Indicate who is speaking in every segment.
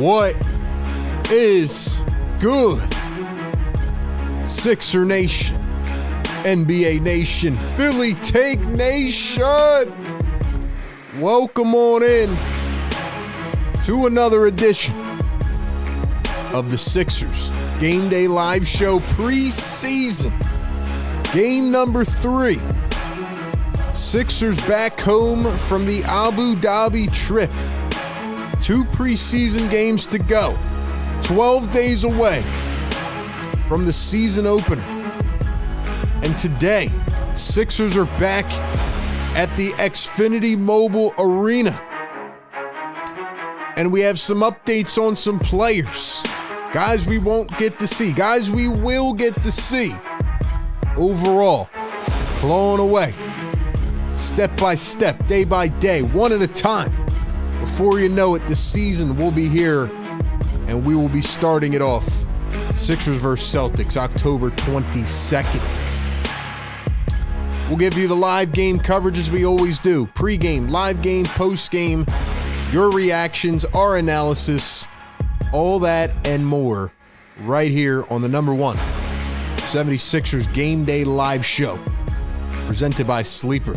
Speaker 1: What is good? Sixer Nation, NBA Nation, Philly Take Nation. Welcome on in to another edition of the Sixers Game Day Live Show Preseason. Game number 3. Sixers back home from the Abu Dhabi trip. 2 preseason games to go. 12 days away from the season opener. And today, Sixers are back at the Xfinity Mobile Arena. And we have some updates on some players. Guys we won't get to see. Guys we will get to see. Overall, clawing away. Step by step, day by day, one at a time. Before you know it, the season will be here, and we will be starting it off. Sixers versus Celtics, October 22nd. We'll give you the live game coverage as we always do. Pre-game, live game, post-game, your reactions, our analysis, all that and more right here on the number 1 76ers Game Day Live Show, presented by Sleeper.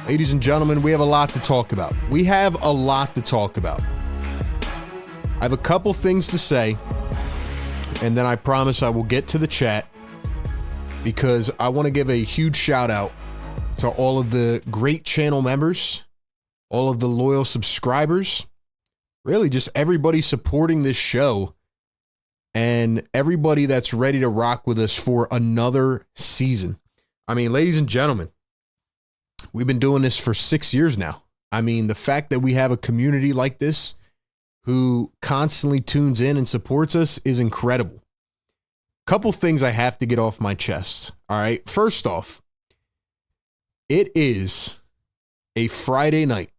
Speaker 1: Ladies and gentlemen, we have a lot to talk about. I have a couple things to say, and then I promise I will get to the chat, because I want to give a huge shout out to all of the great channel members, all of the loyal subscribers, really just everybody supporting this show, and everybody that's ready to rock with us for another season. I mean, ladies and gentlemen, we've been doing this for 6 years now. I mean, the fact that we have a community like this who constantly tunes in and supports us is incredible. Couple things I have to get off my chest. All right. First off, it is a Friday night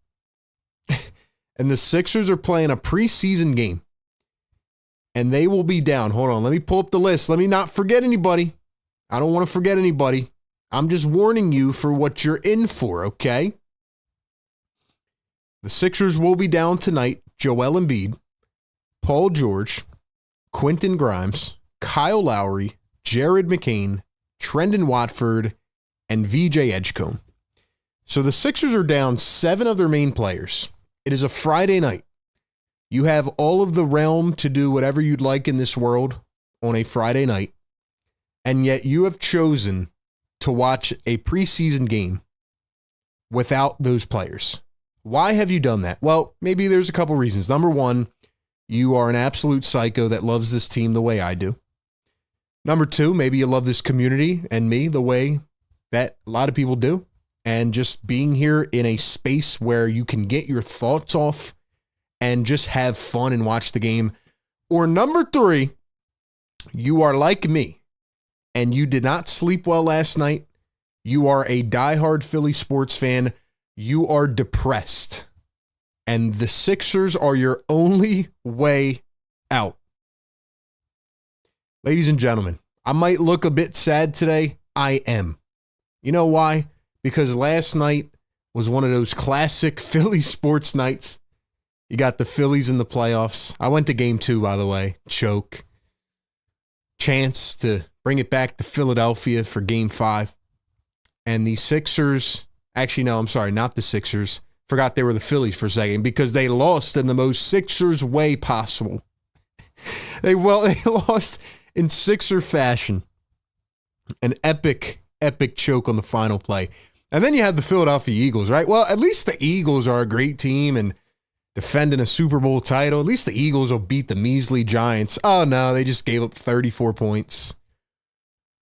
Speaker 1: and the Sixers are playing a preseason game, and they will be down. Hold on. Let me pull up the list. Let me not forget anybody. I don't want to forget anybody. I'm just warning you for what you're in for, okay? The Sixers will be down tonight. Joel Embiid, Paul George, Quentin Grimes, Kyle Lowry, Jared McCain, Trendon Watford, and VJ Edgecombe. So the Sixers are down 7 of their main players. It is a Friday night. You have all of the realm to do whatever you'd like in this world on a Friday night, and yet you have chosen to watch a preseason game without those players. Why have you done that? Well, maybe there's a couple reasons. Number 1, you are an absolute psycho that loves this team the way I do. Number 2, maybe you love this community and me the way that a lot of people do. And just being here in a space where you can get your thoughts off and just have fun and watch the game. Or number 3, you are like me and you did not sleep well last night. You are a diehard Philly sports fan. You are depressed. And the Sixers are your only way out. Ladies and gentlemen, I might look a bit sad today. I am. You know why? Because last night was one of those classic Philly sports nights. You got the Phillies in the playoffs. I went to game 2, by the way. Choke. Chance to bring it back to Philadelphia for game 5. And the Sixers, actually, no, I'm sorry, not the Sixers. Forgot they were the Phillies for a second, because they lost in the most Sixers way possible. They lost in Sixer fashion. An epic choke on the final play. And then you have the Philadelphia Eagles, right? Well, at least the Eagles are a great team and defending a Super Bowl title. At least the Eagles will beat the measly Giants. Oh, no, they just gave up 34 points.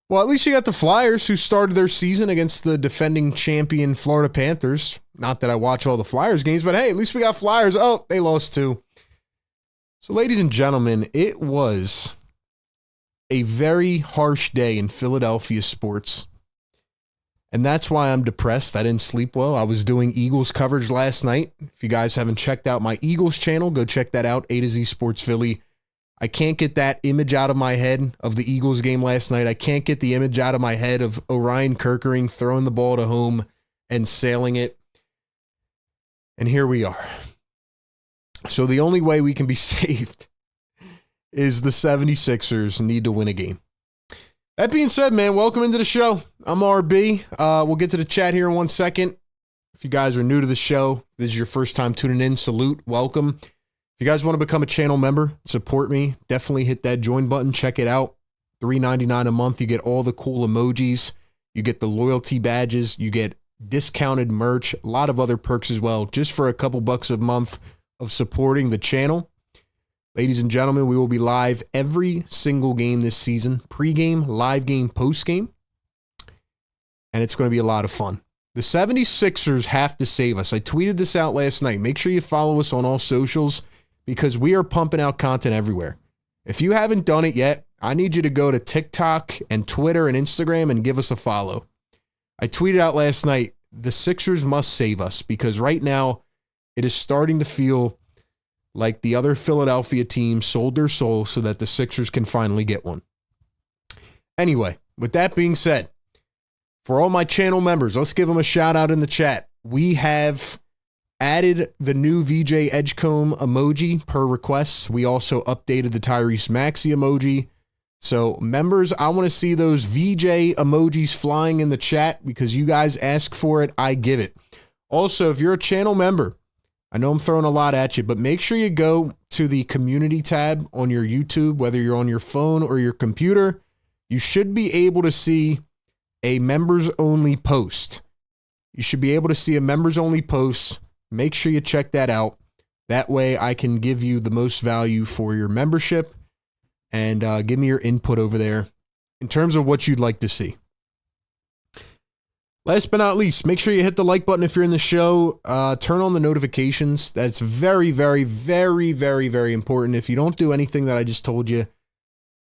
Speaker 1: Well, at least you got the Flyers, who started their season against the defending champion Florida Panthers. Not that I watch all the Flyers games, but hey, at least we got Flyers. Oh, they lost 2. So, ladies and gentlemen, it was a very harsh day in Philadelphia sports. And that's why I'm depressed. I didn't sleep well. I was doing Eagles coverage last night. If you guys haven't checked out my Eagles channel, go check that out, A to Z Sports Philly. I can't get that image out of my head of the Eagles game last night. I can't get the image out of my head of Orion Kerkering throwing the ball to home and sailing it. And here we are. So the only way we can be saved is the 76ers need to win a game. That being said, man, welcome into the show. I'm RB. We'll get to the chat here in 1 second. If you guys are new to the show, this is your first time tuning in, salute, welcome. If you guys want to become a channel member, support me, definitely hit that join button, check it out. $3.99 a month, you get all the cool emojis, you get the loyalty badges, you get discounted merch, a lot of other perks as well, just for a couple bucks a month of supporting the channel. Ladies and gentlemen, we will be live every single game this season, pregame, live game, postgame, and it's going to be a lot of fun. The 76ers have to save us. I tweeted this out last night. Make sure you follow us on all socials because we are pumping out content everywhere. If you haven't done it yet, I need you to go to TikTok and Twitter and Instagram and give us a follow. I tweeted out last night, the Sixers must save us because right now it is starting to feel like the other Philadelphia team sold their soul so that the Sixers can finally get one. Anyway, with that being said, for all my channel members, let's give them a shout out in the chat. We have added the new VJ Edgecomb emoji per request. We also updated the Tyrese Maxey emoji. So members, I want to see those VJ emojis flying in the chat because you guys ask for it, I give it. Also, if you're a channel member, I know I'm throwing a lot at you, but make sure you go to the community tab on your YouTube, whether you're on your phone or your computer. You should be able to see a members only post. You should be able to see a members only post. Make sure you check that out. That way I can give you the most value for your membership and give me your input over there in terms of what you'd like to see. Last but not least, make sure you hit the like button if you're in the show. Turn on the notifications. That's very, very, very, very, very important. If you don't do anything that I just told you,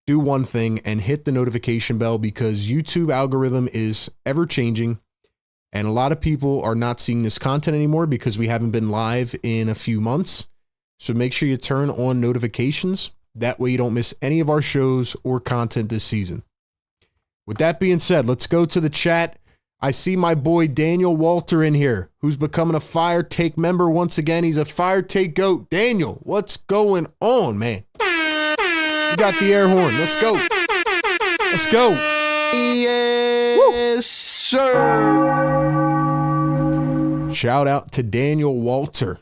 Speaker 1: do one thing and hit the notification bell because YouTube algorithm is ever changing and a lot of people are not seeing this content anymore because we haven't been live in a few months. So make sure you turn on notifications. That way you don't miss any of our shows or content this season. With that being said, let's go to the chat. I see my boy Daniel Walter in here, who's becoming a Fire Take member once again. He's a Fire Take GOAT. Daniel, what's going on, man? You got the air horn. Let's go. Let's go. Yes, sir. Shout out to Daniel Walter.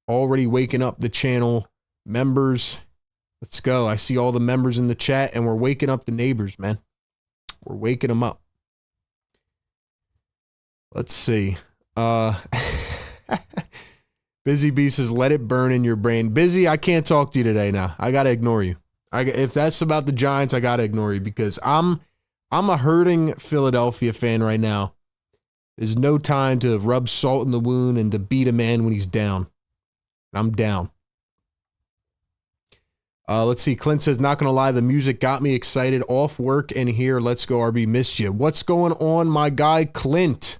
Speaker 1: Already waking up the channel members. Let's go. I see all the members in the chat, and we're waking up the neighbors, man. We're waking them up. Let's see. Busy Bee says, let it burn in your brain. Busy, I can't talk to you today now. I got to ignore you. If that's about the Giants, I got to ignore you because I'm a hurting Philadelphia fan right now. There's no time to rub salt in the wound and to beat a man when he's down. I'm down. Let's see. Clint says, not going to lie, the music got me excited. Off work and here. Let's go, RB. Missed you. What's going on, my guy, Clint?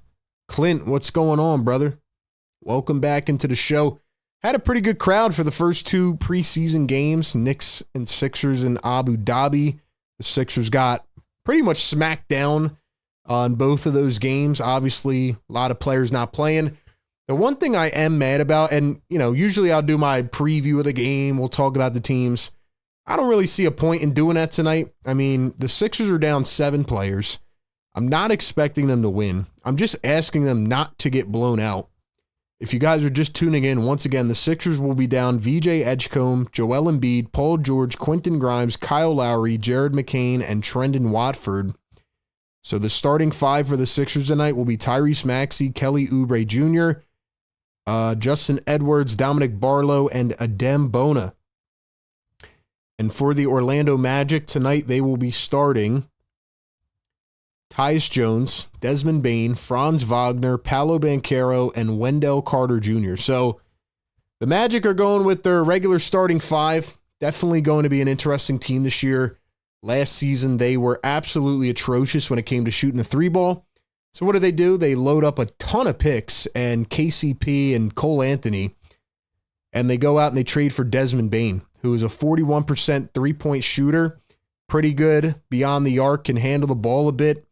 Speaker 1: Clint, what's going on, brother? Welcome back into the show. Had a pretty good crowd for the first two preseason games. Knicks and Sixers in Abu Dhabi. The Sixers got pretty much smacked down on both of those games. Obviously, a lot of players not playing. The one thing I am mad about, and usually I'll do my preview of the game. We'll talk about the teams. I don't really see a point in doing that tonight. I mean, the Sixers are down 7 players. I'm not expecting them to win. I'm just asking them not to get blown out. If you guys are just tuning in, once again, the Sixers will be down VJ Edgecomb, Joel Embiid, Paul George, Quentin Grimes, Kyle Lowry, Jared McCain, and Trendon Watford. So the starting 5 for the Sixers tonight will be Tyrese Maxey, Kelly Oubre Jr., Justin Edwards, Dominic Barlow, and Adem Bona. And for the Orlando Magic tonight, they will be starting Tyus Jones, Desmond Bane, Franz Wagner, Paolo Banchero, and Wendell Carter Jr. So the Magic are going with their regular starting 5. Definitely going to be an interesting team this year. Last season, they were absolutely atrocious when it came to shooting the 3-ball. So what do? They load up a ton of picks and KCP and Cole Anthony, and they go out and they trade for Desmond Bane, who is a 41% three-point shooter, pretty good beyond the arc, can handle the ball a bit,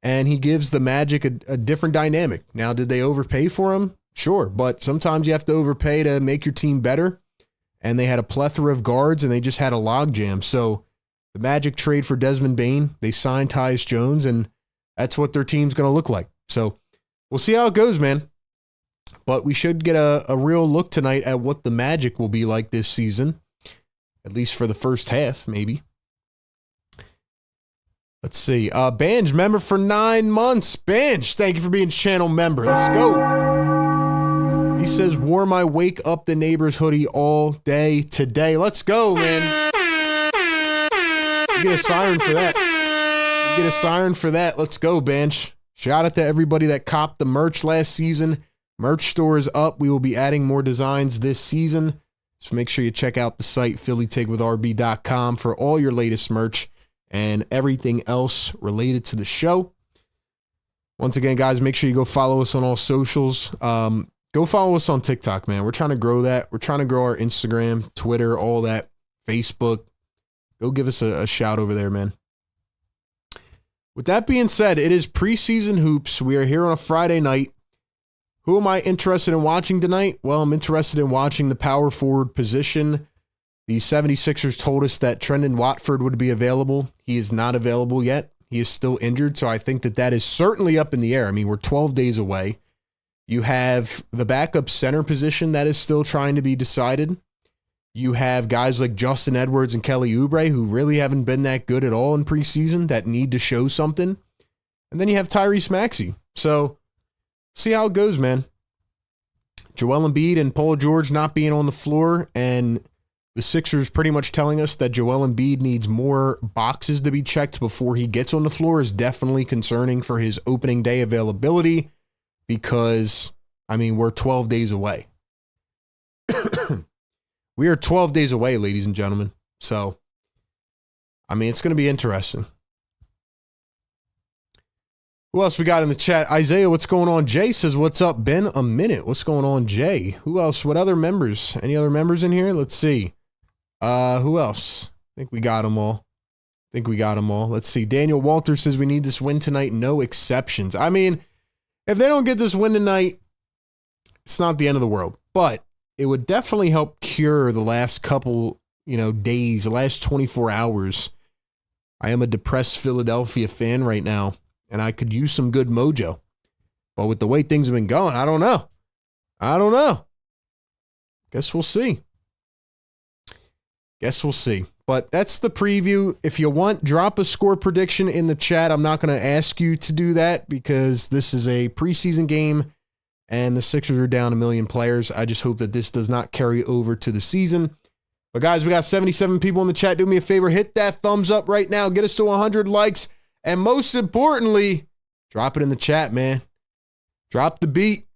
Speaker 1: and he gives the Magic a different dynamic. Now, did they overpay for him? Sure, but sometimes you have to overpay to make your team better. and they had a plethora of guards, and they just had a logjam. So the Magic trade for Desmond Bane, they signed Tyus Jones, and that's what their team's going to look like. So we'll see how it goes, man. But we should get a real look tonight at what the Magic will be like this season, at least for the first half, maybe. Let's see. Banj, member for 9 months. Banj, thank you for being channel member. Let's go. He says, wore my wake up the neighbor's hoodie all day today. Let's go, man. You get a siren for that. You get a siren for that. Let's go, Banj. Shout out to everybody that copped the merch last season. Merch store is up. We will be adding more designs this season. So make sure you check out the site, phillytakewithrb.com, for all your latest merch and everything else related to the show. Once again, guys, make sure you go follow us on all socials. Go follow us on TikTok, man. We're trying to grow that. We're trying to grow our Instagram, Twitter, all that, Facebook. Go give us a shout over there, man. With that being said, it is preseason hoops. We are here on a Friday night. Who am I interested in watching tonight? Well, I'm interested in watching the power forward position. The 76ers told us that Trendon Watford would be available. He is not available yet. He is still injured, so I think that is certainly up in the air. I mean, we're 12 days away. You have the backup center position that is still trying to be decided. You have guys like Justin Edwards and Kelly Oubre who really haven't been that good at all in preseason that need to show something. And then you have Tyrese Maxey. So see how it goes, man. Joel Embiid and Paul George not being on the floor, and the Sixers pretty much telling us that Joel Embiid needs more boxes to be checked before he gets on the floor is definitely concerning for his opening day availability because, I mean, we're 12 days away. We are 12 days away, ladies and gentlemen. So, I mean, it's going to be interesting. Who else we got in the chat? Isaiah, what's going on? Jay says, what's up? Been a minute. What's going on, Jay? Who else? What other members? Any other members in here? Let's see. Who else? I think we got them all. Let's see. Daniel Walter says we need this win tonight. No exceptions. I mean, if they don't get this win tonight, it's not the end of the world. But it would definitely help cure the last couple, days, the last 24 hours. I am a depressed Philadelphia fan right now, and I could use some good mojo. But with the way things have been going, I don't know. Guess we'll see. But that's the preview. If you want, drop a score prediction in the chat. I'm not going to ask you to do that because this is a preseason game and the Sixers are down 1 million players. I just hope that this does not carry over to the season. But guys, we got 77 people in the chat. Do me a favor, hit that thumbs up right now. Get us to 100 likes. And most importantly, drop it in the chat, man. Drop the beat.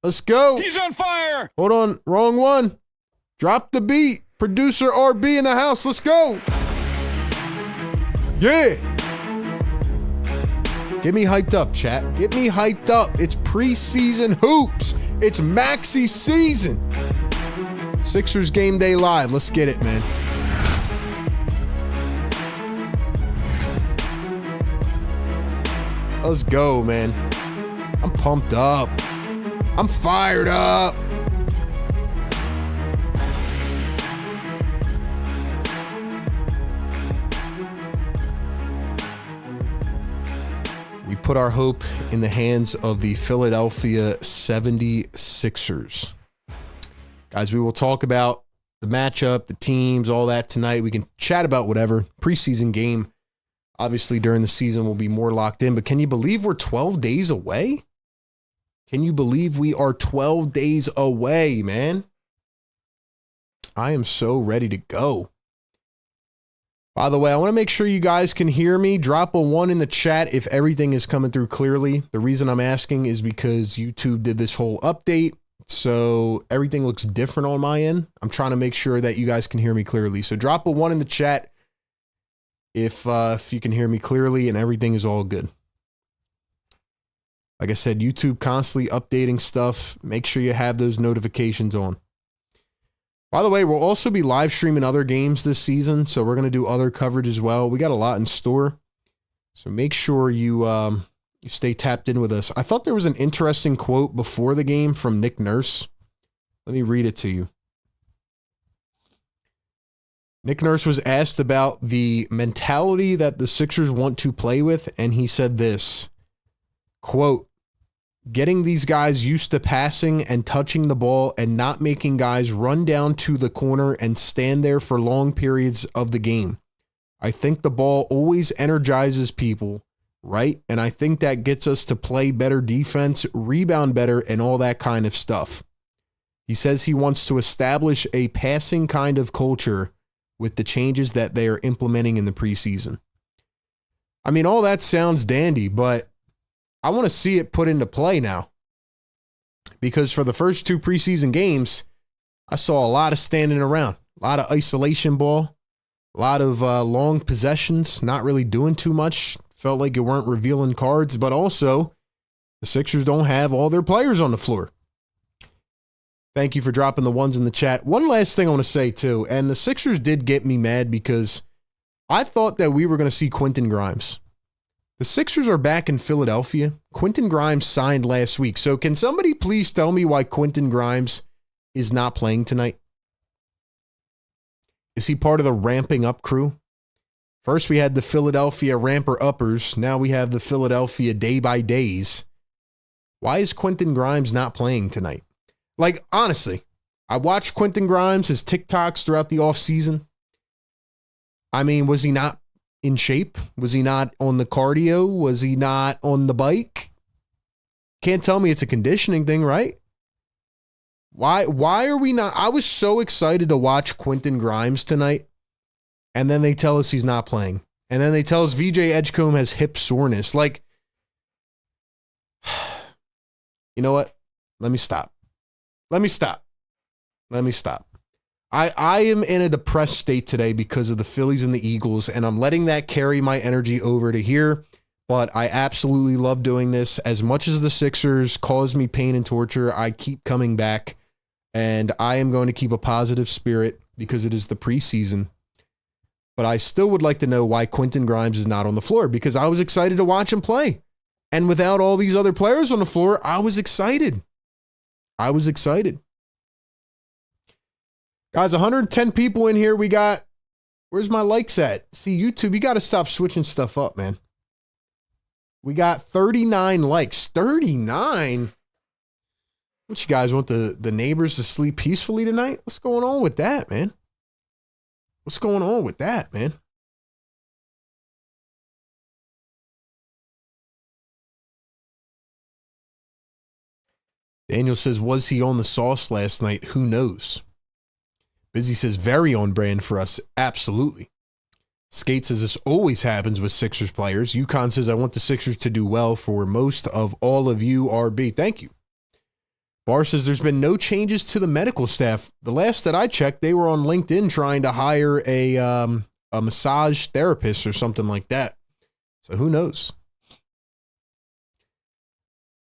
Speaker 1: Let's go.
Speaker 2: He's on fire.
Speaker 1: Hold on, wrong one. Drop the beat. Producer RB in the house. Let's go. Yeah. Get me hyped up, chat. Get me hyped up. It's preseason hoops. It's Maxey season. Sixers game day live. Let's get it, man. Let's go, man. I'm pumped up. I'm fired up. We put our hope in the hands of the Philadelphia 76ers. Guys, we will talk about the matchup, the teams, all that tonight. We can chat about whatever. Preseason game, obviously, during the season will be more locked in. But can you believe we're 12 days away? Can you believe we are 12 days away, man? I am so ready to go. By the way, I want to make sure you guys can hear me. Drop a 1 in the chat if everything is coming through clearly. The reason I'm asking is because YouTube did this whole update, so everything looks different on my end. I'm trying to make sure that you guys can hear me clearly. So drop a 1 in the chat if you can hear me clearly and everything is all good. Like I said, YouTube constantly updating stuff. Make sure you have those notifications on. By the way, we'll also be live streaming other games this season, so we're going to do other coverage as well. We got a lot in store, so make sure you stay tapped in with us. I thought there was an interesting quote before the game from Nick Nurse Let me read it to you. Nick Nurse was asked about the mentality that the Sixers want to play with, and he said this, quote, getting these guys used to passing and touching the ball and not making guys run down to the corner and stand there for long periods of the game. I think the ball always energizes people, right? And I think that gets us to play better defense, rebound better, and all that kind of stuff. He says he wants to establish a passing kind of culture with the changes that they are implementing in the preseason. I mean, all that sounds dandy, but I want to see it put into play now. Because for the first 2 preseason games, I saw a lot of standing around, a lot of isolation ball, a lot of long possessions, not really doing too much. Felt like you weren't revealing cards, but also the Sixers don't have all their players on the floor. Thank you for dropping the ones in the chat. One last thing I want to say too, and the Sixers did get me mad because I thought that we were going to see Quentin Grimes. The Sixers are back in Philadelphia. Quentin Grimes signed last week. So can somebody please tell me why Quentin Grimes is not playing tonight? Is he part of the ramping up crew? First we had the Philadelphia ramper uppers. Now we have the Philadelphia day by days. Why is Quentin Grimes not playing tonight? Like, honestly, I watched Quentin Grimes, his TikToks throughout the offseason. I mean, was he not in shape? Was he not on the cardio? Was he not on the bike? Can't tell me it's a conditioning thing, right? Why are we not? I was so excited to watch Quentin Grimes tonight, and then they tell us he's not playing. And then they tell us VJ Edgecombe has hip soreness. Like, you know what? Let me stop. I am in a depressed state today because of the Phillies and the Eagles, and I'm letting that carry my energy over to here. But I absolutely love doing this. As much as the Sixers cause me pain and torture, I keep coming back, and I am going to keep a positive spirit because it is the preseason. But I still would like to know why Quentin Grimes is not on the floor, because I was excited to watch him play. And without all these other players on the floor, I was excited. Guys, 110 people in here. We got, where's my likes at? See, YouTube, you got to stop switching stuff up, man. We got 39 likes. 39? What, you guys want the neighbors to sleep peacefully tonight? What's going on with that, man? Daniel says, was he on the sauce last night? Who knows? Busy says, very on brand for us. Absolutely. Skate says, this always happens with Sixers players. Yukon says, I want the Sixers to do well for most of all of you, RB. Thank you. Bar says, there's been no changes to the medical staff. The last that I checked, they were on LinkedIn trying to hire a massage therapist or something like that. So who knows?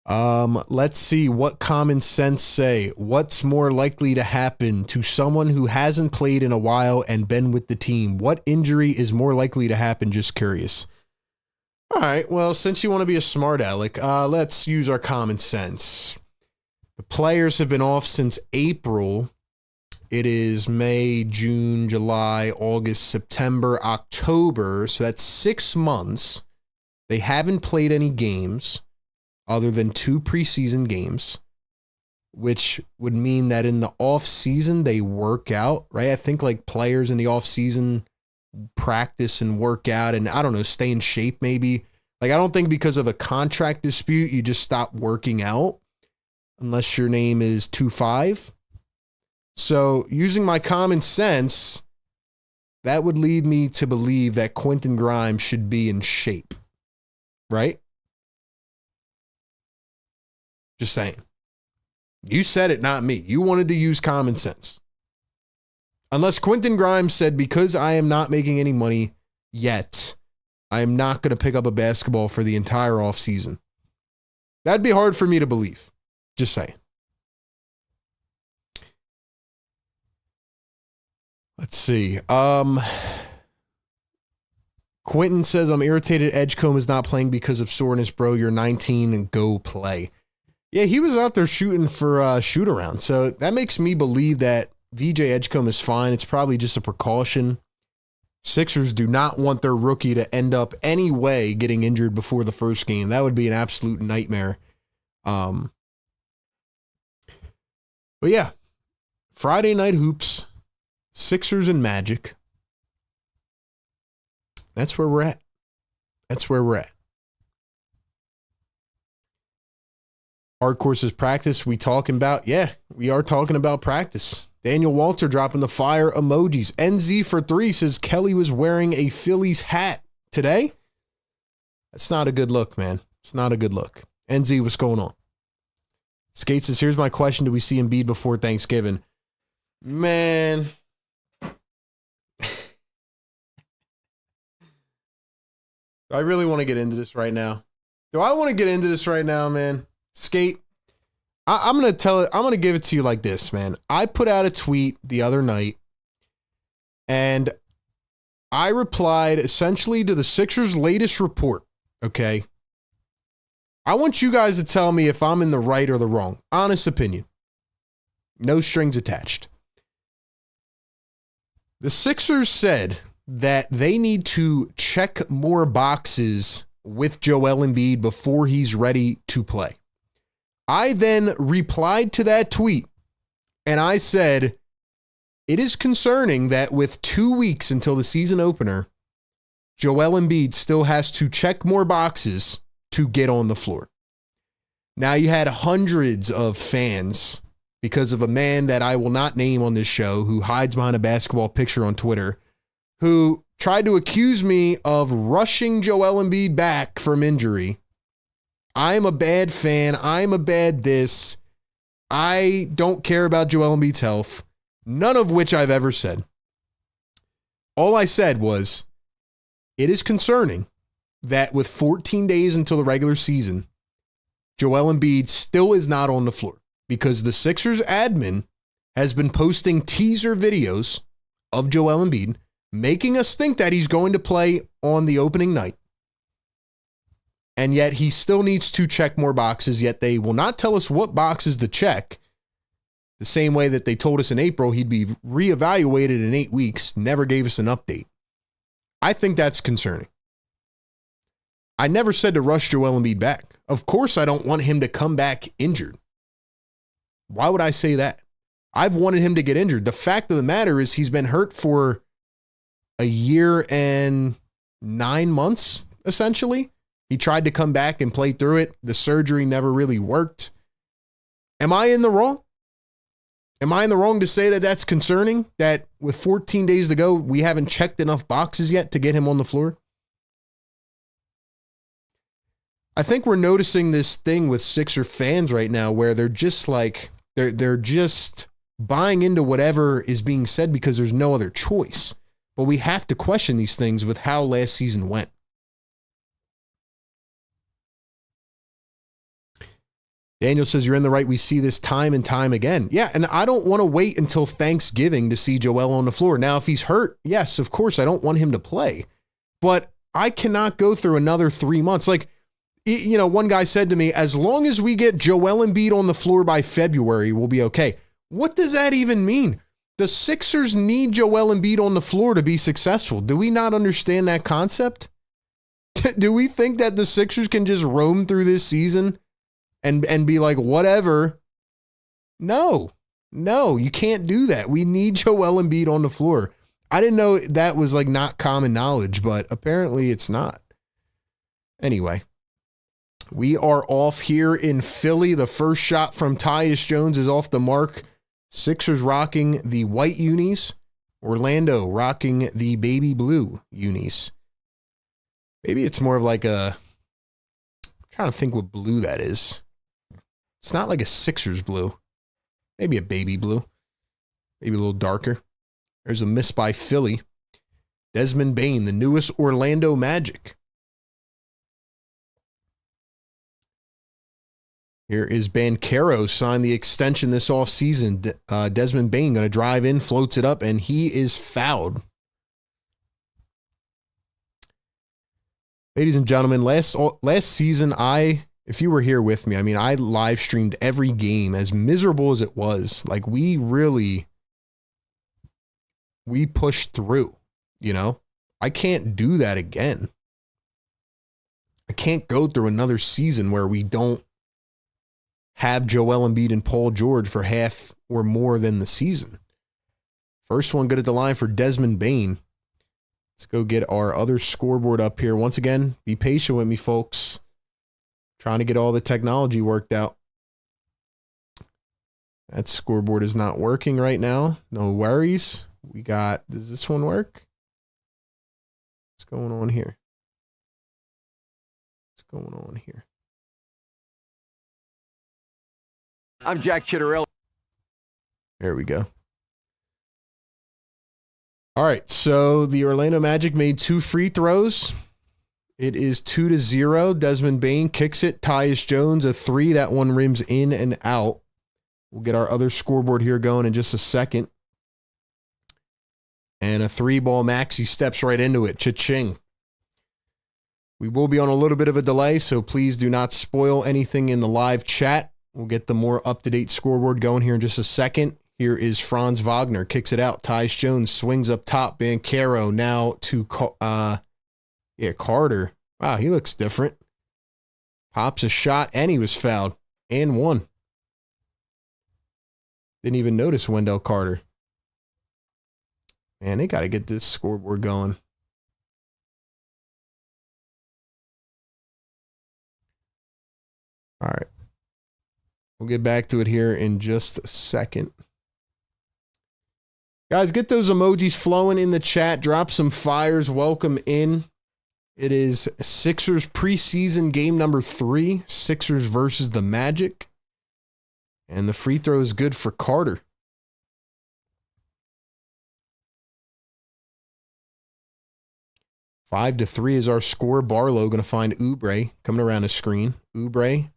Speaker 1: Let's see what common sense say. What's more likely to happen to someone who hasn't played in a while and been with the team? What injury is more likely to happen? Just curious. All right. Well, since you want to be a smart aleck, let's use our common sense. The players have been off since April. It is May, June, July, August, September, October. So that's 6 months. They haven't played any games other than 2 preseason games, which would mean that in the off season they work out, right? I think like players in the off season practice and work out and, I don't know, stay in shape maybe. Like, I don't think because of a contract dispute, you just stop working out unless your name is 2-5. So using my common sense, that would lead me to believe that Quentin Grimes should be in shape, right? Just saying. You said it, not me. You wanted to use common sense. Unless Quentin Grimes said, because I am not making any money yet, I am not going to pick up a basketball for the entire offseason. That'd be hard for me to believe. Just saying. Let's see. Quentin says, I'm irritated Edgecombe is not playing because of soreness, bro. You're 19 and go play. Yeah, he was out there shooting for shoot around. So that makes me believe that VJ Edgecombe is fine. It's probably just a precaution. Sixers do not want their rookie to end up anyway getting injured before the first game. That would be an absolute nightmare. But yeah, Friday night hoops, Sixers and Magic. That's where we're at. That's where we're at. Hard courses practice, we talking about? Yeah, we are talking about practice. Daniel Walter dropping the fire emojis. NZ for 3 says Kelly was wearing a Phillies hat today. That's not a good look, man. It's not a good look. NZ, what's going on? Skate says, here's my question. Do we see Embiid before Thanksgiving? Man. I really want to get into this right now. Do I want to get into this right now, man? Skate, I'm going to give it to you like this, man. I put out a tweet the other night, and I replied essentially to the Sixers' latest report, okay? I want you guys to tell me if I'm in the right or the wrong. Honest opinion. No strings attached. The Sixers said that they need to check more boxes with Joel Embiid before he's ready to play. I then replied to that tweet, and I said, it is concerning that with 2 weeks until the season opener, Joel Embiid still has to check more boxes to get on the floor. Now, you had hundreds of fans because of a man that I will not name on this show who hides behind a basketball picture on Twitter, who tried to accuse me of rushing Joel Embiid back from injury. I'm a bad fan. I'm a bad this. I don't care about Joel Embiid's health. None of which I've ever said. All I said was, it is concerning that with 14 days until the regular season, Joel Embiid still is not on the floor because the Sixers admin has been posting teaser videos of Joel Embiid, making us think that he's going to play on the opening night. And yet he still needs to check more boxes, yet they will not tell us what boxes to check. The same way that they told us in April he'd be reevaluated in 8 weeks, never gave us an update. I think that's concerning. I never said to rush Joel Embiid back. Of course I don't want him to come back injured. Why would I say that? I've wanted him to get injured. The fact of the matter is he's been hurt for a year and 9 months, essentially. He tried to come back and play through it. The surgery never really worked. Am I in the wrong? Am I in the wrong to say that that's concerning? That with 14 days to go, we haven't checked enough boxes yet to get him on the floor? I think we're noticing this thing with Sixer fans right now where they're just like, they're just buying into whatever is being said because there's no other choice. But we have to question these things with how last season went. Daniel says, you're in the right. We see this time and time again. Yeah, and I don't want to wait until Thanksgiving to see Joel on the floor. Now, if he's hurt, yes, of course, I don't want him to play. But I cannot go through another 3 months. Like, you know, one guy said to me, as long as we get Joel Embiid on the floor by February, we'll be okay. What does that even mean? The Sixers need Joel Embiid on the floor to be successful. Do we not understand that concept? Do we think that the Sixers can just roam through this season and be like, whatever? No, you can't do that. We need Joel Embiid on the floor. I didn't know that was like not common knowledge, but apparently it's not. Anyway, we are off here in Philly. The first shot from Tyus Jones is off the mark. Sixers rocking the white unis. Orlando rocking the baby blue unis. Maybe it's more of like a, I'm trying to think what blue that is. It's not like a Sixers blue. Maybe a baby blue. Maybe a little darker. There's a miss by Philly. Desmond Bane, the newest Orlando Magic. Here is Banchero, signed the extension this offseason. Desmond Bane going to drive in, floats it up, and he is fouled. Ladies and gentlemen, last season I if you were here with me, I mean, I live streamed every game, as miserable as it was. Like, we pushed through, you know? I can't do that again. I can't go through another season where we don't have Joel Embiid and Paul George for half or more than the season. First one good at the line for Desmond Bane. Let's go get our other scoreboard up here. Once again, be patient with me, folks. Trying to get all the technology worked out. That scoreboard is not working right now. No worries. Does this one work? What's going on here? What's going on here?
Speaker 2: I'm Jack Chitterelli.
Speaker 1: There we go. All right, so the Orlando Magic made 2 free throws. It is 2-0. Desmond Bane kicks it. Tyus Jones, a 3. That one rims in and out. We'll get our other scoreboard here going in just a second. And a 3-ball Maxey steps right into it. Cha-ching. We will be on a little bit of a delay, so please do not spoil anything in the live chat. We'll get the more up-to-date scoreboard going here in just a second. Here is Franz Wagner. Kicks it out. Tyus Jones swings up top. Banchero now to Carter. Wow, he looks different. Pops a shot, and he was fouled. And one. Didn't even notice Wendell Carter. Man, they got to get this scoreboard going. All right. We'll get back to it here in just a second. Guys, get those emojis flowing in the chat. Drop some fires. Welcome in. It is Sixers preseason game number 3. Sixers versus the Magic. And the free throw is good for Carter. Five to 3 is our score. Barlow going to find Oubre coming around the screen. Oubre.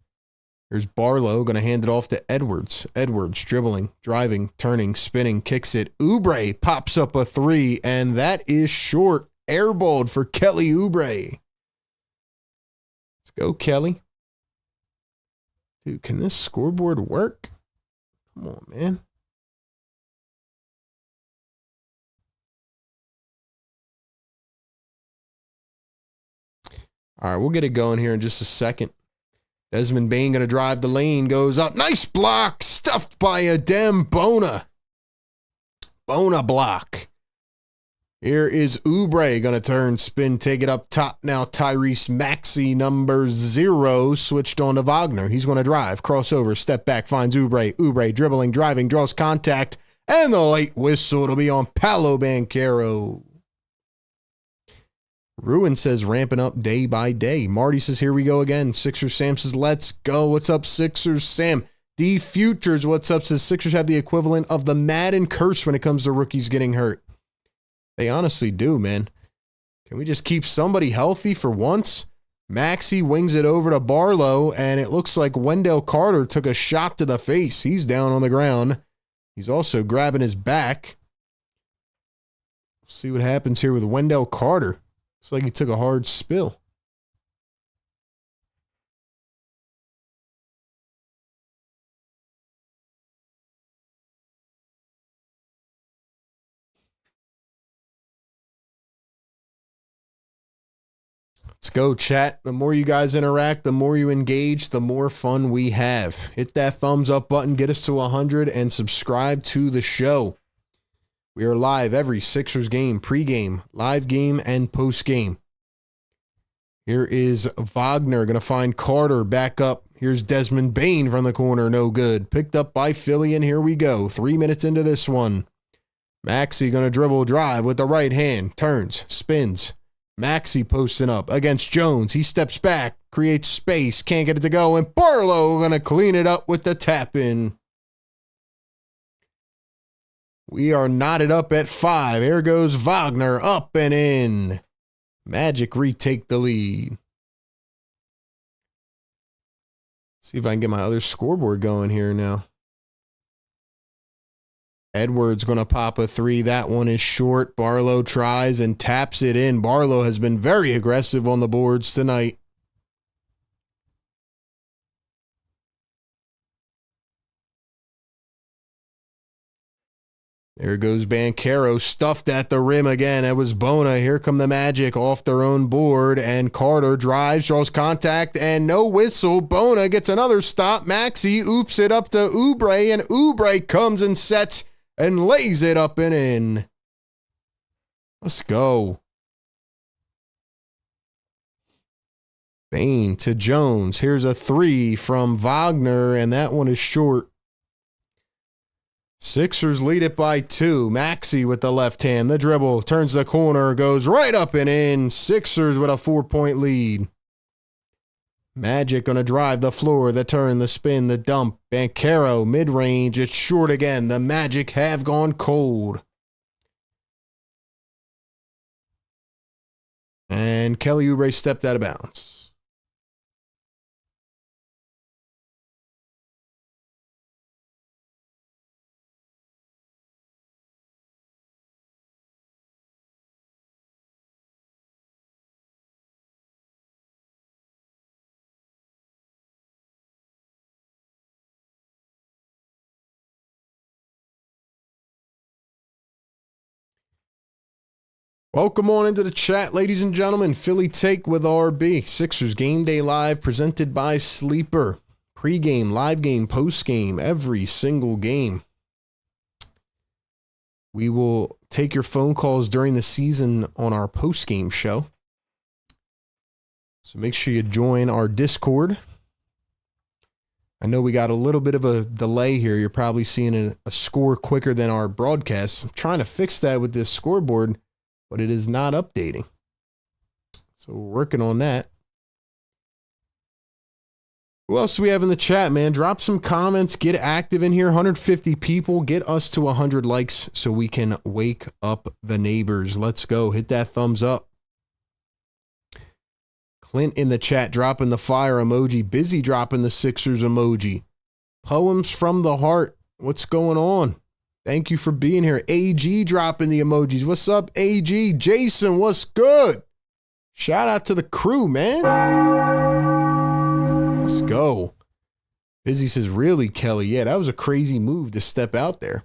Speaker 1: Here's Barlow going to hand it off to Edwards. Edwards dribbling, driving, turning, spinning, kicks it. Oubre pops up a 3, and that is short. Airballed for Kelly Oubre. Let's go, Kelly. Dude, can this scoreboard work? Come on, man. All right, we'll get it going here in just a second. Desmond Bane going to drive the lane, goes up. Nice block, stuffed by Adem Bona. Bona block. Here is Oubre going to turn, spin, take it up top. Now Tyrese Maxey, number 0, switched on to Wagner. He's going to drive, crossover, step back, finds Oubre. Oubre dribbling, driving, draws contact, and the late whistle to be on Paolo Banchero. Ruin says ramping up day by day. Marty says, here we go again. Sixers Sam says, let's go. What's up, Sixers Sam? D Futures, what's up? Says Sixers have the equivalent of the Madden curse when it comes to rookies getting hurt. They honestly do, man. Can we just keep somebody healthy for once? Maxey wings it over to Barlow, and it looks like Wendell Carter took a shot to the face. He's down on the ground. He's also grabbing his back. See what happens here with Wendell Carter. Looks like he took a hard spill. Let's go, chat. The more you guys interact, the more you engage, the more fun we have. Hit that thumbs up button, get us to 100, and subscribe to the show. We are live every Sixers game, pregame, live game, and postgame. Here is Wagner going to find Carter back up. Here's Desmond Bane from the corner, no good. Picked up by Philly, and here we go. 3 minutes into this one. Maxey going to dribble, drive with the right hand, turns, spins. Maxey posting up against Jones. He steps back, creates space, can't get it to go, and Barlow going to clean it up with the tap-in. We are knotted up at 5. Here goes Wagner, up and in. Magic retake the lead. See if I can get my other scoreboard going here now. Edwards going to pop a 3. That one is short. Barlow tries and taps it in. Barlow has been very aggressive on the boards tonight. There goes Banchero, stuffed at the rim again. It was Bona. Here come the Magic off their own board, and Carter drives, draws contact, and no whistle. Bona gets another stop. Maxey oops it up to Oubre, and Oubre comes and sets and lays it up and in. Let's go. Bain to Jones. Here's a three from Wagner, and that one is short. Sixers lead it by 2. Maxey with the left hand. The dribble. Turns the corner. Goes right up and in. Sixers with a 4-point lead. Magic going to drive the floor. The turn. The spin. The dump. Banchero mid-range. It's short again. The Magic have gone cold. And Kelly Oubre stepped out of bounds. Welcome on into the chat, ladies and gentlemen. Philly Take with RB. Sixers Game Day Live presented by Sleeper. Pregame, live game, postgame, every single game. We will take your phone calls during the season on our postgame show. So make sure you join our Discord. I know we got a little bit of a delay here. You're probably seeing a score quicker than our broadcasts. I'm trying to fix that with this scoreboard, but it is not updating. So we're working on that. Who else do we have in the chat, man? Drop some comments. Get active in here. 150 people. Get us to 100 likes so we can wake up the neighbors. Let's go. Hit that thumbs up. Clint in the chat dropping the fire emoji. Busy dropping the Sixers emoji. Poems from the heart. What's going on? Thank you for being here. AG dropping the emojis. What's up, AG? Jason, what's good? Shout out to the crew, man. Let's go. Busy says, really, Kelly? Yeah, that was a crazy move to step out there.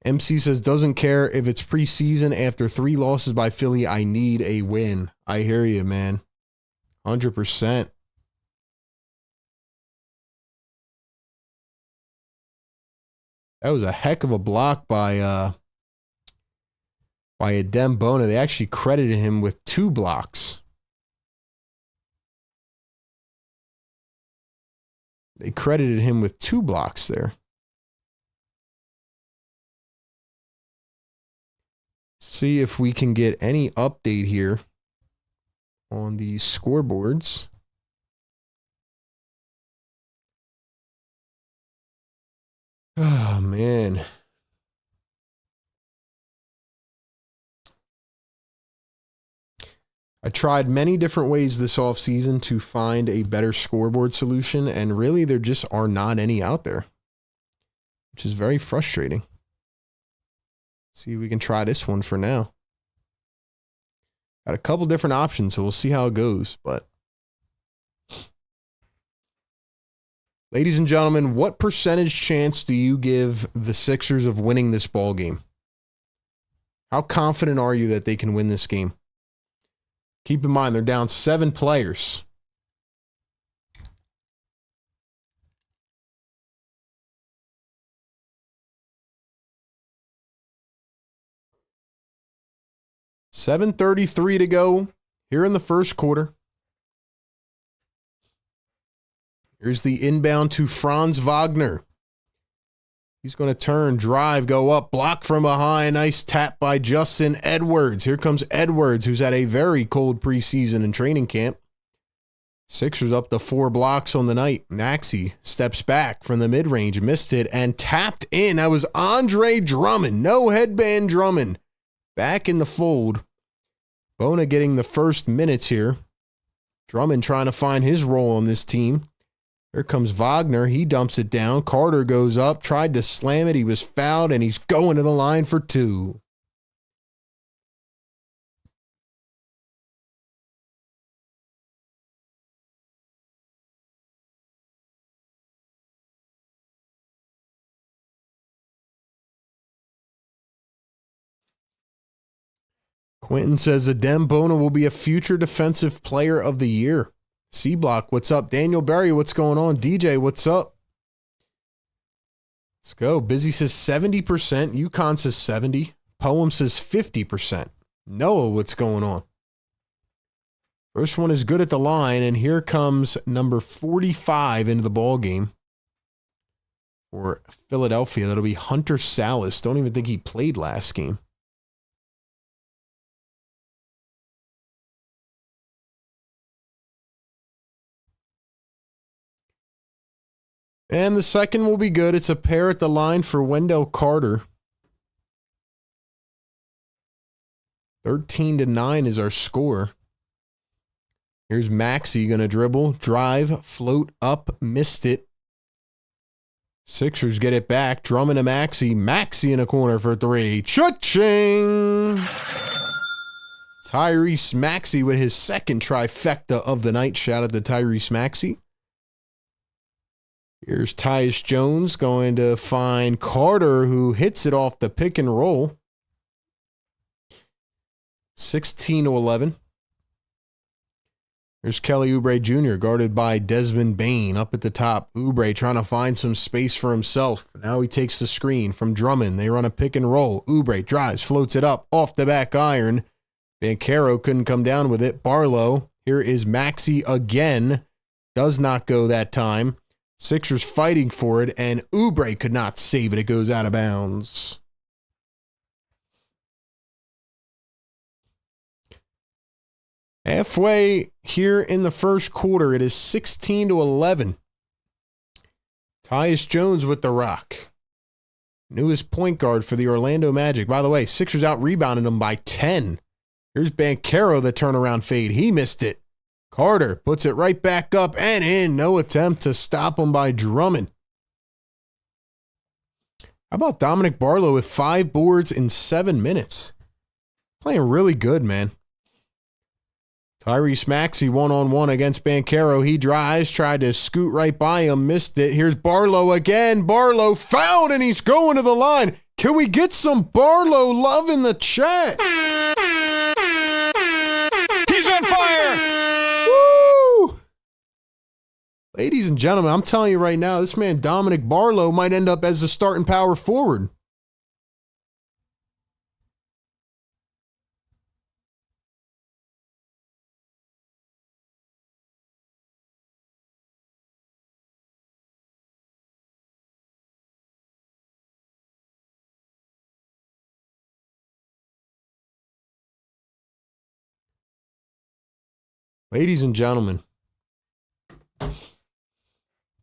Speaker 1: MC says, doesn't care if it's preseason. After 3 losses by Philly, I need a win. I hear you, man. 100%. That was a heck of a block by Adem Bona. They actually credited him with 2 blocks. They credited him with 2 blocks there. See if we can get any update here on these scoreboards. Oh, man. I tried many different ways this offseason to find a better scoreboard solution, and really there just are not any out there, which is very frustrating. See if we can try this one for now. Got a couple different options, so we'll see how it goes. But ladies and gentlemen, what percentage chance do you give the Sixers of winning this ball game? How confident are you that they can win this game? Keep in mind, they're down 7 players. $7:33 to go here in the first quarter. Here's the inbound to Franz Wagner. He's going to turn, drive, go up, block from behind. Nice tap by Justin Edwards. Here comes Edwards, who's had a very cold preseason and training camp. Sixers up to 4 blocks on the night. Maxey steps back from the mid-range, missed it, and tapped in. That was Andre Drummond. No headband Drummond. Back in the fold. Bona getting the first minutes here. Drummond trying to find his role on this team. Here comes Wagner. He dumps it down. Carter goes up, tried to slam it. He was fouled, and he's going to the line for 2. Quentin says Adem Bona will be a future defensive player of the year. C-Block, what's up? Daniel Berry, what's going on? DJ, what's up? Let's go. Busy says 70%. UConn says 70%. Poem says 50%. Noah, what's going on? First one is good at the line, and here comes number 45 into the ball game for Philadelphia. That'll be Hunter Salas. Don't even think he played last game. And the second will be good. It's a pair at the line for Wendell Carter. 13-9 is our score. Here's Maxey going to dribble, drive, float up, missed it. Sixers get it back. Drummond to Maxey. Maxey in a corner for three. Cha-ching! Tyrese Maxey with his second trifecta of the night. Shout out to Tyrese Maxey. Here's Tyus Jones going to find Carter, who hits it off the pick and roll. 16-11. Here's Kelly Oubre Jr. guarded by Desmond Bain up at the top. Oubre trying to find some space for himself. Now he takes the screen from Drummond. They run a pick and roll. Oubre drives, floats it up off the back iron. Banchero couldn't come down with it. Barlow. Here is Maxey again. Does not go that time. Sixers fighting for it, and Oubre could not save it. It goes out of bounds. Halfway here in the first quarter, it is 16-11. Tyus Jones with the rock. Newest point guard for the Orlando Magic. By the way, Sixers out-rebounded them by 10. Here's Banchero, the turnaround fade. He missed it. Carter puts it right back up and in. No attempt to stop him by Drummond. How about Dominic Barlow with 5 boards in 7 minutes? Playing really good, man. Tyrese Maxey one-on-one against Banchero. He drives, tried to scoot right by him, missed it. Here's Barlow again. Barlow fouled, and he's going to the line. Can we get some Barlow love in the chat?
Speaker 2: He's on fire!
Speaker 1: Woo! Ladies and gentlemen, I'm telling you right now, this man Dominic Barlow might end up as the starting power forward. Ladies and gentlemen,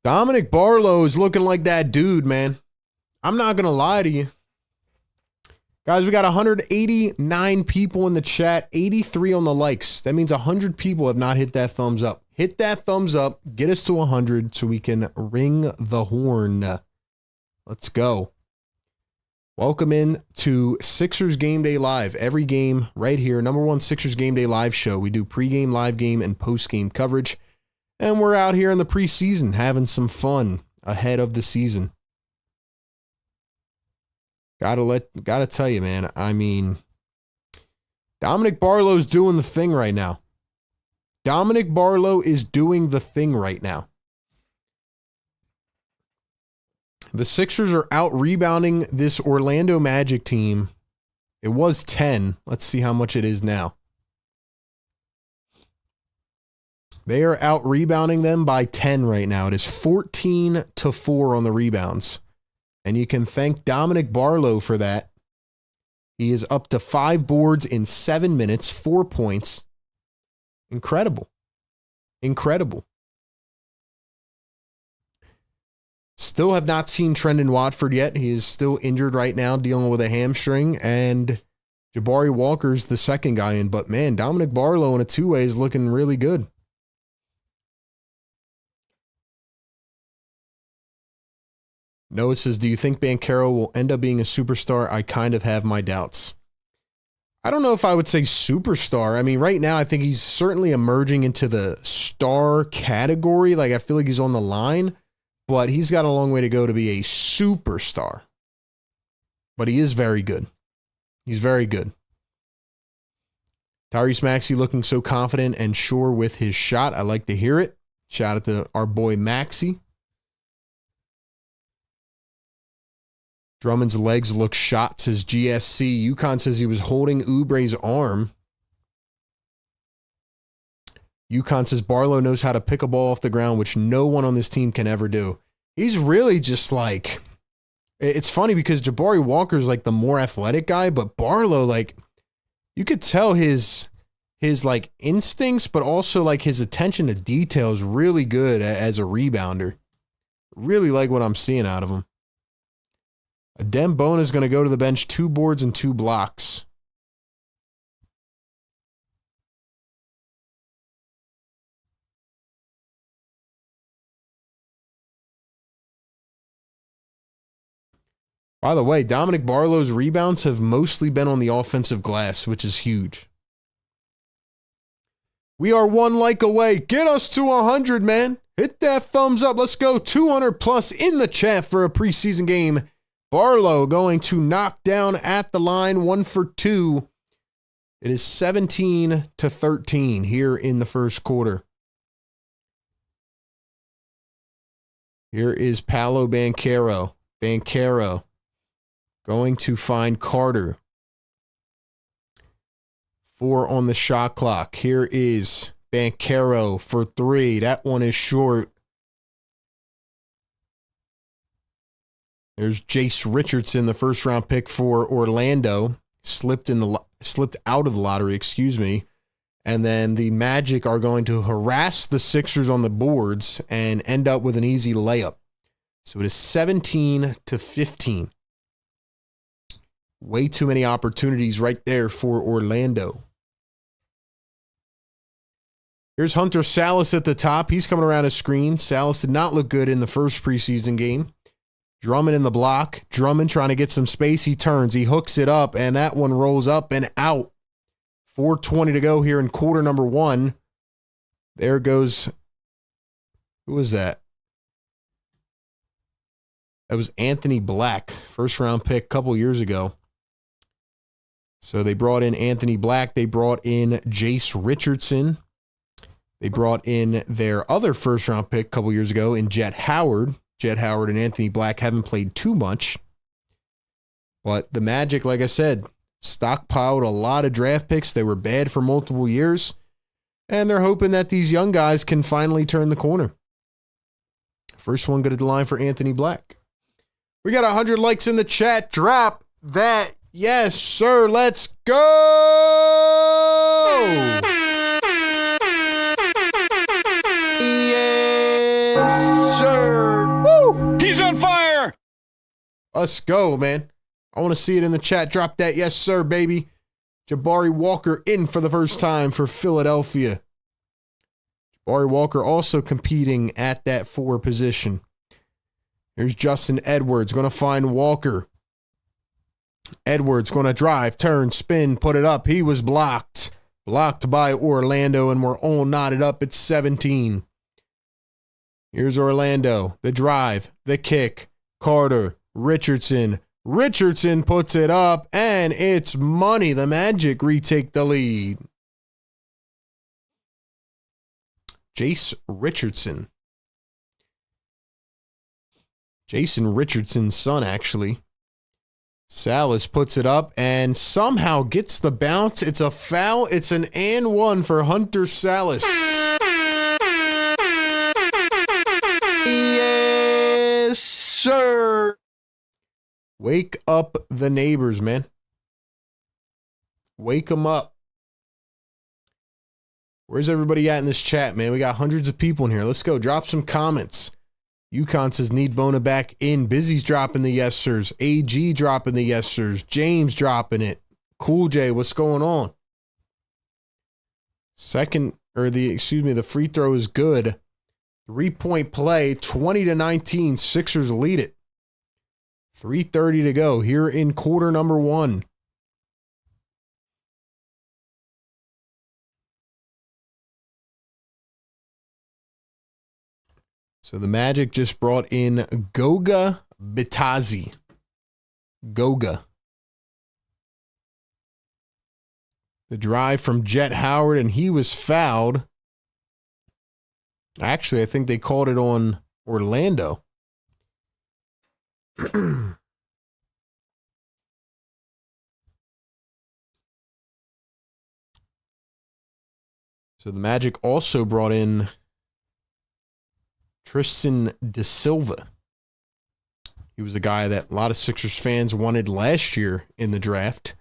Speaker 1: Dominic Barlow is looking like that dude, man. I'm not going to lie to you. Guys, we got 189 people in the chat, 83 on the likes. That means 100 people have not hit that thumbs up. Hit that thumbs up, get us to 100 so we can ring the horn. Let's go. Welcome in to Sixers Game Day Live. Every game right here. #1 Sixers Game Day Live show. We do pregame, live game, and postgame coverage. And we're out here in the preseason having some fun ahead of the season. Gotta tell you, man. I mean, Dominic Barlow's doing the thing right now. Dominic Barlow is doing the thing right now. The Sixers are out rebounding this Orlando Magic team. It was 10. Let's see how much it is now. They are out rebounding them by 10 right now. It is 14-4 on the rebounds. And you can thank Dominic Barlow for that. He is up to 5 boards in 7 minutes, 4 points. Incredible. Incredible. Still have not seen Trendon Watford yet. He is still injured right now, dealing with a hamstring. And Jabari Walker's the second guy in. But, man, Dominic Barlow in a two-way is looking really good. Noah says, do you think Banchero will end up being a superstar? I kind of have my doubts. I don't know if I would say superstar. I mean, right now, I think he's certainly emerging into the star category. Like, I feel like he's on the line. But he's got a long way to go to be a superstar. But he is very good. He's very good. Tyrese Maxey looking so confident and sure with his shot. I like to hear it. Shout out to our boy Maxey. Drummond's legs look shot, says GSC. UConn says he was holding Oubre's arm. UConn says Barlow knows how to pick a ball off the ground, which no one on this team can ever do. He's really just like, it's funny because Jabari Walker's like the more athletic guy, but Barlow, like, you could tell his like instincts, but also like his attention to detail is really good as a rebounder. Really like what I'm seeing out of him. Adem is going to go to the bench, 2 boards and 2 blocks. By the way, Dominic Barlow's rebounds have mostly been on the offensive glass, which is huge. We are 1 like away. Get us to 100, man. Hit that thumbs up. Let's go. 200 plus in the chat for a preseason game. Barlow going to knock down at the line, 1 for 2. It is 17-13 here in the first quarter. Here is Paolo Banchero. Banchero going to find Carter. 4 on the shot clock. Here is Banchero for 3. That one is short. There's Jace Richardson, the first-round pick for Orlando. Slipped out of the lottery, excuse me. And then the Magic are going to harass the Sixers on the boards and end up with an easy layup. So it is 17-15. Way too many opportunities right there for Orlando. Here's Hunter Salas at the top. He's coming around a screen. Salas did not look good in the first preseason game. Drummond in the block. Drummond trying to get some space. He turns. He hooks it up, and that one rolls up and out. 4:20 to go here in quarter number 1. There goes. Who was that? That was Anthony Black, first-round pick a couple years ago. So they brought in Anthony Black. They brought in Jace Richardson. They brought in their other first-round pick a couple years ago in Jet Howard. Jet Howard and Anthony Black haven't played too much. But the Magic, like I said, stockpiled a lot of draft picks. They were bad for multiple years. And they're hoping that these young guys can finally turn the corner. First one go to the line for Anthony Black. We got 100 likes in the chat. Drop that. Yes, sir. Let's go. Yes, sir. Woo.
Speaker 2: He's on fire.
Speaker 1: Let's go, man. I want to see it in the chat. Drop that. Yes, sir, baby. Jabari Walker in for the first time for Philadelphia. Jabari Walker also competing at that 4 position. Here's Justin Edwards going to find Walker. Edwards going to drive, turn, spin, put it up. He was blocked. Blocked by Orlando, and we're all knotted up at 17. Here's Orlando. The drive, the kick. Carter, Richardson. Richardson puts it up, and it's money. The Magic retake the lead. Jace Richardson. Jason Richardson's son, actually. Salas puts it up and somehow gets the bounce. It's a foul. It's an and 1 for Hunter Salas. Yes, sir. Wake up the neighbors, man. Wake them up. Where's everybody at in this chat, man? We got hundreds of people in here. Let's go. Drop some comments. UConn says need Bona back in. Busy's dropping the yes sirs. AG dropping the yes sirs. James dropping it. Cool J, what's going on? The free throw is good. 3-point play, 20-19. Sixers lead it. 3:30 to go here in quarter number 1. So the Magic just brought in Goga Bitadze. Goga. The drive from Jet Howard, and he was fouled. Actually, I think they called it on Orlando. So the Magic also brought in Tristan Da Silva. He was a guy that a lot of Sixers fans wanted last year in the draft.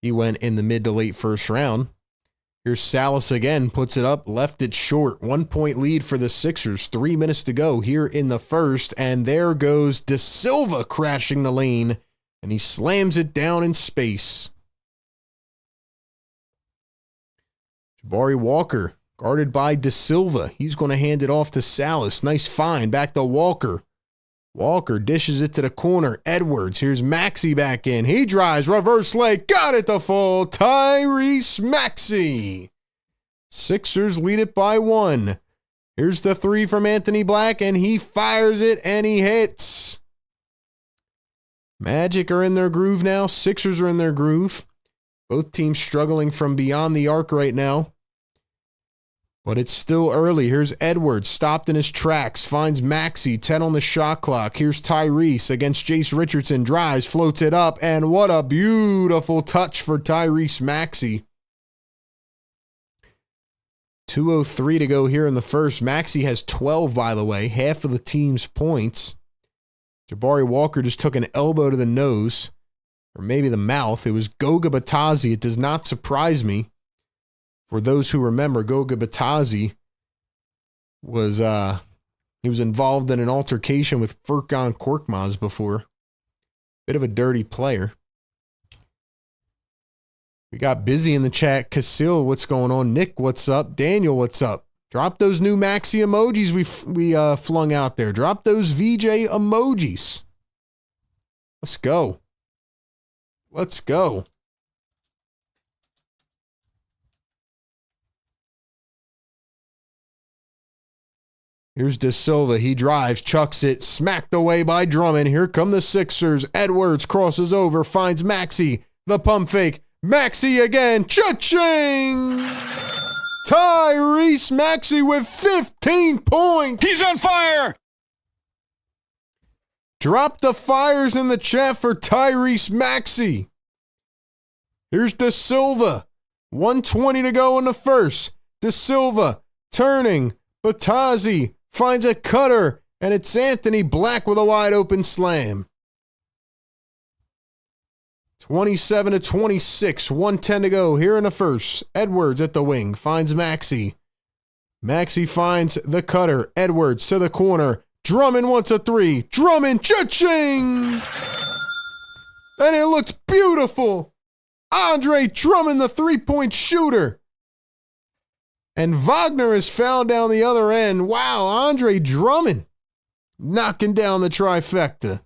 Speaker 1: He went in the mid to late first round. Here's Salas again, puts it up, left it short. 1 point lead for the Sixers. 3 minutes to go here in the first. And there goes Da Silva crashing the lane. And he slams it down in space. Jabari Walker, guarded by Da Silva. He's going to hand it off to Salas. Nice find. Back to Walker. Walker dishes it to the corner. Edwards. Here's Maxey back in. He drives. Reverse leg. Got it to fall. Tyrese Maxey. Sixers lead it by 1. Here's the 3 from Anthony Black, and he fires it, and he hits. Magic are in their groove now. Sixers are in their groove. Both teams struggling from beyond the arc right now. But it's still early. Here's Edwards, stopped in his tracks, finds Maxey, 10 on the shot clock. Here's Tyrese against Jace Richardson, drives, floats it up, and what a beautiful touch for Tyrese Maxey. 2:03 to go here in the first. Maxey has 12, by the way, half of the team's points. Jabari Walker just took an elbow to the nose, or maybe the mouth. It was Goga Batadze. It does not surprise me. For those who remember, Goga Batadze was he was involved in an altercation with Furkan Korkmaz before. Bit of a dirty player. We got Busy in the chat. Casil, what's going on? Nick, what's up? Daniel, what's up? Drop those new Maxi emojis we flung out there. Drop those VJ emojis. Let's go. Let's go. Here's Da Silva. He drives, chucks it, smacked away by Drummond. Here come the Sixers. Edwards crosses over, finds Maxey. The pump fake. Maxey again. Cha-ching! Tyrese Maxey with 15 points.
Speaker 2: He's on fire.
Speaker 1: Drop the fires in the chat for Tyrese Maxey. Here's Da Silva. 1:20 to go in the first. Da Silva turning. Batadze finds a cutter, and it's Anthony Black with a wide open slam. 27-26, 1:10 to go here in the first. Edwards at the wing finds Maxey. Maxey finds the cutter. Edwards to the corner. Drummond wants a 3. Drummond, cha-ching! And it looks beautiful. Andre Drummond, the 3-point shooter. And Wagner is fouled down the other end. Wow, Andre Drummond knocking down the trifecta.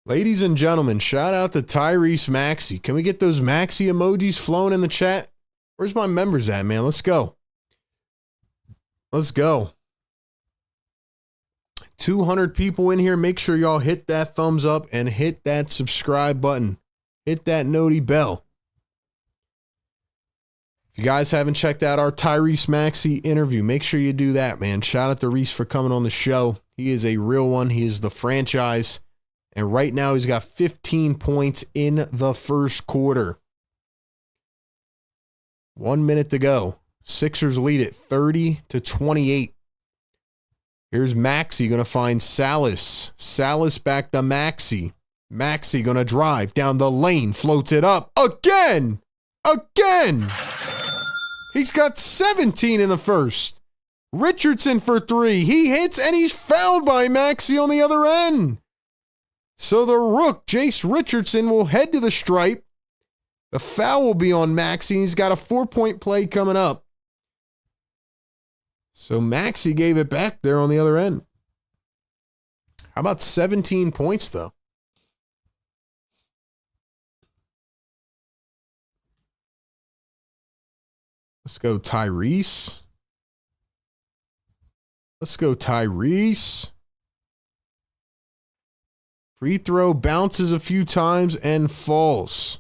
Speaker 1: Ladies and gentlemen, shout out to Tyrese Maxey. Can we get those Maxey emojis flowing in the chat? Where's my members at, man? Let's go. Let's go. 200 people in here. Make sure y'all hit that thumbs up and hit that subscribe button. Hit that noti bell. If you guys haven't checked out our Tyrese Maxey interview, make sure you do that, man. Shout out to Reese for coming on the show. He is a real one. He is the franchise. And right now he's got 15 points in the first quarter. 1 minute to go. Sixers lead it 30-28. Here's Maxey going to find Salas. Salas back to Maxey. Maxey going to drive down the lane. Floats it up. Again! Again! He's got 17 in the first. Richardson for 3. He hits and he's fouled by Maxey on the other end. So the rook, Jace Richardson, will head to the stripe. The foul will be on Maxey. He's got a 4-point play coming up. So Maxey gave it back there on the other end. How about 17 points, though? Let's go Tyrese. Let's go Tyrese. Free throw bounces a few times and falls.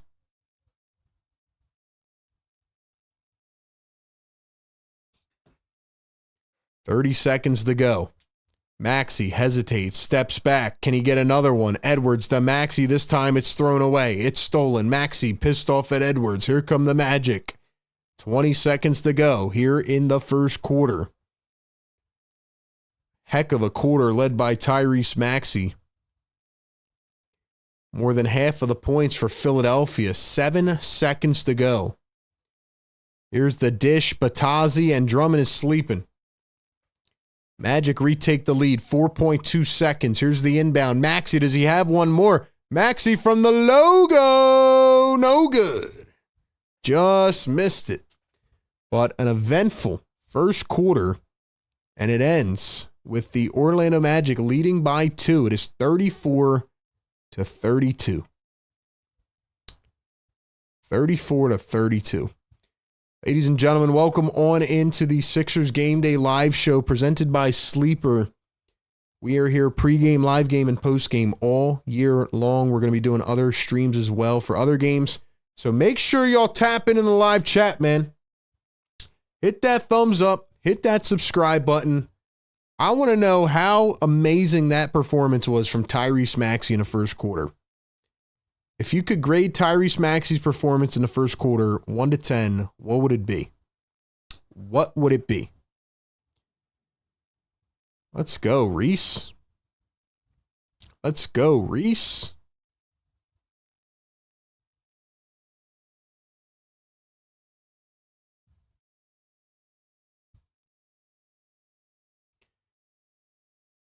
Speaker 1: $30 seconds to go. Maxey hesitates, steps back. Can he get another one? Edwards to Maxey. This time it's thrown away. It's stolen. Maxey pissed off at Edwards. Here come the Magic. 20 seconds to go here in the first quarter. Heck of a quarter led by Tyrese Maxey. More than half of the points for Philadelphia. 7 seconds to go. Here's the dish. Batazzi and Drummond is sleeping. Magic retake the lead. 4.2 seconds. Here's the inbound. Maxey, does he have one more? Maxey from the logo. No good. Just missed it. But an eventful first quarter, and it ends with the Orlando Magic leading by 2. It is 34-32. 34-32. Ladies and gentlemen, welcome on into the Sixers Game Day live show presented by Sleeper. We are here pregame, live game, and postgame all year long. We're going to be doing other streams as well for other games. So make sure y'all tap in the live chat, man. Hit that thumbs up. Hit that subscribe button. I want to know how amazing that performance was from Tyrese Maxey in the first quarter. If you could grade Tyrese Maxey's performance in the first quarter 1 to 10, what would it be? What would it be? Let's go, Reese. Let's go, Reese.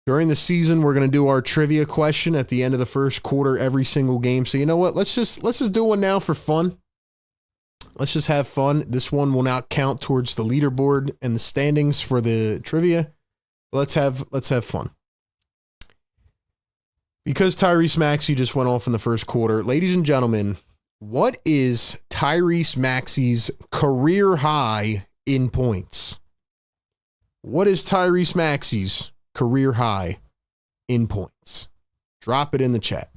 Speaker 1: During the season, we're going to do our trivia question at the end of the first quarter every single game. So you know what? Let's just do one now for fun. Let's just have fun. This one will not count towards the leaderboard and the standings for the trivia. Let's have fun. Because Tyrese Maxey just went off in the first quarter, ladies and gentlemen, what is Tyrese Maxey's career high in points? What is Tyrese Maxey's career high in points? Drop it in the chat.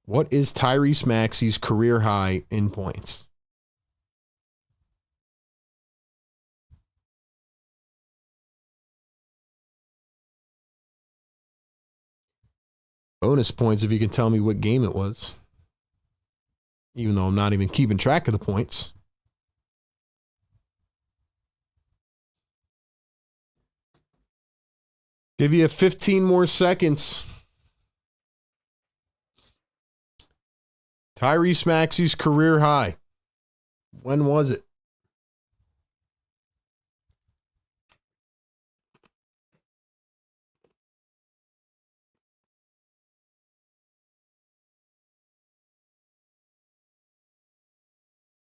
Speaker 1: What is Tyrese Maxey's career high in points? Bonus points if you can tell me what game it was. Even though I'm not even keeping track of the points. Give you 15 more seconds. Tyrese Maxey's career high. When was it?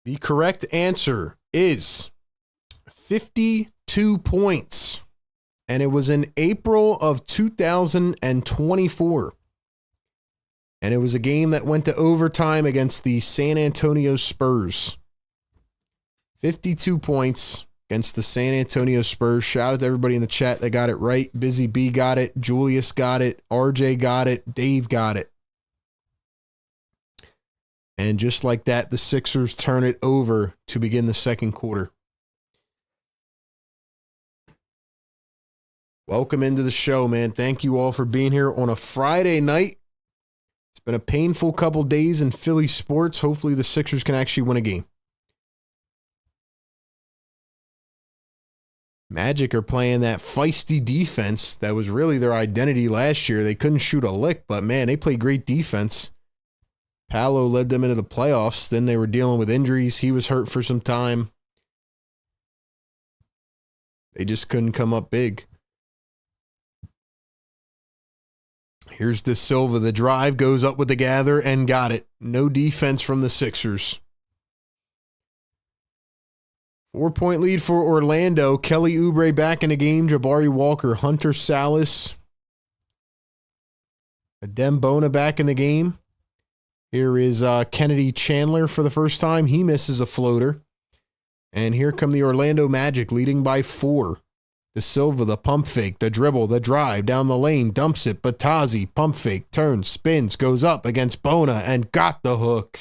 Speaker 1: The correct answer is 52 points. And it was in April of 2024. And it was a game that went to overtime against the San Antonio Spurs. 52 points against the San Antonio Spurs. Shout out to everybody in the chat that got it right. Busy B got it. Julius got it. RJ got it. Dave got it. And just like that, the Sixers turn it over to begin the second quarter. Welcome into the show, man. Thank you all for being here on a Friday night. It's been a painful couple days in Philly sports. Hopefully the Sixers can actually win a game. Magic are playing that feisty defense that was really their identity last year. They couldn't shoot a lick, but man, they play great defense. Paolo led them into the playoffs. Then they were dealing with injuries. He was hurt for some time. They just couldn't come up big. Here's De Silva. The drive goes up with the gather and got it. No defense from the Sixers. 4-point lead for Orlando. Kelly Oubre back in the game. Jabari Walker, Hunter Salas. Adem Bona back in the game. Here is Kennedy Chandler for the first time. He misses a floater. And here come the Orlando Magic leading by 4. De Silva, the pump fake, the dribble, the drive, down the lane, dumps it. Batazzi, pump fake, turns, spins, goes up against Bona, and got the hook.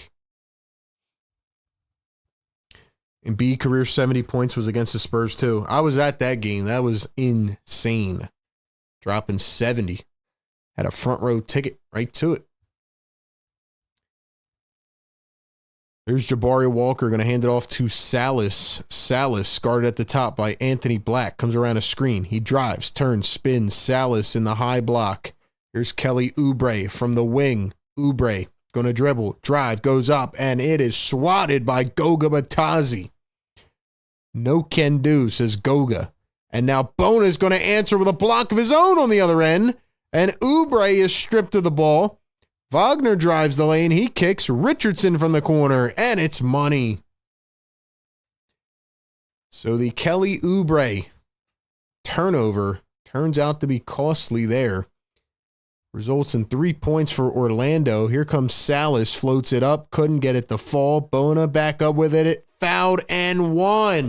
Speaker 1: Embiid career 70 points was against the Spurs too. I was at that game. That was insane. Dropping 70. Had a front row ticket right to it. Here's Jabari Walker going to hand it off to Salas. Salas guarded at the top by Anthony Black. Comes around a screen. He drives, turns, spins. Salas in the high block. Here's Kelly Oubre from the wing. Oubre going to dribble, drive, goes up, and it is swatted by Goga Batazzi. No can do, says Goga. And now Bona is going to answer with a block of his own on the other end. And Oubre is stripped of the ball. Wagner drives the lane. He kicks Richardson from the corner, and it's money. So the Kelly Oubre turnover turns out to be costly there. Results in 3 points for Orlando. Here comes Salas, floats it up, couldn't get it to fall. Bona back up with it, fouled and won.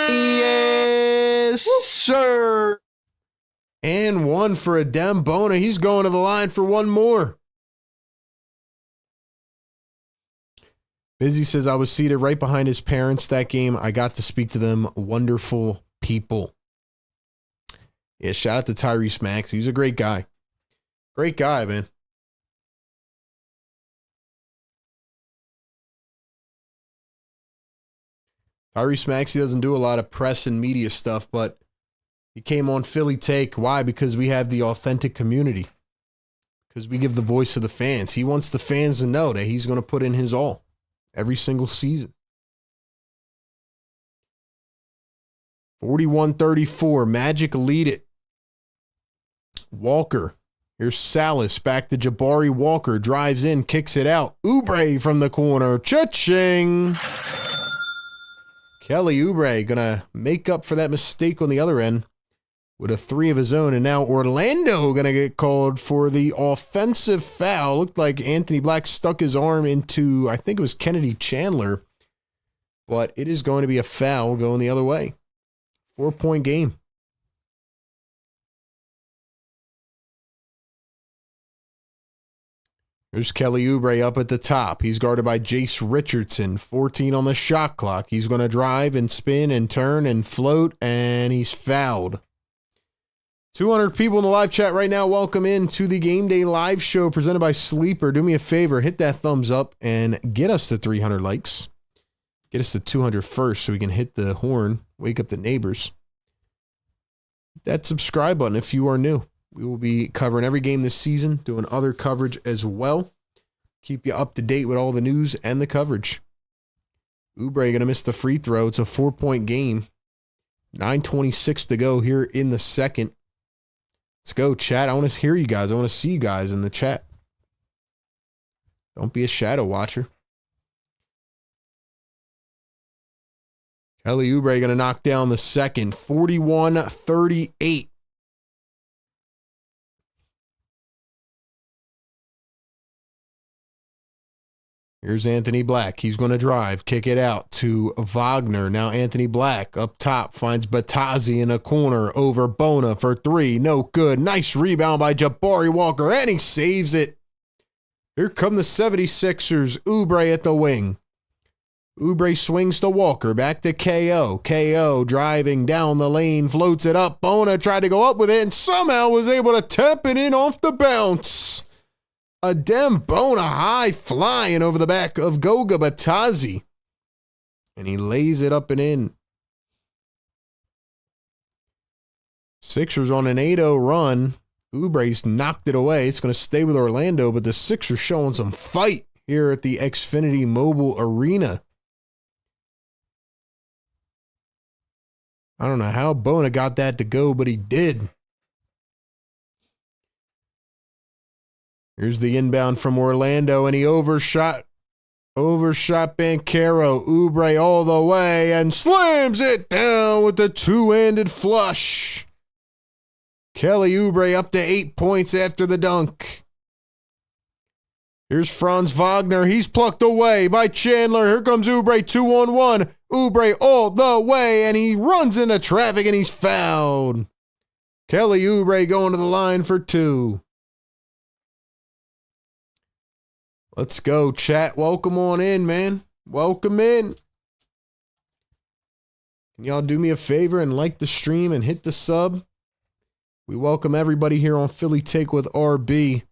Speaker 1: Yes, sir. And 1 for Adem Bona. He's going to the line for 1 more. Busy says, I was seated right behind his parents that game. I got to speak to them. Wonderful people. Yeah, shout out to Tyrese Maxey. He's a great guy. Great guy, man. Tyrese Maxey doesn't do a lot of press and media stuff, but he came on Philly Take. Why? Because we have the authentic community. Because we give the voice to the fans. He wants the fans to know that he's going to put in his all every single season. 41-34. Magic lead it. Walker. Here's Salas. Back to Jabari Walker. Drives in. Kicks it out. Oubre from the corner. Cha-ching. Kelly Oubre going to make up for that mistake on the other end with a 3 of his own. And now Orlando going to get called for the offensive foul. Looked like Anthony Black stuck his arm into, I think it was Kennedy Chandler. But it is going to be a foul going the other way. 4-point game. There's Kelly Oubre up at the top. He's guarded by Jace Richardson. 14 on the shot clock. He's going to drive and spin and turn and float, and he's fouled. 200 people in the live chat right now. Welcome in to the Game Day Live Show presented by Sleeper. Do me a favor. Hit that thumbs up and get us to 300 likes. Get us to 200 first so we can hit the horn. Wake up the neighbors. Hit that subscribe button if you are new. We will be covering every game this season, doing other coverage as well. Keep you up to date with all the news and the coverage. Oubre going to miss the free throw. It's a 4-point game. 9:26 to go here in the second. Let's go, chat. I want to hear you guys. I want to see you guys in the chat. Don't be a shadow watcher. Kelly Oubre going to knock down the second. 41-38. Here's Anthony Black. He's going to drive, kick it out to Wagner. Now Anthony Black up top finds Batazzi in a corner over Bona for 3. No good. Nice rebound by Jabari Walker, and he saves it. Here come the 76ers. Oubre at the wing. Oubre swings to Walker. Back to KO. KO driving down the lane, floats it up. Bona tried to go up with it and somehow was able to tap it in off the bounce. Adem Bona high flying over the back of Goga Batazzi. And he lays it up and in. Sixers on an 8-0 run. Oubre's knocked it away. It's going to stay with Orlando, but the Sixers showing some fight here at the Xfinity Mobile Arena. I don't know how Bona got that to go, but he did. Here's the inbound from Orlando, and he overshot Overshot Banchero. Oubre all the way and slams it down with the two-handed flush. Kelly Oubre up to 8 points after the dunk. Here's Franz Wagner. He's plucked away by Chandler. Here comes Oubre 2-on-1. Oubre all the way, and he runs into traffic, and he's fouled. Kelly Oubre going to the line for 2. Let's go, chat. Welcome on in, man. Welcome in. Can y'all do me a favor and like the stream and hit the sub? We welcome everybody here on Philly Take with RB.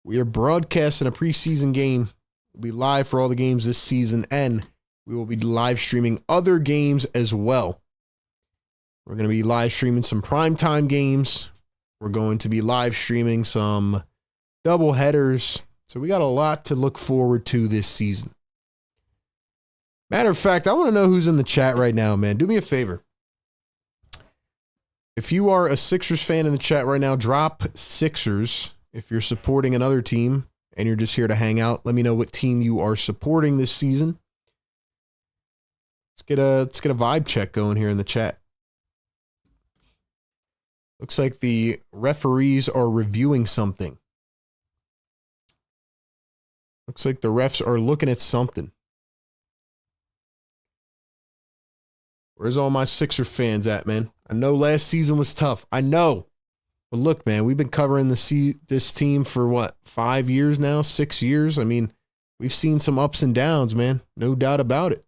Speaker 1: We are broadcasting a preseason game. We'll be live for all the games this season, and we will be live streaming other games as well. We're going to be live streaming some primetime games. We're going to be live streaming some double headers. So we got a lot to look forward to this season. Matter of fact, I want to know who's in the chat right now, man. Do me a favor. If you are a Sixers fan in the chat right now, drop Sixers. If you're supporting another team and you're just here to hang out, let me know what team you are supporting this season. Let's get a vibe check going here in the chat. Looks like the referees are reviewing something. Looks like the refs are looking at something. Where's all my Sixer fans at, man? I know last season was tough. I know. But look, man, we've been covering this team for what, 5 years now? 6 years? I mean, we've seen some ups and downs, man. No doubt about it.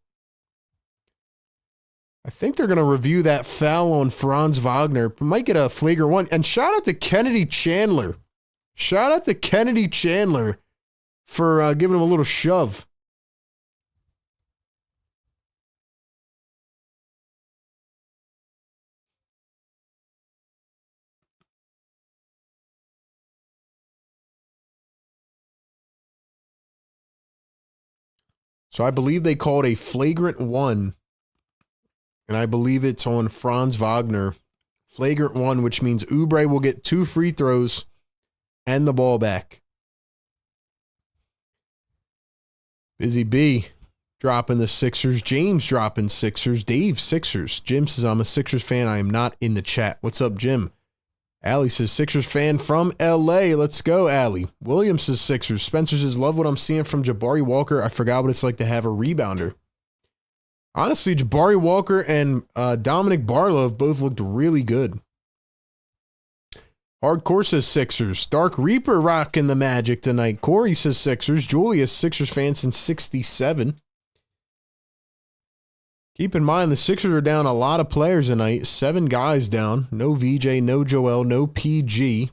Speaker 1: I think they're going to review that foul on Franz Wagner. Might get a flagrant one. And shout out to Kennedy Chandler. Shout out to Kennedy Chandler for giving him a little shove. So I believe they called a flagrant one, and I believe it's on Franz Wagner. Flagrant one, which means Oubre will get 2 free throws and the ball back. Busy B dropping the Sixers. James dropping Sixers. Dave Sixers. Jim says, I'm a Sixers fan. I am not in the chat. What's up, Jim? Allie says, Sixers fan from LA. Let's go, Allie. Williams says, Sixers. Spencer says, love what I'm seeing from Jabari Walker. I forgot what it's like to have a rebounder. Honestly, Jabari Walker and Dominic Barlow both looked really good. Hardcore says Sixers. Dark Reaper rocking the Magic tonight. Corey says Sixers. Julius, Sixers fan since 67. Keep in mind, the Sixers are down a lot of players tonight. 7 guys down. No VJ, no Joel, no PG,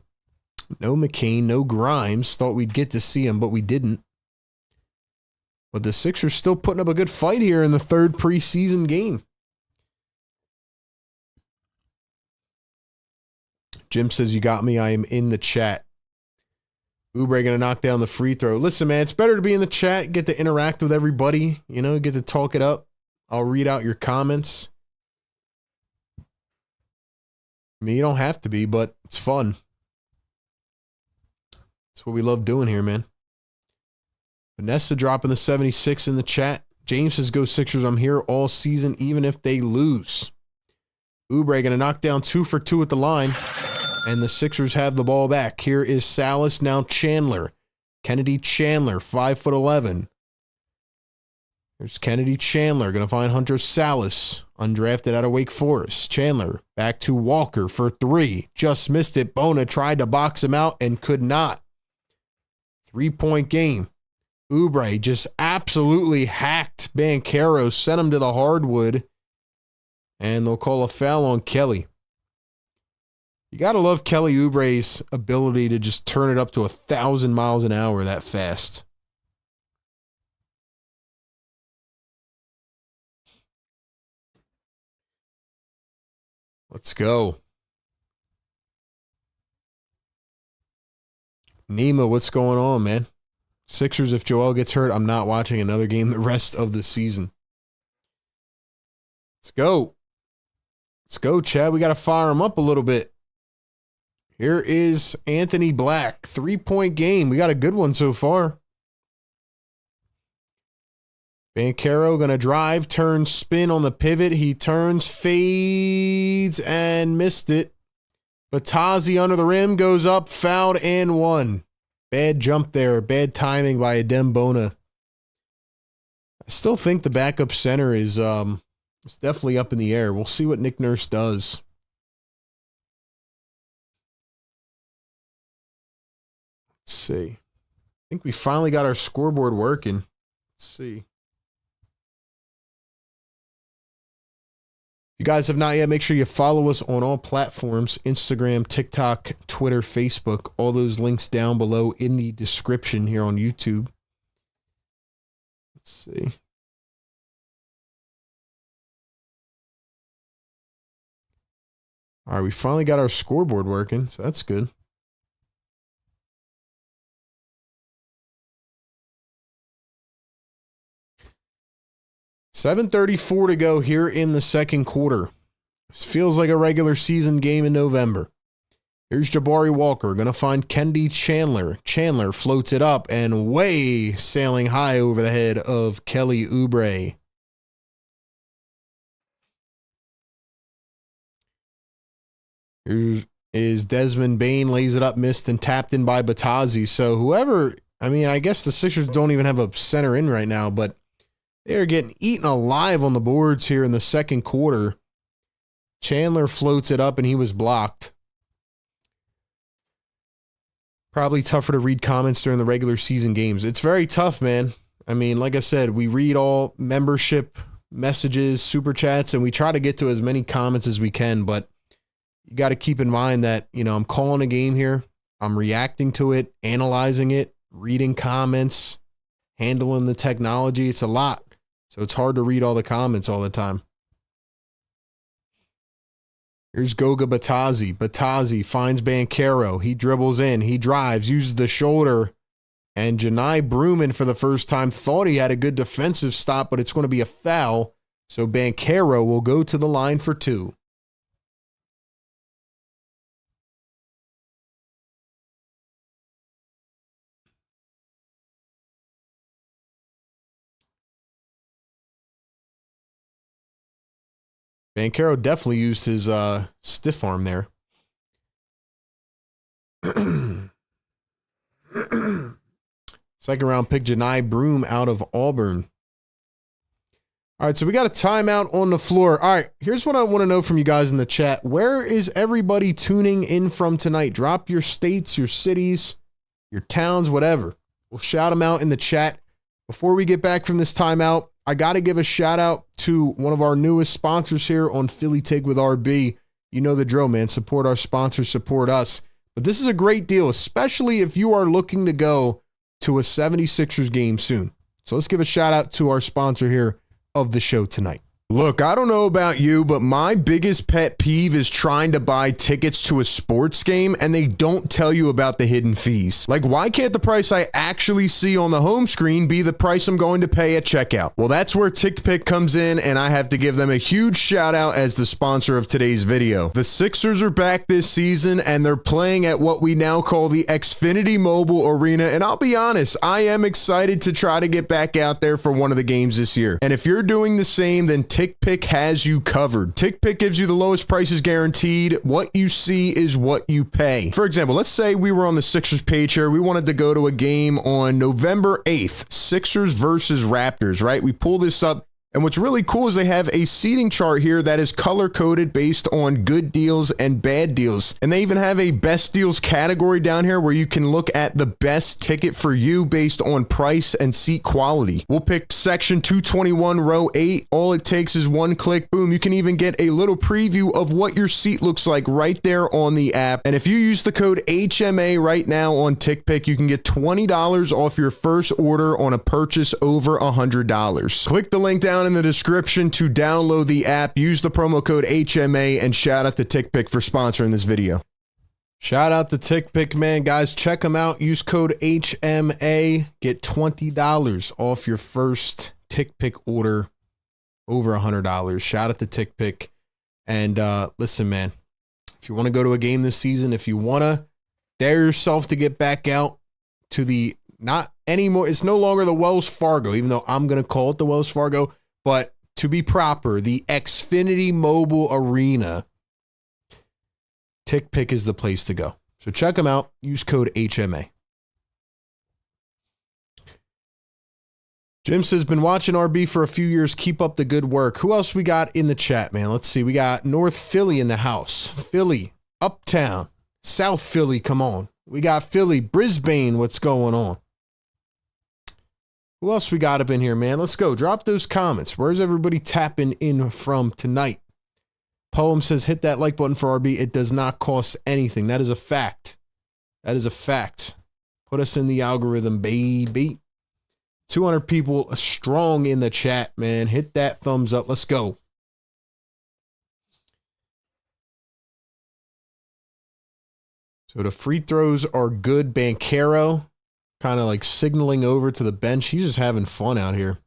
Speaker 1: no McCain, no Grimes. Thought we'd get to see him, but we didn't. But the Sixers still putting up a good fight here in the 3rd preseason game. Jim says, you got me. I am in the chat. Oubre going to knock down the free throw. Listen, man, it's better to be in the chat, get to interact with everybody, you know, get to talk it up. I'll read out your comments. I mean, you don't have to be, but it's fun. That's what we love doing here, man. Vanessa dropping the 76 in the chat. James says, go Sixers. I'm here all season, even if they lose. Oubre going to knock down 2 for 2 at the line. And the Sixers have the ball back. Here is Salas, now Chandler. Kennedy Chandler, 5'11". There's Kennedy Chandler, going to find Hunter Salas, undrafted out of Wake Forest. Chandler back to Walker for 3. Just missed it. Bona tried to box him out and could not. 3-point game. Oubre just absolutely hacked Banchero, sent him to the hardwood, and they'll call a foul on Kelly. You got to love Kelly Oubre's ability to just turn it up to 1,000 miles an hour that fast. Let's go. Nima, what's going on, man? Sixers, if Joel gets hurt, I'm not watching another game the rest of the season. Let's go. Let's go, Chad. We got to fire him up a little bit. Here is Anthony Black. 3-point game. We got a good one so far. Banchero going to drive, turn, spin on the pivot. He turns, fades, and missed it. Batazzi under the rim, goes up, fouled, and one. Bad jump there. Bad timing by Adembona. I still think the backup center is it's definitely up in the air. We'll see what Nick Nurse does. Let's see. I think we finally got our scoreboard working. Let's see. If you guys have not yet, make sure you follow us on all platforms: Instagram, TikTok, Twitter, Facebook. All those links down below in the description here on YouTube. Let's see. All right, we finally got our scoreboard working, so that's good. $7:34 to go here in the second quarter. This feels like a regular season game in November. Here's Jabari Walker, going to find Kendi Chandler. Chandler floats it up and way sailing high over the head of Kelly Oubre. Here is Desmond Bane, lays it up, missed, and tapped in by Batazzi. So whoever, I mean, I guess the Sixers don't even have a center in right now, but they're getting eaten alive on the boards here in the second quarter. Chandler floats it up, and he was blocked. Probably tougher to read comments during the regular season games. It's very tough, man. I mean, like I said, we read all membership messages, super chats, and we try to get to as many comments as we can, but you got to keep in mind that, you know, I'm calling a game here. I'm reacting to it, analyzing it, reading comments, handling the technology. It's a lot. So it's hard to read all the comments all the time. Here's Goga Batazzi. Batazzi finds Banchero. He dribbles in. He drives, uses the shoulder. And Janai Bruman, for the first time, thought he had a good defensive stop, but it's going to be a foul. So Banchero will go to the line for two. Banchero definitely used his stiff arm there. Second round pick Janai Broom out of Auburn. All right, so we got a timeout on the floor. All right, here's what I want to know from you guys in the chat. Where is everybody tuning in from tonight? Drop your states, your cities, your towns, whatever. We'll shout them out in the chat. Before we get back from this timeout, I got to give a shout out to one of our newest sponsors here on Philly Take with RB. You know the drill, man. Support our sponsors, support us. But this is a great deal, especially if you are looking to go to a 76ers game soon. So let's give a shout out to our sponsor here of the show tonight. Look, I don't know about you, but my biggest pet peeve is trying to buy tickets to a sports game and they don't tell you about the hidden fees. Like, why can't the price I actually see on the home screen be the price I'm going to pay at checkout? Well, that's where TickPick comes in, and I have to give them a huge shout out as the sponsor of today's video. The Sixers are back this season, and they're playing at what we now call the Xfinity Mobile Arena, and I'll be honest, I am excited to try to get back out there for one of the games this year. And if you're doing the same, then TickPick has you covered. TickPick gives you the lowest prices guaranteed. What you see is what you pay. For example, let's say we were on the Sixers page here. We wanted to go to a game on November 8th, Sixers versus Raptors, right? We pull this up. And what's really cool is they have a seating chart here that is color-coded based on good deals and bad deals. And they even have a best deals category down here where you can look at the best ticket for you based on price and seat quality. We'll pick section 221, row 8. All it takes is one click. Boom. You can even get a little preview of what your seat looks like right there on the app. And if you use the code HMA right now on TickPick, you can get $20 off your first order on a purchase over $100. Click the link down in the description to download the app, use the promo code HMA, and shout out to TickPick for sponsoring this video. Shout out to TickPick, man. Guys, check them out. Use code HMA. Get $20 off your first TickPick order over $100. Shout out to TickPick. And listen, man, if you want to go to a game this season, if you want to dare yourself to get back out to the Not anymore. It's no longer the Wells Fargo, even though I'm going to call it the Wells Fargo. But to be proper, the Xfinity Mobile Arena. TickPick is the place to go. So check them out. Use code HMA. Jim says, been watching RB for a few years. Keep up the good work. Who else we got in the chat, man? Let's see. We got North Philly in the house. Philly, Uptown, South Philly, come on. We got Philly, Brisbane, what's going on? Who else we got up in here, man? Let's go. Drop those comments. Where's everybody tapping in from tonight? Poem says, hit that like button for RB. It does not cost anything. That is a fact. That is a fact. Put us in the algorithm, baby. 200 people strong in the chat, man. Hit that thumbs up. Let's go. So the free throws are good. Banchero kind of like signaling over to the bench. He's just having fun out here.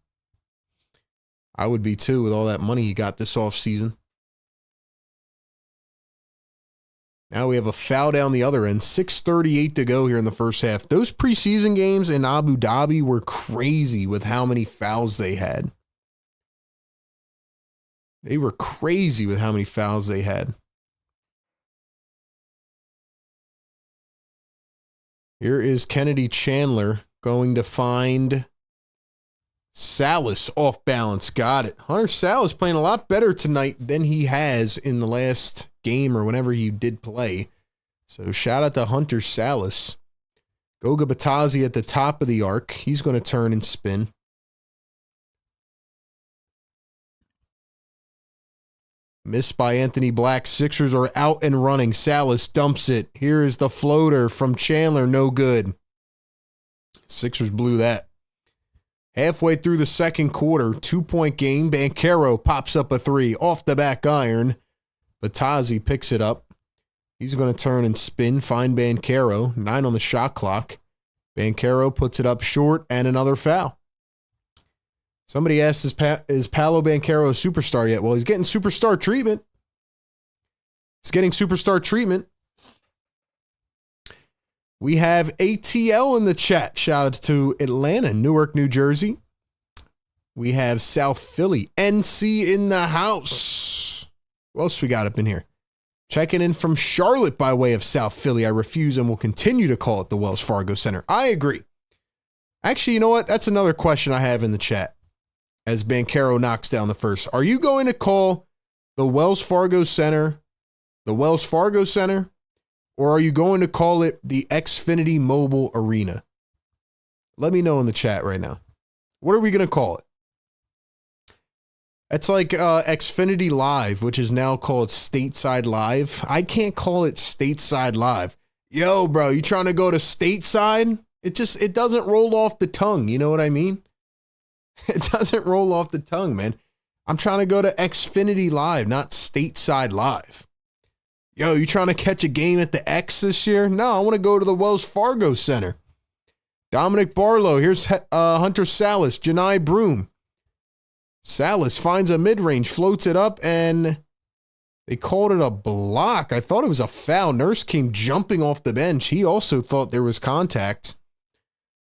Speaker 1: I would be too with all that money he got this offseason. Now we have a foul down the other end. 6:38 to go here in the first half. Those preseason games in Abu Dhabi were crazy with how many fouls they had. They were crazy with how many fouls they had. Here is Kennedy Chandler going to find Salas off balance. Got it. Hunter Salas playing a lot better tonight than he has in the last game or whenever he did play. So shout out to Hunter Salas. Goga Batazzi at the top of the arc. He's going to turn and spin. Missed by Anthony Black. Sixers are out and running. Salas dumps it. Here is the floater from Chandler. No good. Sixers blew that. Halfway through the second quarter, 2-point game. Banchero pops up a three off the back iron. Batazzi picks it up. He's going to turn and spin. Find Banchero. 9 on the shot clock. Banchero puts it up short and another foul. Somebody asked, is Paolo Banchero a superstar yet? Well, he's getting superstar treatment. He's getting superstar treatment. We have ATL in the chat. Shout out to Atlanta, Newark, New Jersey. We have South Philly, NC in the house. What else we got up in here? Checking in from Charlotte by way of South Philly. I refuse and will continue to call it the Wells Fargo Center. I agree. Actually, you know what? That's another question I have in the chat. As Banchero knocks down the first. Are you going to call the Wells Fargo Center the Wells Fargo Center? Or are you going to call it the Xfinity Mobile Arena? Let me know in the chat right now. What are we going to call it? It's like Xfinity Live, which is now called Stateside Live. I can't call it Stateside Live. Yo, bro, you trying to go to Stateside? It doesn't roll off the tongue. You know what I mean? It doesn't roll off the tongue, man. I'm trying to go to Xfinity Live, not Stateside Live. Yo, you trying to catch a game at the X this year? No, I want to go to the Wells Fargo Center. Dominic Barlow. Here's Hunter Salas. Janai Broom. Salas finds a mid-range, floats it up, and they called it a block. I thought it was a foul. Nurse came jumping off the bench. He also thought there was contact.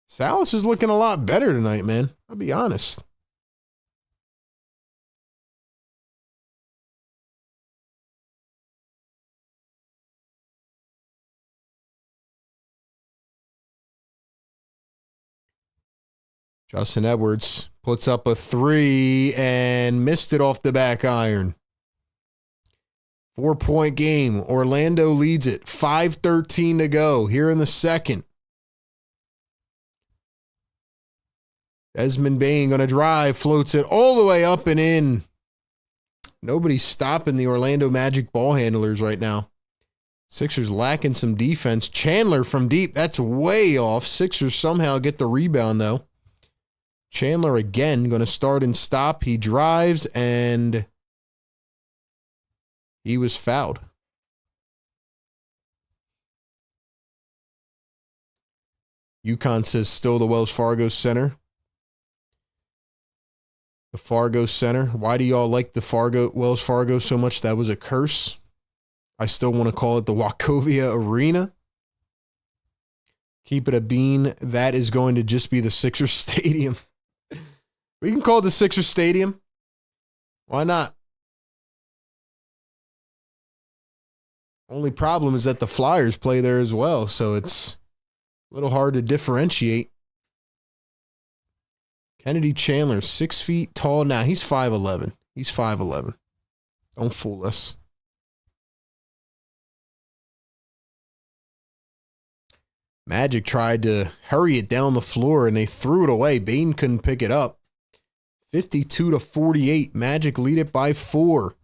Speaker 1: Salas is looking a lot better tonight, man. I'll be honest. Justin Edwards puts up a three and missed it off the back iron. 4-point game. Orlando leads it. 5:13 to go here in the second. Desmond Bane going to drive, floats it all the way up and in. Nobody's stopping the Orlando Magic ball handlers right now. Sixers lacking some defense. Chandler from deep. That's way off. Sixers somehow get the rebound, though. Chandler again going to start and stop. He drives, and he was fouled. UConn says still the Wells Fargo Center. The Fargo Center. Why do y'all like the Wells Fargo so much? That was a curse. I still want to call it the Wachovia Arena. Keep it a bean. That is going to just be the Sixers Stadium. We can call it the Sixers Stadium. Why not? Only problem is that the Flyers play there as well, so it's a little hard to differentiate. Kennedy Chandler, 6 feet tall. Now he's 5'11". He's 5'11". Don't fool us. Magic tried to hurry it down the floor, and they threw it away. Bain couldn't pick it up. 52-48. Magic lead it by 4.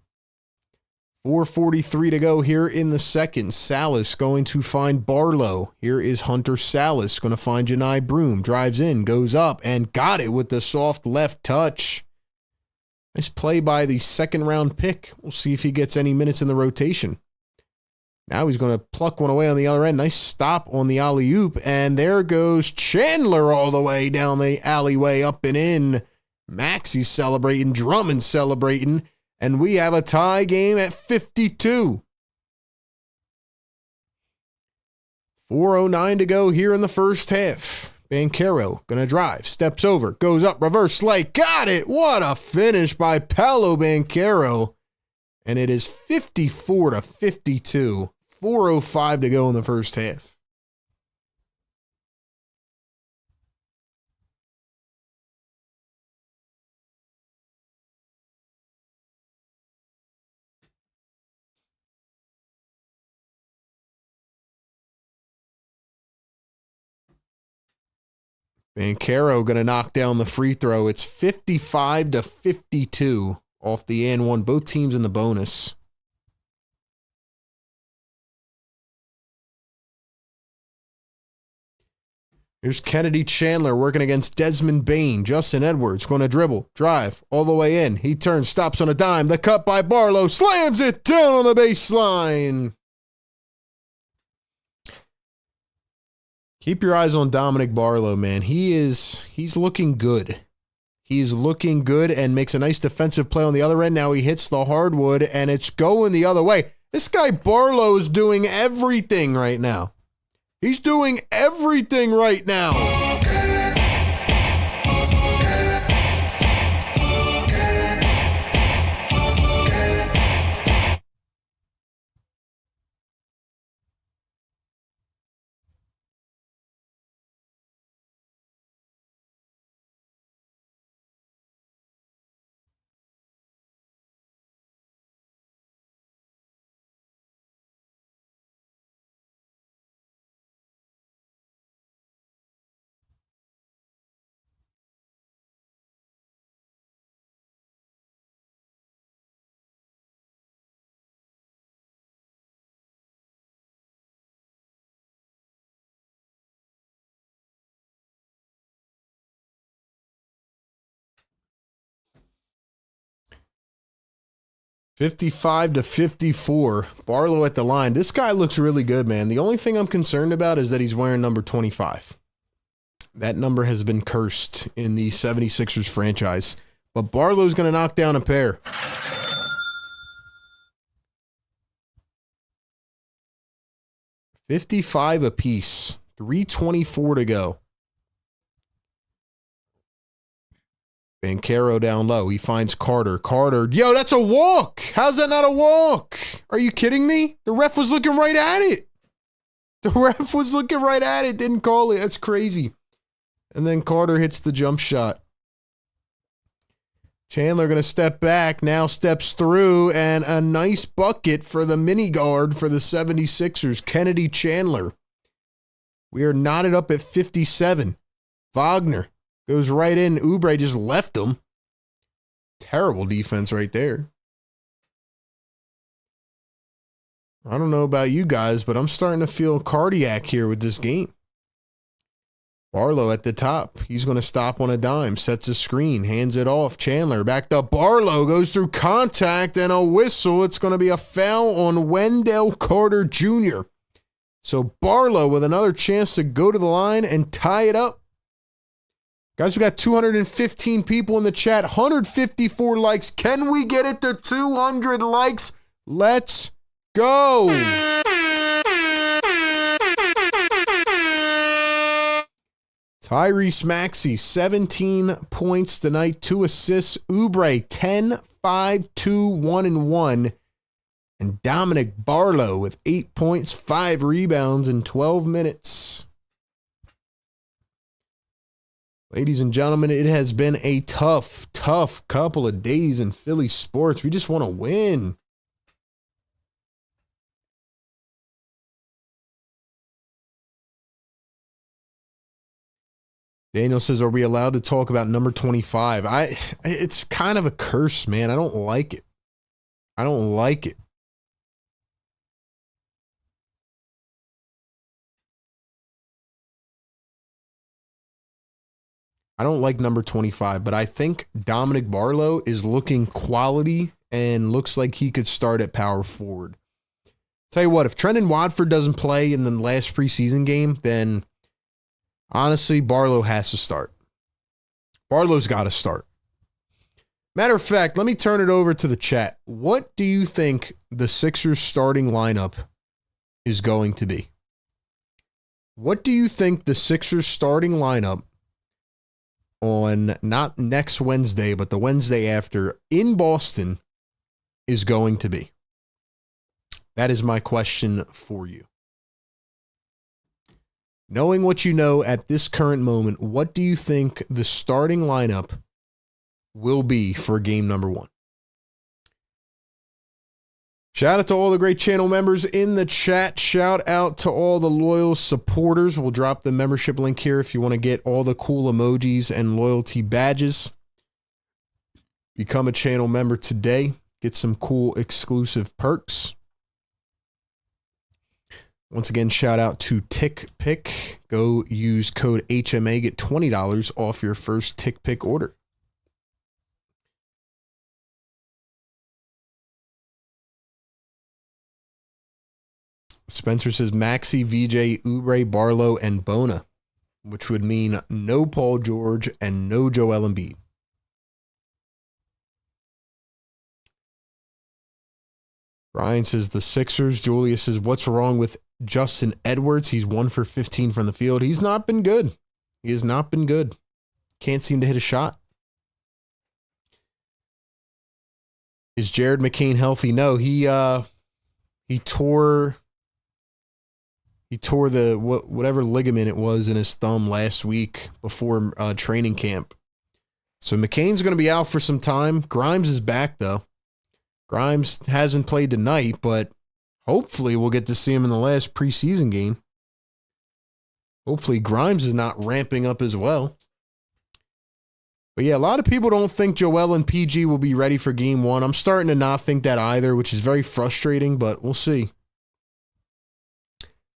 Speaker 1: 4:43 to go here in the second. Salas going to find Barlow. Here is Hunter Salas going to find Janai Broom. Drives in, goes up, and got it with the soft left touch. Nice play by the second-round pick. We'll see if he gets any minutes in the rotation. Now he's going to pluck one away on the other end. Nice stop on the alley-oop. And there goes Chandler all the way down the alleyway, up and in. Maxey's celebrating. Drummond's celebrating. And we have a tie game at 52. 4:09 to go here in the first half. Banchero going to drive. Steps over. Goes up. Reverse lay. Got it. What a finish by Paolo Banchero. And it is 54-52. 4:05 to go in the first half. Banchero going to knock down the free throw. It's 55-52 off the and one. Both teams in the bonus. Here's Kennedy Chandler working against Desmond Bain. Justin Edwards going to dribble, drive, all the way in. He turns, stops on a dime. The cut by Barlow, slams it down on the baseline. Keep your eyes on Dominic Barlow, man. He's looking good. He's looking good and makes a nice defensive play on the other end. Now he hits the hardwood, and it's going the other way. This guy Barlow is doing everything right now. He's doing everything right now. $55-54. Barlow at the line. This guy looks really good, man. The only thing I'm concerned about is that he's wearing number 25. That number has been cursed in the 76ers franchise. But Barlow's going to knock down a pair. $55 apiece. 3:24 to go. Banchero down low. He finds Carter. Carter. Yo, that's a walk. How's that not a walk? Are you kidding me? The ref was looking right at it. The ref was looking right at it. Didn't call it. That's crazy. And then Carter hits the jump shot. Chandler going to step back. Now steps through. And a nice bucket for the mini guard for the 76ers. Kennedy Chandler. We are knotted up at 57. Wagner goes right in. Oubre just left him. Terrible defense right there. I don't know about you guys, but I'm starting to feel cardiac here with this game. Barlow at the top. He's going to stop on a dime. Sets a screen. Hands it off. Chandler back to Barlow. Goes through contact and a whistle. It's going to be a foul on Wendell Carter Jr. So Barlow with another chance to go to the line and tie it up. Guys, we got 215 people in the chat, 154 likes. Can we get it to 200 likes? Let's go. Tyrese Maxey, 17 points tonight, 2 assists. Oubre, 10, 5, 2, 1, and 1. And Dominic Barlow with 8 points, 5 rebounds in 12 minutes. Ladies and gentlemen, it has been a tough couple of days in Philly sports. We just want to win. Daniel says, are we allowed to talk about number 25? It's kind of a curse, man. I don't like it. I don't like it. I don't like number 25, but I think Dominic Barlow is looking quality and looks like he could start at power forward. Tell you what, if Trendon Watford doesn't play in the last preseason game, then honestly, Barlow has to start. Barlow's got to start. Matter of fact, let me turn it over to the chat. What do you think the Sixers starting lineup is going to be? What do you think the Sixers starting lineup on not next Wednesday, but the Wednesday after in Boston is going to be? That is my question for you. Knowing what you know at this current moment, what do you think the starting lineup will be for game number 1? Shout out to all the great channel members in the chat. Shout out to all the loyal supporters. We'll drop the membership link here if you want to get all the cool emojis and loyalty badges. Become a channel member today. Get some cool exclusive perks. Once again, shout out to TickPick. Go use code HMA. Get $20 off your first TickPick order. Spencer says Maxey, VJ, Oubre, Barlow, and Bona, which would mean no Paul George and no Joel Embiid. Brian says the Sixers. Julius says, what's wrong with Justin Edwards? He's 1 for 15 from the field. He's not been good. He has not been good. Can't seem to hit a shot. Is Jared McCain healthy? No, he tore the whatever ligament it was in his thumb last week before training camp. So McCain's going to be out for some time. Grimes is back though. Grimes hasn't played tonight, but hopefully we'll get to see him in the last preseason game. Hopefully Grimes is not ramping up as well. But yeah, a lot of people don't think Joel and PG will be ready for game 1. I'm starting to not think that either, which is very frustrating, but we'll see.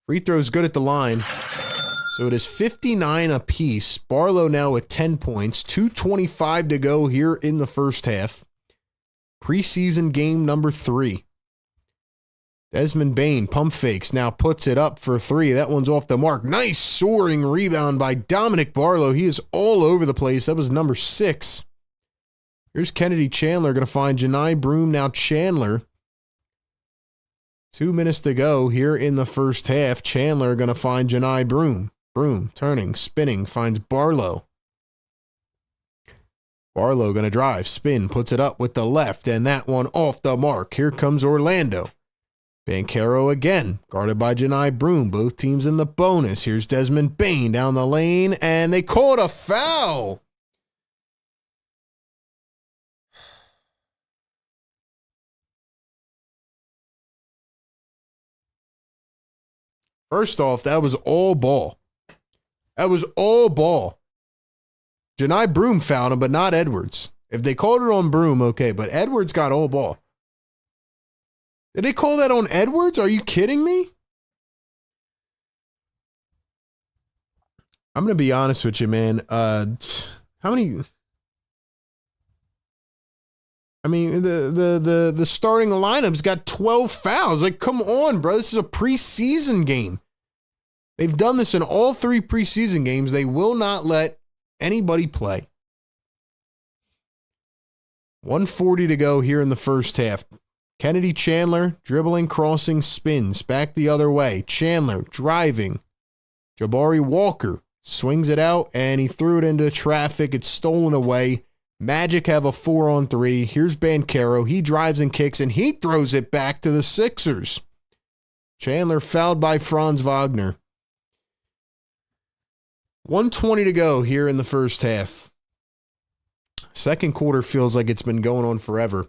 Speaker 1: Free throws good at the line. So it is 59 apiece. Barlow now with 10 points. 2:25 to go here in the first half. Preseason game number 3. Desmond Bane, pump fakes, now puts it up for 3. That one's off the mark. Nice soaring rebound by Dominic Barlow. He is all over the place. That was number 6. Here's Kennedy Chandler going to find Janai Broom. Now Chandler. 2 minutes to go here in the first half. Chandler going to find Janai Broom. Broom turning, spinning, finds Barlow. Barlow going to drive, spin, puts it up with the left, and that one off the mark. Here comes Orlando. Banchero again, guarded by Janai Broom. Both teams in the bonus. Here's Desmond Bane down the lane, and they called a foul. First off, that was all ball. That was all ball. Janai Broom fouled him, but not Edwards. If they called it on Broom, okay, but Edwards got all ball. Did they call that on Edwards? Are you kidding me? I'm going to be honest with you, man. How many... I mean, the starting lineup's got 12 fouls. Like, come on, bro. This is a preseason game. They've done this in all 3 preseason games. They will not let anybody play. 1:40 to go here in the first half. Kennedy Chandler, dribbling, crossing, spins. Back the other way. Chandler driving. Jabari Walker swings it out, and he threw it into traffic. It's stolen away. Magic have a 4-on-3. Here's Banchero. He drives and kicks, and he throws it back to the Sixers. Chandler fouled by Franz Wagner. 1:20 to go here in the first half. Second quarter feels like it's been going on forever.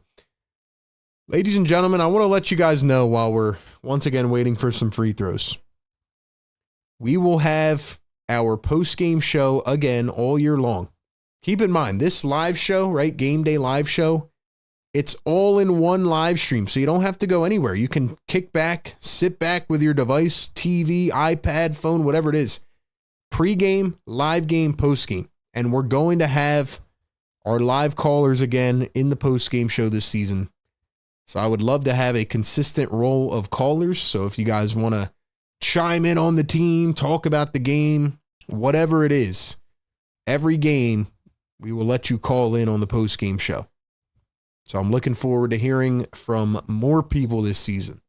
Speaker 1: Ladies and gentlemen, I want to let you guys know while we're once again waiting for some free throws. We will have our post-game show again all year long. Keep in mind, this live show, right, game day live show, it's all in one live stream, so you don't have to go anywhere. You can kick back, sit back with your device, TV, iPad, phone, whatever it is. Pre-game, live game, post-game. And we're going to have our live callers again in the post-game show this season. So I would love to have a consistent roll of callers. So if you guys want to chime in on the team, talk about the game, whatever it is, every game, we will let you call in on the post-game show. So I'm looking forward to hearing from more people this season.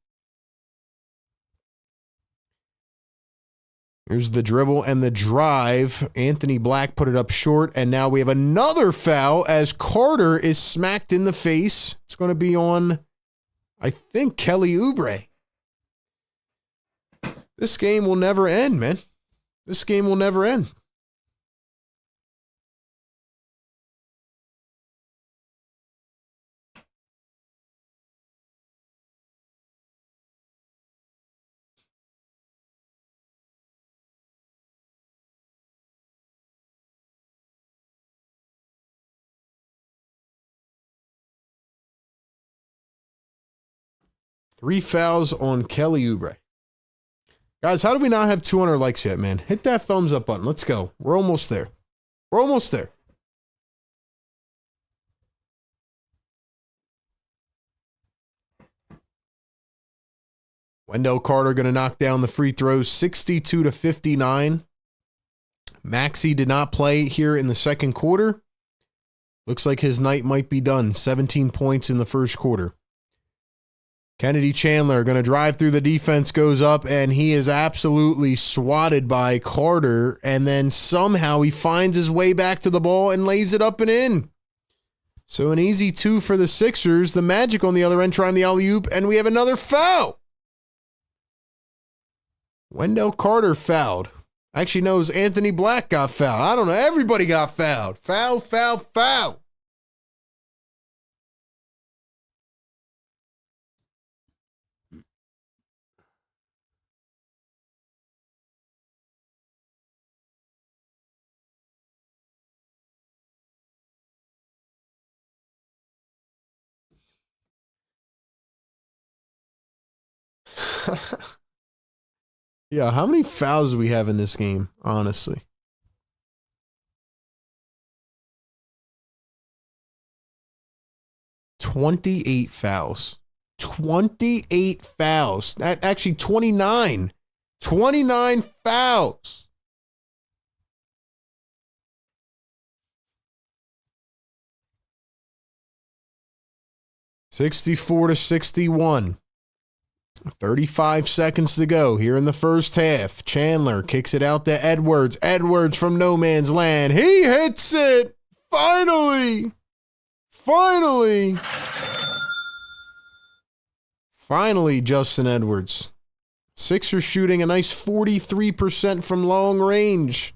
Speaker 1: Here's the dribble and the drive. Anthony Black put it up short, and now we have another foul as Carter is smacked in the face. It's going to be on, I think, Kelly Oubre. This game will never end, man. This game will never end. Three fouls on Kelly Oubre. Guys, how do we not have 200 likes yet, man? Hit that thumbs up button. Let's go. We're almost there. We're almost there. Wendell Carter going to knock down the free throws, 62-59. Maxey did not play here in the second quarter. Looks like his night might be done. 17 points in the first quarter. Kennedy Chandler going to drive through the defense, goes up, and he is absolutely swatted by Carter. And then somehow he finds his way back to the ball and lays it up and in. So an easy 2 for the Sixers. The Magic on the other end trying the alley-oop, and we have another foul. Wendell Carter fouled. Actually, no, it was Anthony Black got fouled. I don't know. Everybody got fouled. Foul, foul, foul. Yeah, how many fouls do we have in this game, honestly? $28 fouls. 28 fouls. Actually, 29. 29 fouls. $64-61. 35 seconds to go here in the first half. Chandler kicks it out to Edwards. Edwards from no man's land. He hits it. Finally. Finally, Justin Edwards. Sixers shooting a nice 43% from long range.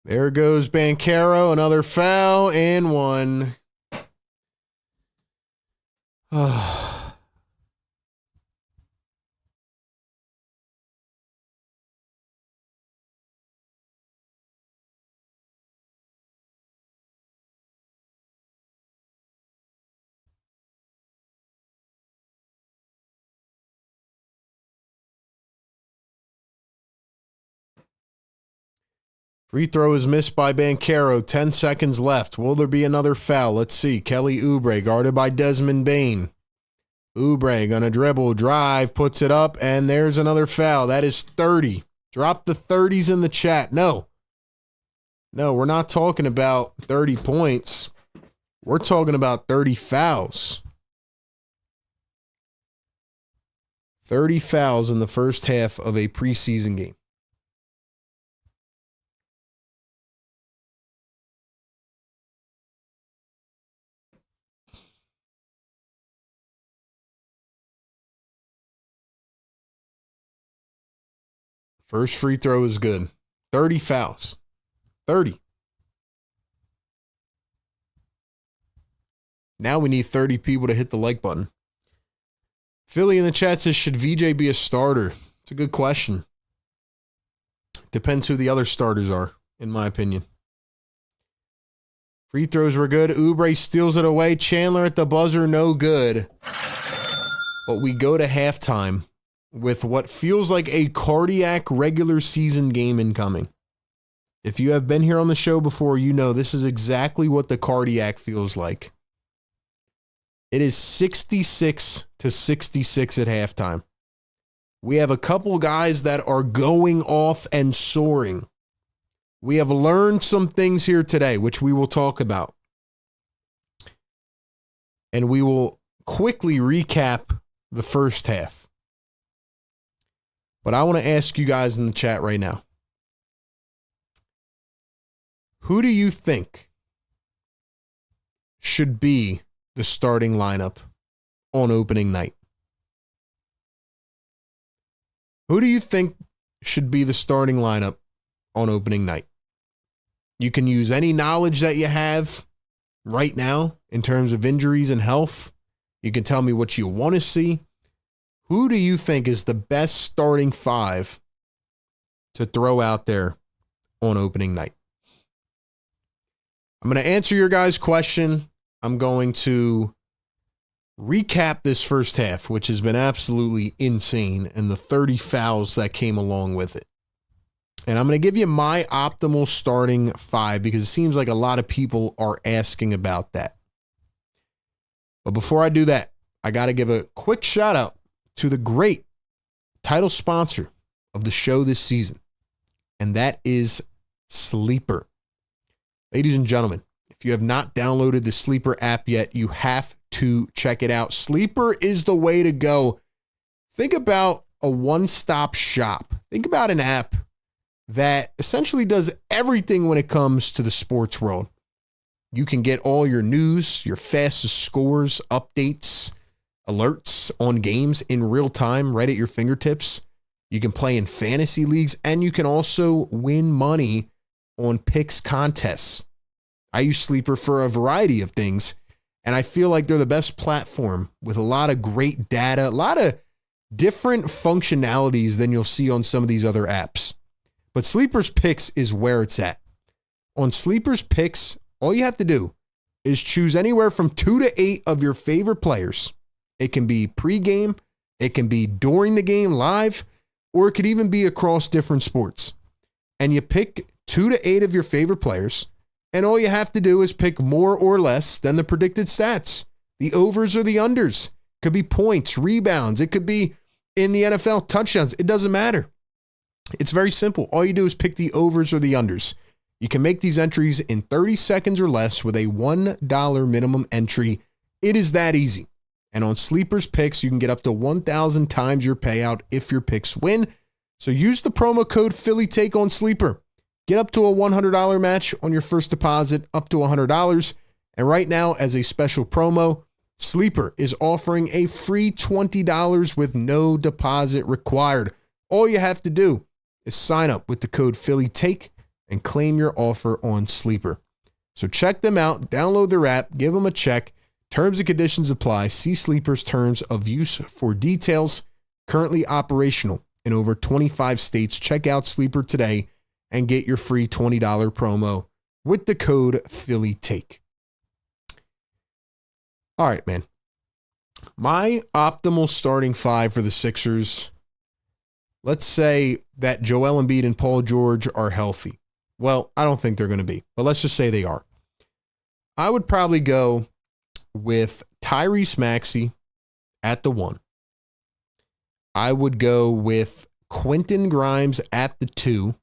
Speaker 1: There goes Banchero. Another foul and one. Free throw is missed by Banchero. 10 seconds left. Will there be another foul? Let's see. Kelly Oubre guarded by Desmond Bane. Oubre gonna dribble, drive, puts it up, and there's another foul. That is 30. Drop the 30s in the chat. No, we're not talking about 30 points. We're talking about 30 fouls. 30 fouls in the first half of a preseason game. First free throw is good. 30 fouls. 30. Now we need 30 people to hit the like button. Philly in the chat says, should VJ be a starter? It's a good question. Depends who the other starters are, in my opinion. Free throws were good. Oubre steals it away. Chandler at the buzzer, no good. But we go to halftime with what feels like a cardiac regular season game incoming. If you have been here on the show before, you know this is exactly what the cardiac feels like. It is 66-66 at halftime. We have a couple guys that are going off and soaring. We have learned some things here today, which we will talk about. And we will quickly recap the first half. But I want to ask you guys in the chat right now. Who do you think should be the starting lineup on opening night? Who do you think should be the starting lineup on opening night? You can use any knowledge that you have right now in terms of injuries and health. You can tell me what you want to see. Who do you think is the best starting five to throw out there on opening night? I'm going to answer your guys' question. I'm going to recap this first half, which has been absolutely insane, and the 30 fouls that came along with it. And I'm going to give you my optimal starting five because it seems like a lot of people are asking about that. But before I do that, I got to give a quick shout out to the great title sponsor of the show this season, and that is Sleeper. Ladies and gentlemen, if you have not downloaded the Sleeper app yet, you have to check it out. Sleeper is the way to go. Think about a one-stop shop. Think about an app that essentially does everything when it comes to the sports world. You can get all your news, your fastest scores, updates, alerts on games in real time right at your fingertips. You can play in fantasy leagues, and you can also win money on picks contests. I use Sleeper for a variety of things, and I feel like they're the best platform with a lot of great data, a lot of different functionalities than you'll see on some of these other apps. But Sleeper's Picks is where it's at. On Sleeper's Picks, all you have to do is choose anywhere from 2 to 8 of your favorite players. It can be pregame, it can be during the game live, or it could even be across different sports. And you pick 2 to 8 of your favorite players, and all you have to do is pick more or less than the predicted stats. The overs or the unders. Could be points, rebounds. It could be in the NFL touchdowns. It doesn't matter. It's very simple. All you do is pick the overs or the unders. You can make these entries in 30 seconds or less with a $1 minimum entry. It is that easy. And on Sleeper's Picks, you can get up to 1,000 times your payout if your picks win. So use the promo code PhillyTake on Sleeper. Get up to a $100 match on your first deposit, up to $100. And right now, as a special promo, Sleeper is offering a free $20 with no deposit required. All you have to do is sign up with the code PhillyTake and claim your offer on Sleeper. So check them out, download their app, give them a check. Terms and conditions apply. See Sleeper's terms of use for details. Currently operational in over 25 states. Check out Sleeper today and get your free $20 promo with the code PhillyTake. All right, man. My optimal starting five for the Sixers, let's say that Joel Embiid and Paul George are healthy. Well, I don't think they're going to be, but let's just say they are. I would probably go with Tyrese Maxey at the 1. I would go with Quentin Grimes at the 2.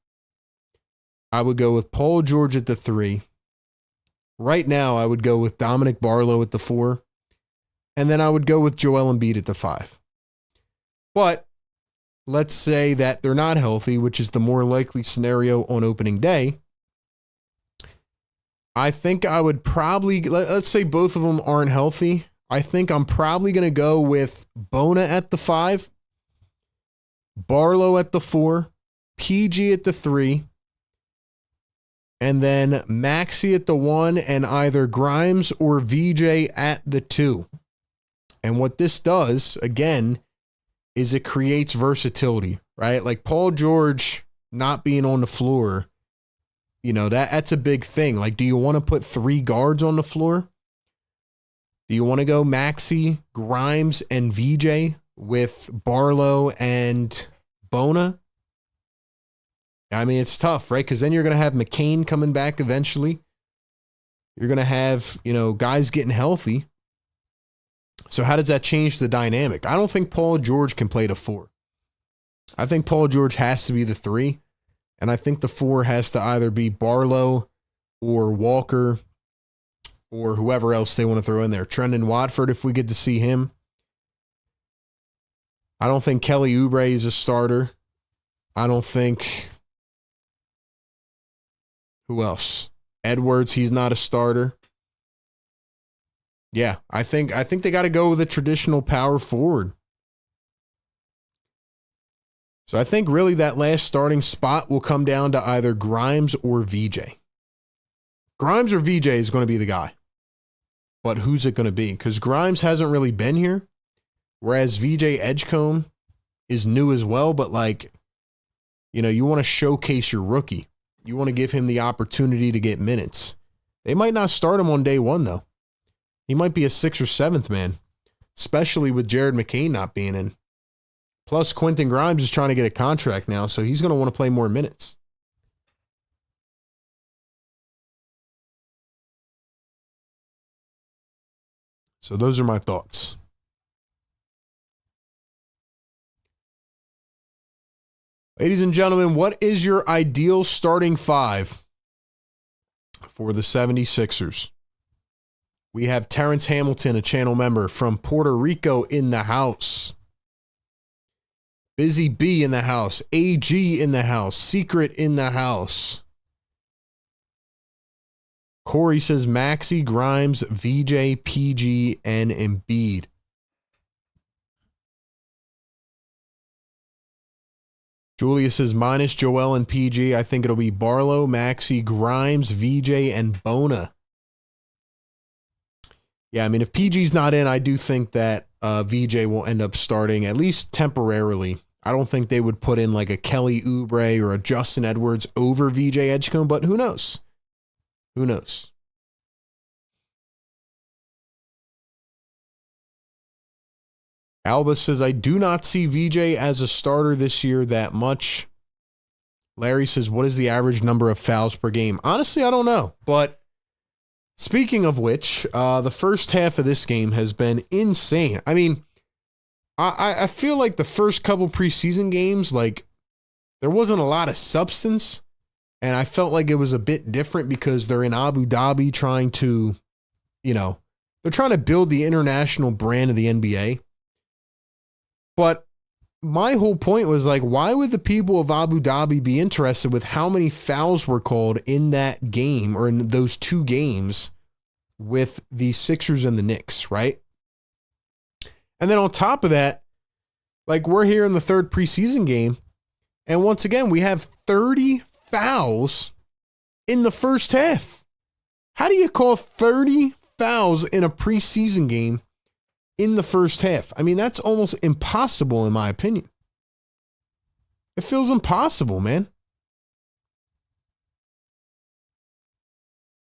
Speaker 1: I would go with Paul George at the 3. Right now, I would go with Dominic Barlow at the 4. And then I would go with Joel Embiid at the 5. But let's say that they're not healthy, which is the more likely scenario on opening day. I think I would probably, let's say both of them aren't healthy. I think I'm probably going to go with Bona at the 5, Barlow at the 4, PG at the 3, and then Maxey at the 1, and either Grimes or VJ at the 2. And what this does, again, is it creates versatility, right? Like Paul George not being on the floor, you know, that's a big thing. Like, do you want to put 3 guards on the floor? Do you want to go Maxey, Grimes, and VJ with Barlow and Bona? I mean, it's tough, right? Because then you're going to have McCain coming back eventually. You're going to have, you know, guys getting healthy. So how does that change the dynamic? I don't think Paul George can play the 4. I think Paul George has to be the 3. And I think the 4 has to either be Barlow or Walker or whoever else they want to throw in there. Trendon Watford, if we get to see him. I don't think Kelly Oubre is a starter. I don't think... Who else? Edwards, he's not a starter. Yeah, I think they got to go with a traditional power forward. So I think really that last starting spot will come down to either Grimes or VJ. Grimes or VJ is going to be the guy. But who's it going to be? Because Grimes hasn't really been here, whereas VJ Edgecombe is new as well, but like, you know, you want to showcase your rookie. You want to give him the opportunity to get minutes. They might not start him on day 1, though. He might be a 6th or 7th man, especially with Jared McCain not being in. Plus, Quentin Grimes is trying to get a contract now, so he's going to want to play more minutes. So those are my thoughts. Ladies and gentlemen, what is your ideal starting 5 for the 76ers? We have Terrence Hamilton, a channel member from Puerto Rico, in the house. Busy B in the house. AG in the house. Secret in the house. Corey says Maxey, Grimes, VJ, PG, and Embiid. Julia says minus Joel and PG. I think it'll be Barlow, Maxey, Grimes, VJ, and Bona. Yeah, I mean, if PG's not in, I do think that VJ will end up starting, at least temporarily. I don't think they would put in like a Kelly Oubre or a Justin Edwards over VJ Edgecombe, but who knows? Who knows? Alba says, I do not see VJ as a starter this year that much. Larry says, what is the average number of fouls per game? Honestly, I don't know. But speaking of which, the first half of this game has been insane. I mean, I feel like the first couple preseason games, like, there wasn't a lot of substance. And I felt like it was a bit different because they're in Abu Dhabi trying to, you know, they're trying to build the international brand of the NBA. But my whole point was like, why would the people of Abu Dhabi be interested with how many fouls were called in that game or in those 2 games with the Sixers and the Knicks, right? And then on top of that, like, we're here in the 3rd preseason game, and once again, we have 30 fouls in the first half. How do you call 30 fouls in a preseason game in the first half? I mean, that's almost impossible in my opinion. It feels impossible, man.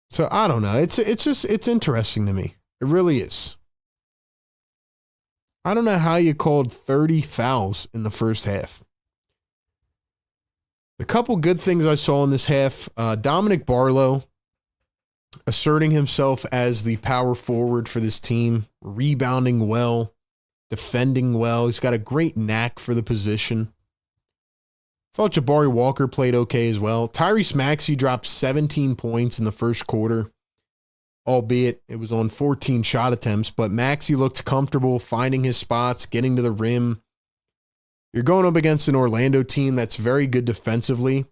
Speaker 1: So I don't know. It's interesting to me. It really is. I don't know how you called 30 fouls in the first half. The couple good things I saw in this half, Dominic Barlow asserting himself as the power forward for this team, rebounding well, defending well. He's got a great knack for the position. Thought Jabari Walker played okay as well. Tyrese Maxey dropped 17 points in the first quarter, albeit it was on 14 shot attempts, but Maxey looked comfortable finding his spots, getting to the rim, You're going up against an Orlando team that's very good defensively.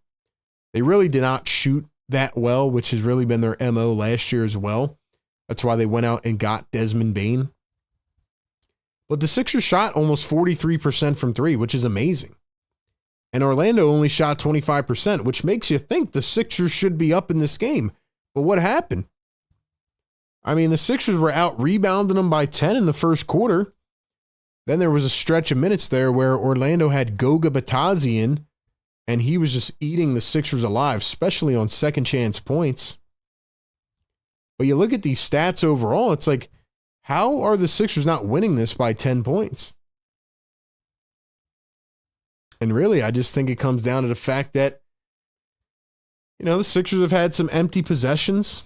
Speaker 1: They really did not shoot that well, which has really been their MO last year as well. That's why they went out and got Desmond Bane. But the Sixers shot almost 43% from three, which is amazing. And Orlando only shot 25%, which makes you think the Sixers should be up in this game. But what happened? I mean, the Sixers were out rebounding them by 10 in the first quarter. Then there was a stretch of minutes there where Orlando had Goga Batadze in, and he was just eating the Sixers alive, especially on second chance points. But you look at these stats overall, it's like, how are the Sixers not winning this by 10 points? And really, I just think it comes down to the fact that, the Sixers have had some empty possessions.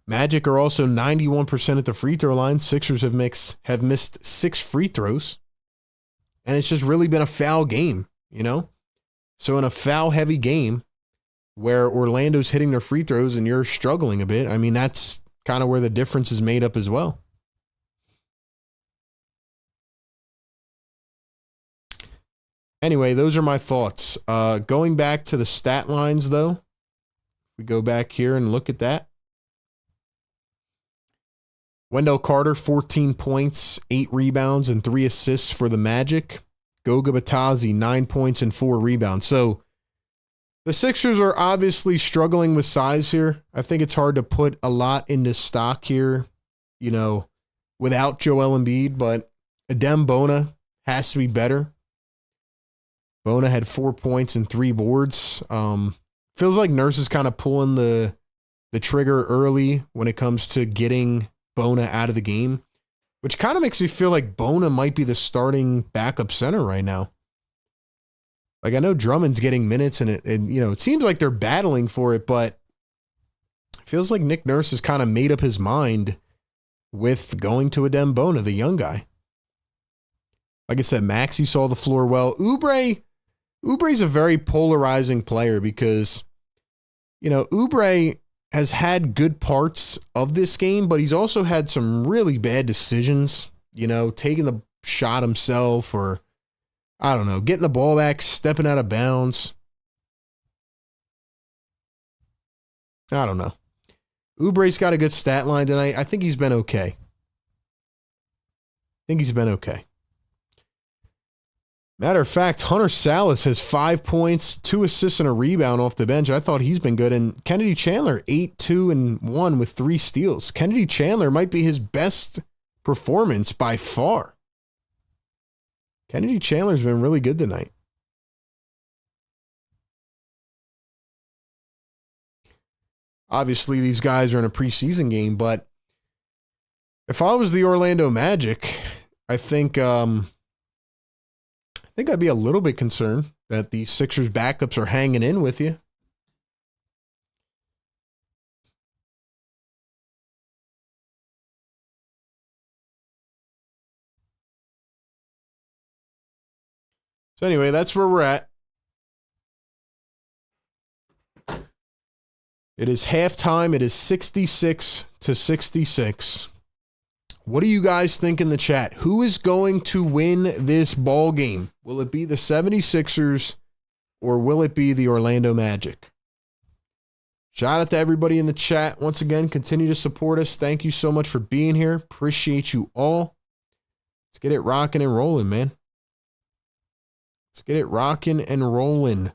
Speaker 1: Magic are also 91% at the free throw line. Sixers have missed 6 free throws. And it's just really been a foul game, So in a foul-heavy game where Orlando's hitting their free throws and you're struggling a bit, I mean, that's kind of where the difference is made up as well. Anyway, those are my thoughts. Going back to the stat lines, though, we go back here and look at that. Wendell Carter, 14 points, 8 rebounds, and 3 assists for the Magic. Goga Batadze, 9 points and 4 rebounds. So the Sixers are obviously struggling with size here. I think it's hard to put a lot into stock here, without Joel Embiid, but Adem Bona has to be better. Bona had 4 points and 3 boards. Feels like Nurse is kind of pulling the trigger early when it comes to getting Bona out of the game, which kind of makes me feel like Bona might be the starting backup center right now. Like, I know Drummond's getting minutes and it seems like they're battling for it, but it feels like Nick Nurse has kind of made up his mind with going to Adem Bona, the young guy. Like I said, Maxey saw the floor well. Oubre's a very polarizing player because, Oubre has had good parts of this game, but he's also had some really bad decisions, taking the shot himself or, I don't know, getting the ball back, stepping out of bounds. I don't know. Oubre's got a good stat line tonight. I think he's been okay. Matter of fact, Hunter Salas has 5 points, 2 assists, and a rebound off the bench. I thought he's been good. And Kennedy Chandler, 8, 2, and 1 with 3 steals. Kennedy Chandler might be his best performance by far. Kennedy Chandler's been really good tonight. Obviously, these guys are in a preseason game, but if I was the Orlando Magic, I think I'd be a little bit concerned that the Sixers backups are hanging in with you. So anyway, that's where we're at. It is halftime. It is 66-66. What do you guys think in the chat? Who is going to win this ball game? Will it be the 76ers or will it be the Orlando Magic? Shout out to everybody in the chat. Once again, continue to support us. Thank you so much for being here. Appreciate you all. Let's get it rocking and rolling, man. Let's get it rocking and rolling.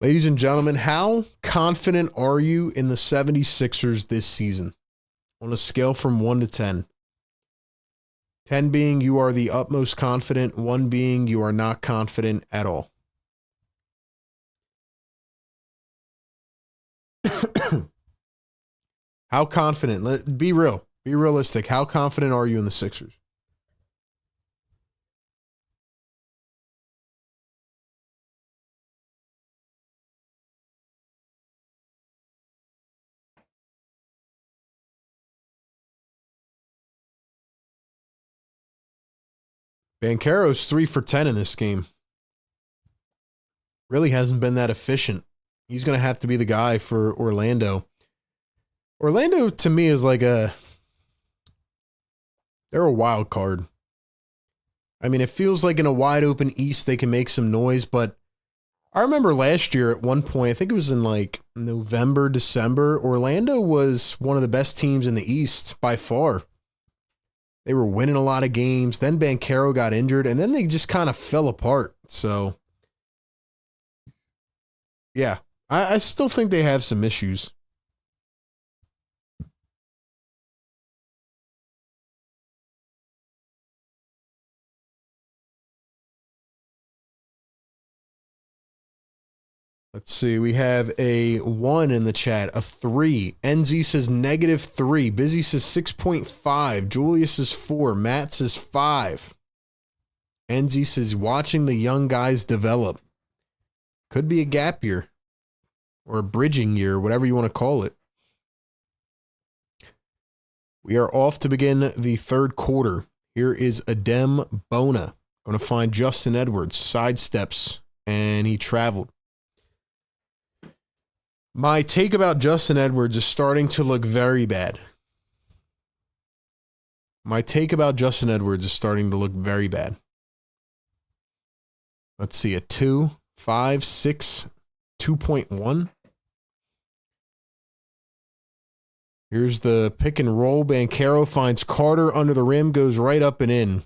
Speaker 1: Ladies and gentlemen, how confident are you in the 76ers this season? On a scale from 1 to 10. 10 being you are the utmost confident, 1 being you are not confident at all. How confident? Be real. Be realistic. How confident are you in the Sixers? Banchero's 3 for 10 in this game. Really hasn't been that efficient. He's going to have to be the guy for Orlando. Orlando, to me, is like they're a wild card. I mean, it feels like in a wide open East, they can make some noise, but I remember last year at one point, I think it was in like November, December, Orlando was one of the best teams in the East by far. They were winning a lot of games. Then Banchero got injured, and then they just kind of fell apart. So, yeah, I still think they have some issues. Let's see. We have a 1 in the chat, a 3. NZ says -3. Busy says 6.5. Julius says 4. Matt says 5. NZ says watching the young guys develop. Could be a gap year or a bridging year, whatever you want to call it. We are off to begin the third quarter. Here is Adem Bona. Going to find Justin Edwards. Sidesteps, and he traveled. My take about Justin Edwards is starting to look very bad. Let's see, a 2, 5, 6, 2.1. Here's the pick and roll. Banchero finds Carter under the rim, goes right up and in.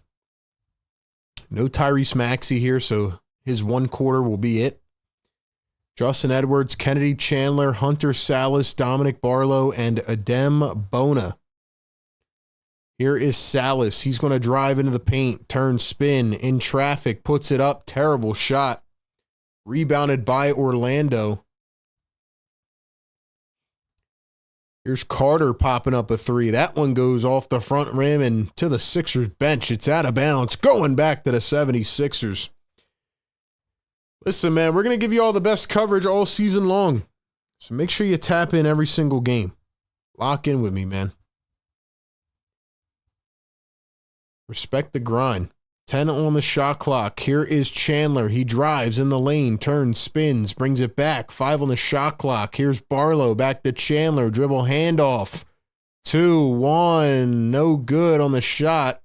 Speaker 1: No Tyrese Maxey here, so his 1 quarter will be it. Justin Edwards, Kennedy Chandler, Hunter Salas, Dominic Barlow, and Adem Bona. Here is Salas. He's going to drive into the paint, turn, spin, in traffic, puts it up. Terrible shot. Rebounded by Orlando. Here's Carter popping up a 3. That one goes off the front rim and to the Sixers bench. It's out of bounds. Going back to the 76ers. Listen, man, we're going to give you all the best coverage all season long. So make sure you tap in every single game. Lock in with me, man. Respect the grind. 10 on the shot clock. Here is Chandler. He drives in the lane, turns, spins, brings it back. 5 on the shot clock. Here's Barlow back to Chandler. Dribble handoff. 2, 1. No good on the shot.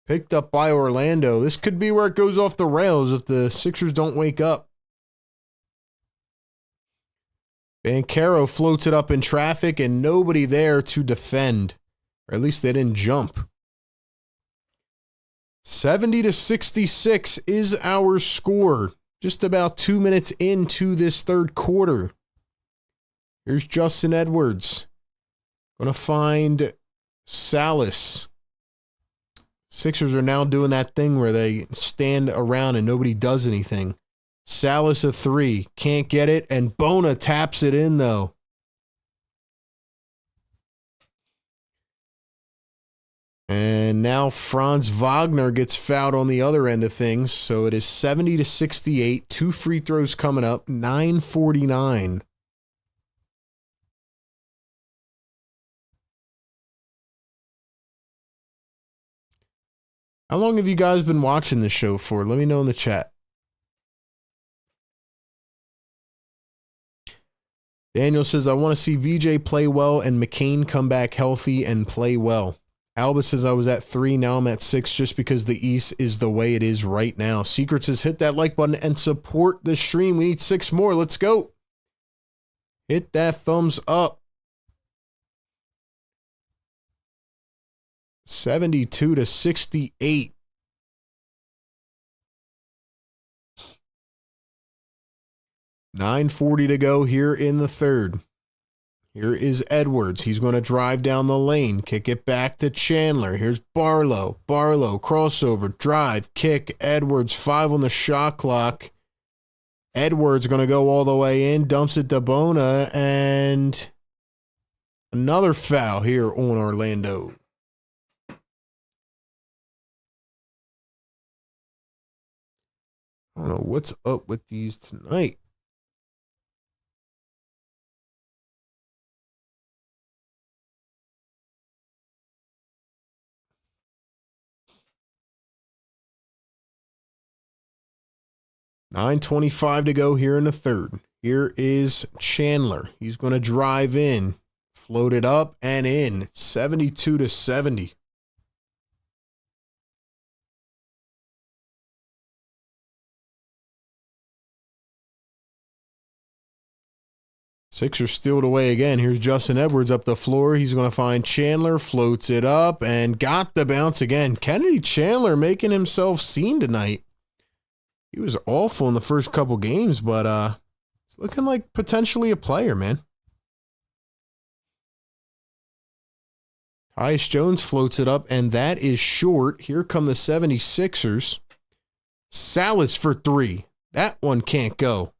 Speaker 1: Picked up by Orlando. This could be where it goes off the rails if the Sixers don't wake up. Banchero floats it up in traffic and nobody there to defend. Or at least they didn't jump. 70-66 is our score. Just about 2 minutes into this third quarter. Here's Justin Edwards. Gonna find Salas. Sixers are now doing that thing where they stand around and nobody does anything. Salas a 3. Can't get it. And Bona taps it in, though. And now Franz Wagner gets fouled on the other end of things. So it is 70-68. 2 free throws coming up. 9:49. How long have you guys been watching this show for? Let me know in the chat. Daniel says, I want to see VJ play well and McCain come back healthy and play well. Alba says, I was at 3, now I'm at 6 just because the East is the way it is right now. Secret says, hit that like button and support the stream. We need 6 more. Let's go. Hit that thumbs up. 72-68. $9:40 to go here in the third. Here is Edwards. He's going to drive down the lane, kick it back to Chandler. Here's Barlow. Barlow, crossover, drive, kick. Edwards, 5 on the shot clock. Edwards going to go all the way in, dumps it to Bona, and another foul here on Orlando. I don't know what's up with these tonight. 9:25 to go here in the third. Here is Chandler. He's going to drive in, float it up and in, 72-70. Sixers steal it away again. Here's Justin Edwards up the floor. He's going to find Chandler, floats it up, and got the bounce again. Kennedy Chandler making himself seen tonight. He was awful in the first couple games, but it's looking like potentially a player, man. Tyus Jones floats it up, and that is short. Here come the 76ers. Salas for three. That one can't go.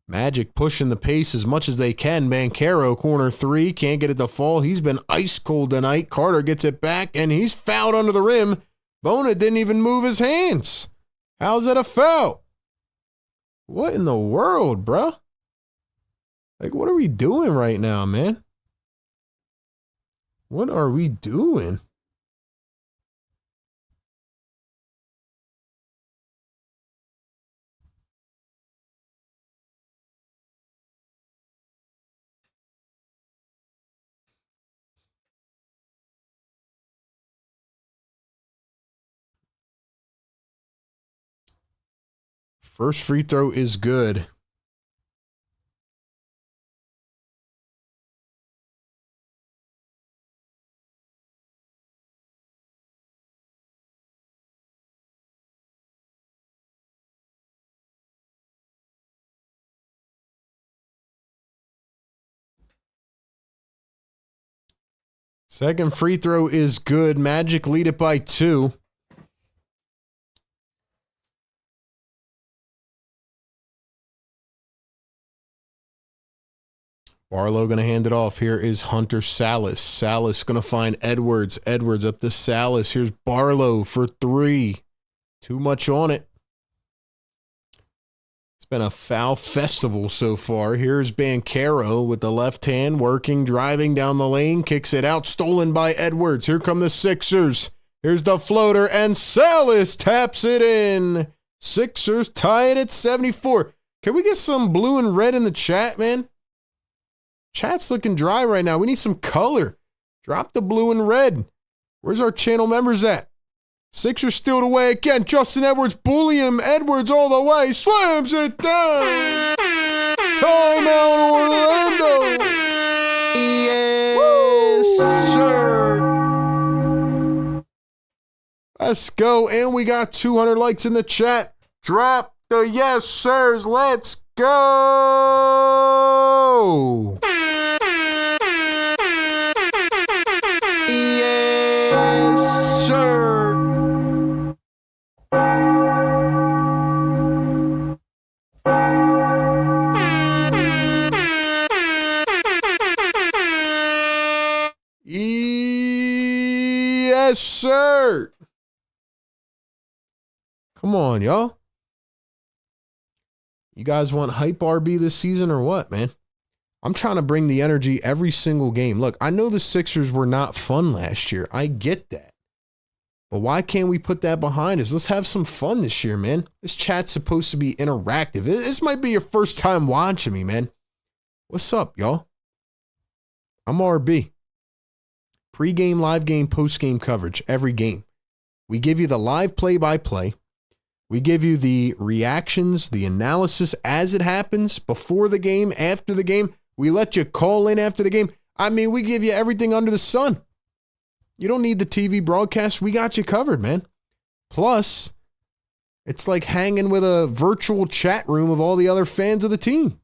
Speaker 1: Magic pushing the pace as much as they can. Banchero, corner three. Can't get it to fall. He's been ice cold tonight. Carter gets it back, and he's fouled under the rim. Bona didn't even move his hands. How's that a foul? What in the world, bruh? Like, what are we doing right now, man? What are we doing? First free throw is good. Second free throw is good. Magic lead it by 2. Barlow going to hand it off. Here is Hunter Salas. Salas going to find Edwards. Edwards up to Salas. Here's Barlow for 3. Too much on it. It's been a foul festival so far. Here's Banchero with the left hand working, driving down the lane, kicks it out, stolen by Edwards. Here come the Sixers. Here's the floater, and Salas taps it in. Sixers tie it at 74. Can we get some blue and red in the chat, man? Chat's looking dry right now. We need some color. Drop the blue and red. Where's our channel members at? Sixers steal it away again. Justin Edwards, bully him. Edwards all the way. Slams it down. Timeout Orlando. Yes, sir. Let's go. And we got 200 likes in the chat. Drop the yes, sirs. Let's go. Yes, sir. Yes, sir. Come on, y'all. You guys want hype RB this season or what, man? I'm trying to bring the energy every single game. Look, I know the Sixers were not fun last year. I get that. But why can't we put that behind us? Let's have some fun this year, man. This chat's supposed to be interactive. This might be your first time watching me, man. What's up, y'all? I'm RB. Pre-game, live game, post-game coverage, every game. We give you the live play-by-play. We give you the reactions, the analysis as it happens, before the game, after the game. We let you call in after the game. I mean, we give you everything under the sun. You don't need the TV broadcast. We got you covered, man. Plus, it's like hanging with a virtual chat room of all the other fans of the team.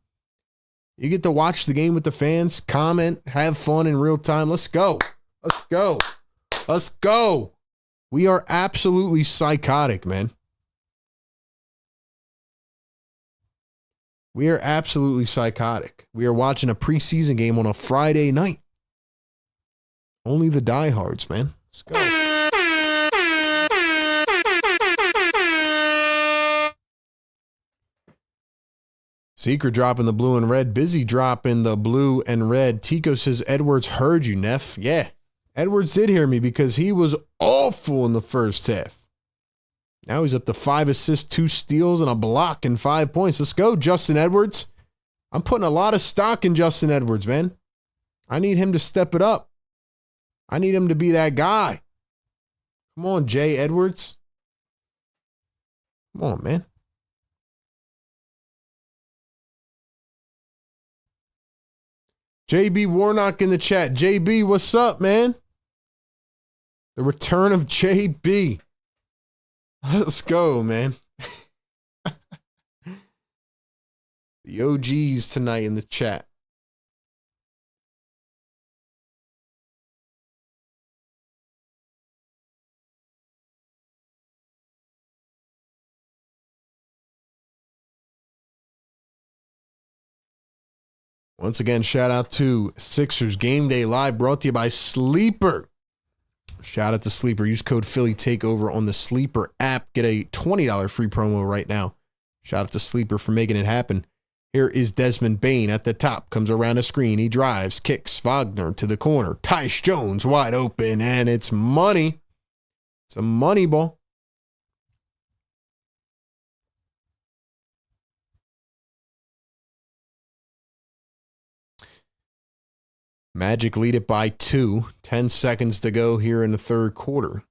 Speaker 1: You get to watch the game with the fans, comment, have fun in real time. Let's go. Let's go. Let's go. We are absolutely psychotic, man. We are absolutely psychotic. We are watching a preseason game on a Friday night. Only the diehards, man. Let's go. Seeker dropping the blue and red. Busy dropping the blue and red. Tico says, Edwards heard you, Neff. Yeah, Edwards did hear me because he was awful in the first half. Now he's up to 5 assists, 2 steals, and a block and 5 points. Let's go, Justin Edwards. I'm putting a lot of stock in Justin Edwards, man. I need him to step it up. I need him to be that guy. Come on, Jay Edwards. Come on, man. JB Warnock in the chat. JB, what's up, man? The return of JB. Let's go, man. The OGs tonight in the chat. Once again, shout out to Sixers Game Day Live, brought to you by Sleeper. Shout out to Sleeper. Use code Philly Takeover on the Sleeper app. Get a $20 free promo right now. Shout out to Sleeper for making it happen. Here is Desmond Bane at the top. Comes around the screen. He drives, kicks Wagner to the corner. Tyus Jones wide open, and it's money. It's a money ball. Magic lead it by 2. 10 seconds to go here in the third quarter.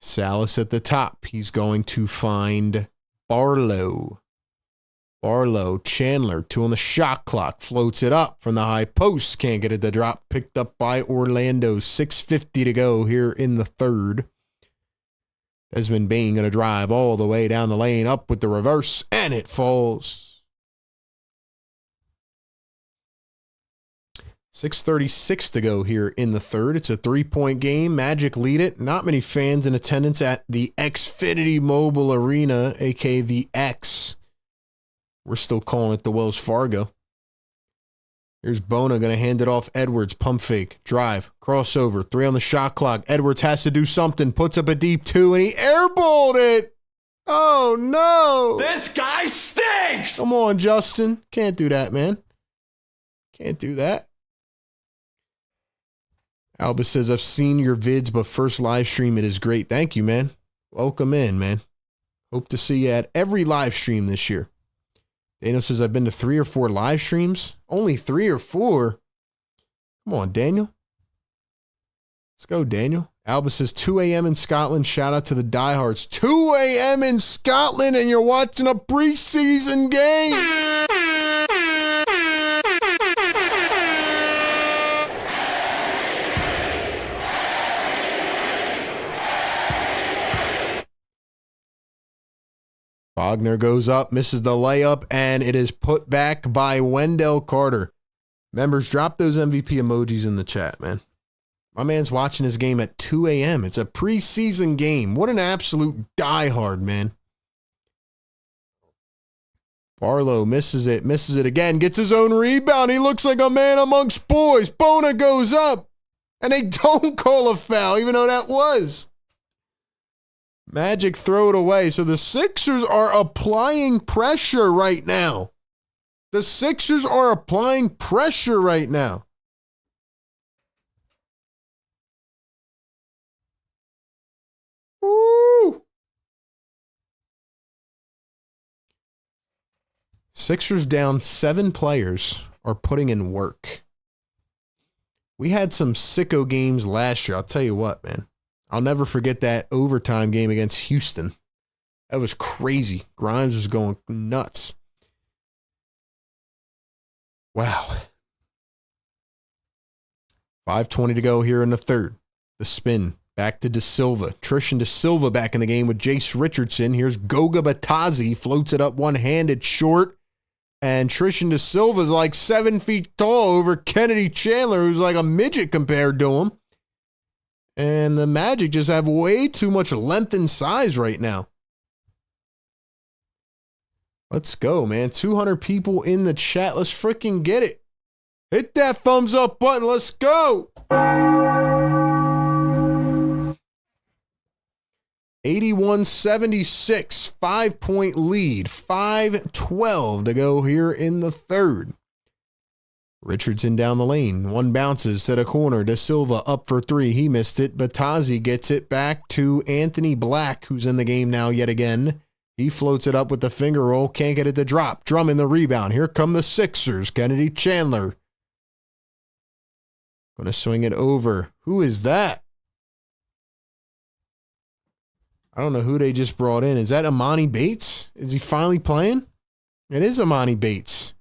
Speaker 1: Salas at the top. He's going to find Barlow. Chandler, 2 on the shot clock. Floats it up from the high post. Can't get it to drop. Picked up by Orlando. 6:50 to go here in the third. Desmond Bane going to drive all the way down the lane. Up with the reverse. And it falls. 6:36 to go here in the third. It's a 3-point game. Magic lead it. Not many fans in attendance at the Xfinity Mobile Arena, a.k.a. the X. We're still calling it the Wells Fargo. Here's Bona going to hand it off. Edwards, pump fake, drive, crossover, 3 on the shot clock. Edwards has to do something, puts up a deep 2, and he airballed it. Oh, no.
Speaker 2: This guy stinks!
Speaker 1: Come on, Justin. Can't do that, man. Can't do that. Albus says, I've seen your vids, but first live stream, it is great. Thank you, man. Welcome in, man. Hope to see you at every live stream this year. Daniel says, I've been to 3 or 4 live streams. Only 3 or 4. Come on, Daniel. Let's go, Daniel. Albus says, 2 a.m. in Scotland. Shout out to the diehards. 2 a.m. in Scotland, and you're watching a preseason game. Wagner goes up, misses the layup, and it is put back by Wendell Carter. Members, drop those MVP emojis in the chat, man. My man's watching his game at 2 a.m. It's a preseason game. What an absolute diehard, man. Barlow misses it again, gets his own rebound. He looks like a man amongst boys. Bona goes up, and they don't call a foul, even though that was. Magic throw it away. So the Sixers are applying pressure right now. The Sixers are applying pressure right now. Woo! Sixers down 7 players are putting in work. We had some sicko games last year. I'll tell you what, man. I'll never forget that overtime game against Houston. That was crazy. Grimes was going nuts. Wow. 5:20 to go here in the third. The spin. Back to De Silva. Tristan De Silva back in the game with Jace Richardson. Here's Goga Batadze. Floats it up one-handed short. And Tristan De Silva's like 7 feet tall over Kennedy Chandler, who's like a midget compared to him. And the Magic just have way too much length and size right now. Let's go, man. 200 people in the chat. Let's freaking get it. Hit that thumbs up button. Let's go. 81-76. 5-point lead. 5:12 to go here in the third. Richardson down the lane. One bounces to the corner. De Silva up for three. He missed it. Batazzi gets it back to Anthony Black, who's in the game now yet again. He floats it up with the finger roll. Can't get it to drop. Drummond the rebound. Here come the Sixers. Kennedy Chandler. Going to swing it over. Who is that? I don't know who they just brought in. Is that Amani Bates? Is he finally playing? It is Amani Bates.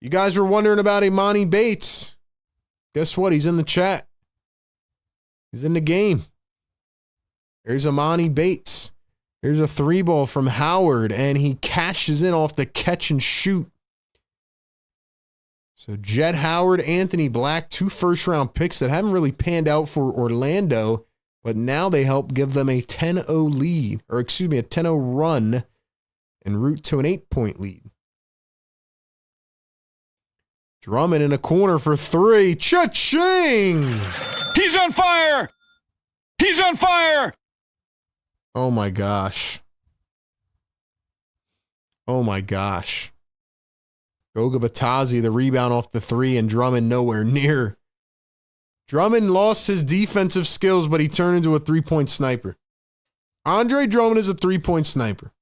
Speaker 1: You guys were wondering about Imani Bates. Guess what? He's in the chat. He's in the game. There's Imani Bates. There's a 3-ball from Howard, and he cashes in off the catch and shoot. So Jett Howard, Anthony Black, 2 first-round picks that haven't really panned out for Orlando, but now they help give them a 10-0 lead, or excuse me, a 10-0 run en route to an 8-point lead. Drummond in a corner for 3. Cha-ching!
Speaker 2: He's on fire! He's on fire!
Speaker 1: Oh my gosh. Oh my gosh. Goga Batazzi, the rebound off the 3, and Drummond nowhere near. Drummond lost his defensive skills, but he turned into a 3-point sniper. Andre Drummond is a 3-point sniper.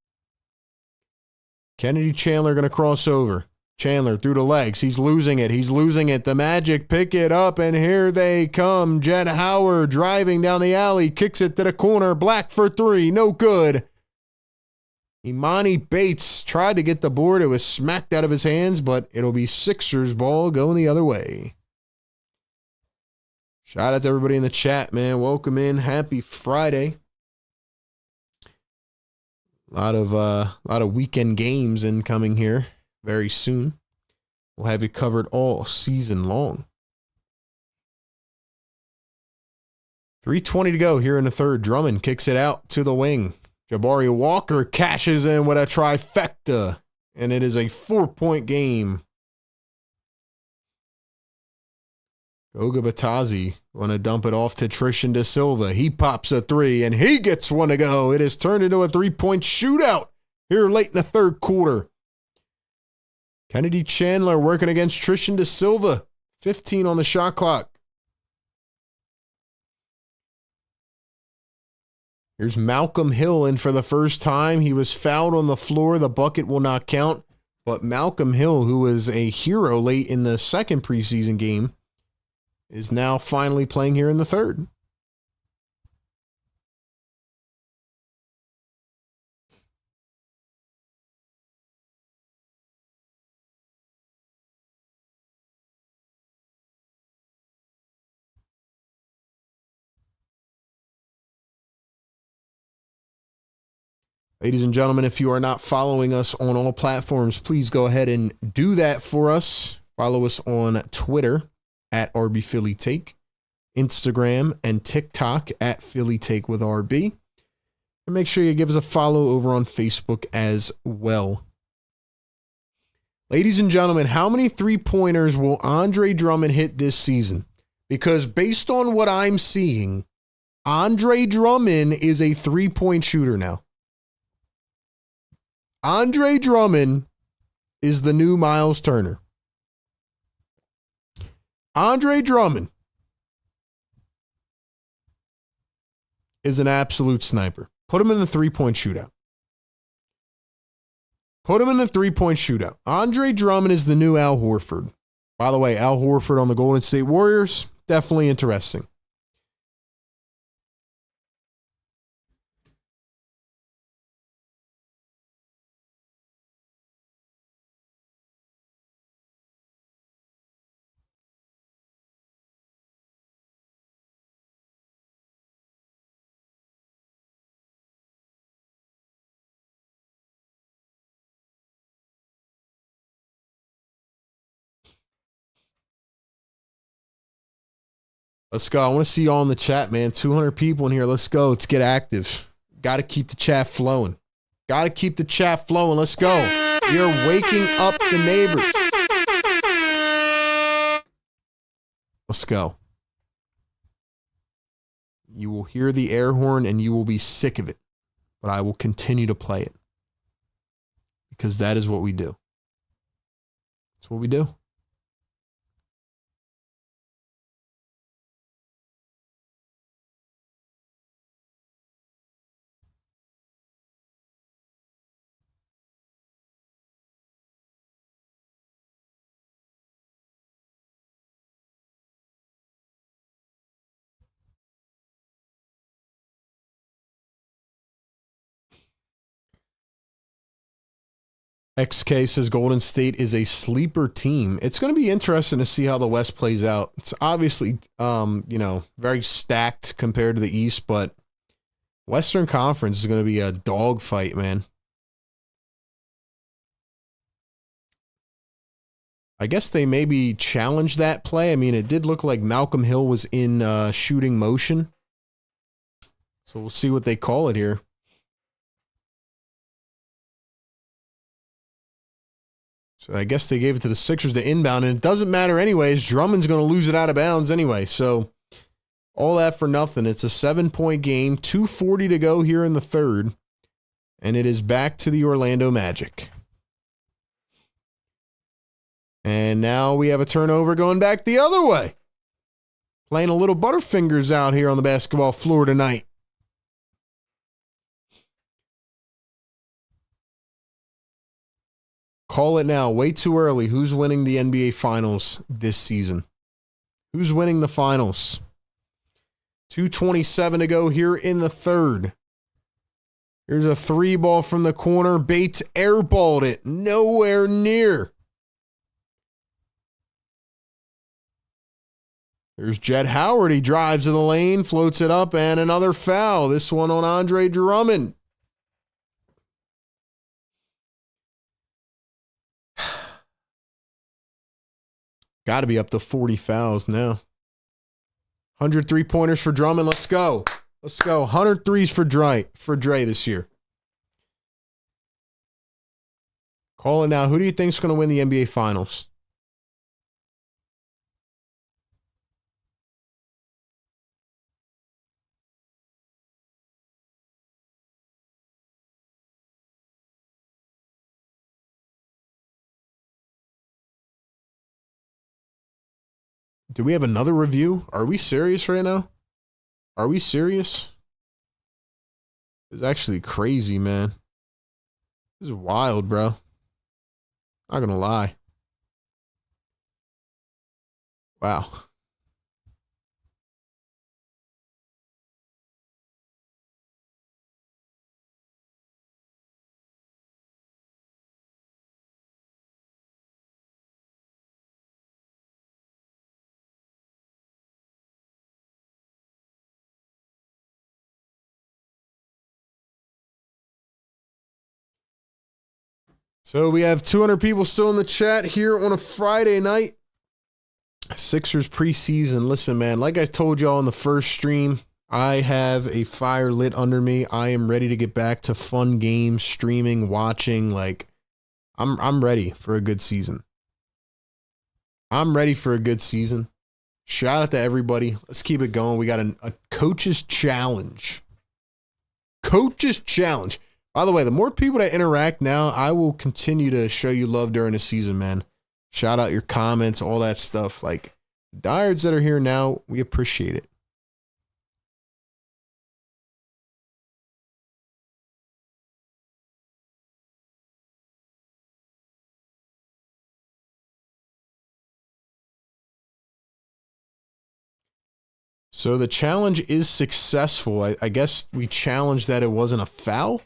Speaker 1: Kennedy Chandler going to cross over. Chandler through the legs. He's losing it. He's losing it. The Magic pick it up, and here they come. Jett Howard driving down the alley. Kicks it to the corner. Black for 3. No good. Imani Bates tried to get the board. It was smacked out of his hands, but it'll be Sixers ball going the other way. Shout out to everybody in the chat, man. Welcome in. Happy Friday. A lot of weekend games incoming here very soon. We'll have you covered all season long. 3:20 to go here in the third. Drummond kicks it out to the wing. Jabari Walker cashes in with a trifecta, and it is a 4-point game. Goga Batazzi want to dump it off to Tristan De Silva. He pops a 3, and he gets one to go. It has turned into a 3-point shootout here late in the third quarter. Kennedy Chandler working against Tristan De Silva. 15 on the shot clock. Here's Malcolm Hill in for the first time. He was fouled on the floor. The bucket will not count. But Malcolm Hill, who was a hero late in the second preseason game, is now finally playing here in the third. Ladies and gentlemen, if you are not following us on all platforms, please go ahead and do that for us. Follow us on Twitter at RBPhillyTake, Instagram and TikTok at PhillyTake with RB. And make sure you give us a follow over on Facebook as well. Ladies and gentlemen, how many 3-pointers will Andre Drummond hit this season? Because based on what I'm seeing, Andre Drummond is a 3-point shooter now. Andre Drummond is the new Miles Turner. Andre Drummond is an absolute sniper. Put him in the 3-point shootout. Put him in the 3-point shootout. Andre Drummond is the new Al Horford. By the way, Al Horford on the Golden State Warriors, definitely interesting. Let's go. I want to see y'all in the chat, man. 200 people in here. Let's go. Let's get active. Got to keep the chat flowing. Got to keep the chat flowing. Let's go. We are waking up the neighbors. Let's go. You will hear the air horn and you will be sick of it. But I will continue to play it. Because that is what we do. That's what we do. XK says Golden State is a sleeper team. It's going to be interesting to see how the West plays out. It's obviously, very stacked compared to the East, but Western Conference is going to be a dogfight, man. I guess they maybe challenged that play. I mean, it did look like Malcolm Hill was in shooting motion. So we'll see what they call it here. So I guess they gave it to the Sixers to inbound, and it doesn't matter anyways. Drummond's going to lose it out of bounds anyway. So all that for nothing. It's a 7-point game, 2:40 to go here in the third, and it is back to the Orlando Magic. And now we have a turnover going back the other way. Playing a little Butterfingers out here on the basketball floor tonight. Call it now. Way too early. Who's winning the NBA Finals this season? Who's winning the Finals? 2:27 to go here in the third. Here's a 3-ball from the corner. Bates airballed it. Nowhere near. There's Jett Howard. He drives in the lane, floats it up, and another foul. This one on Andre Drummond. Got to be up to 40 fouls now. 100 3-pointers for Drummond. Let's go. Let's go. 100 threes for Dre this year. Call it now. Who do you think is going to win the NBA Finals? Do we have another review? Are we serious right now? Are we serious? It's actually crazy, man. This is wild, bro. Not gonna lie. Wow. So we have 200 people still in the chat here on a Friday night. Sixers preseason. Listen, man, like I told y'all in the first stream, I have a fire lit under me. I am ready to get back to fun games, streaming, watching. Like, I'm ready for a good season. I'm ready for a good season. Shout out to everybody. Let's keep it going. We got a coach's challenge. Coach's challenge. By the way, the more people that interact now, I will continue to show you love during the season, man. Shout out your comments, all that stuff. Like, diehards that are here now, we appreciate it. So the challenge is successful. I guess we challenged that it wasn't a foul.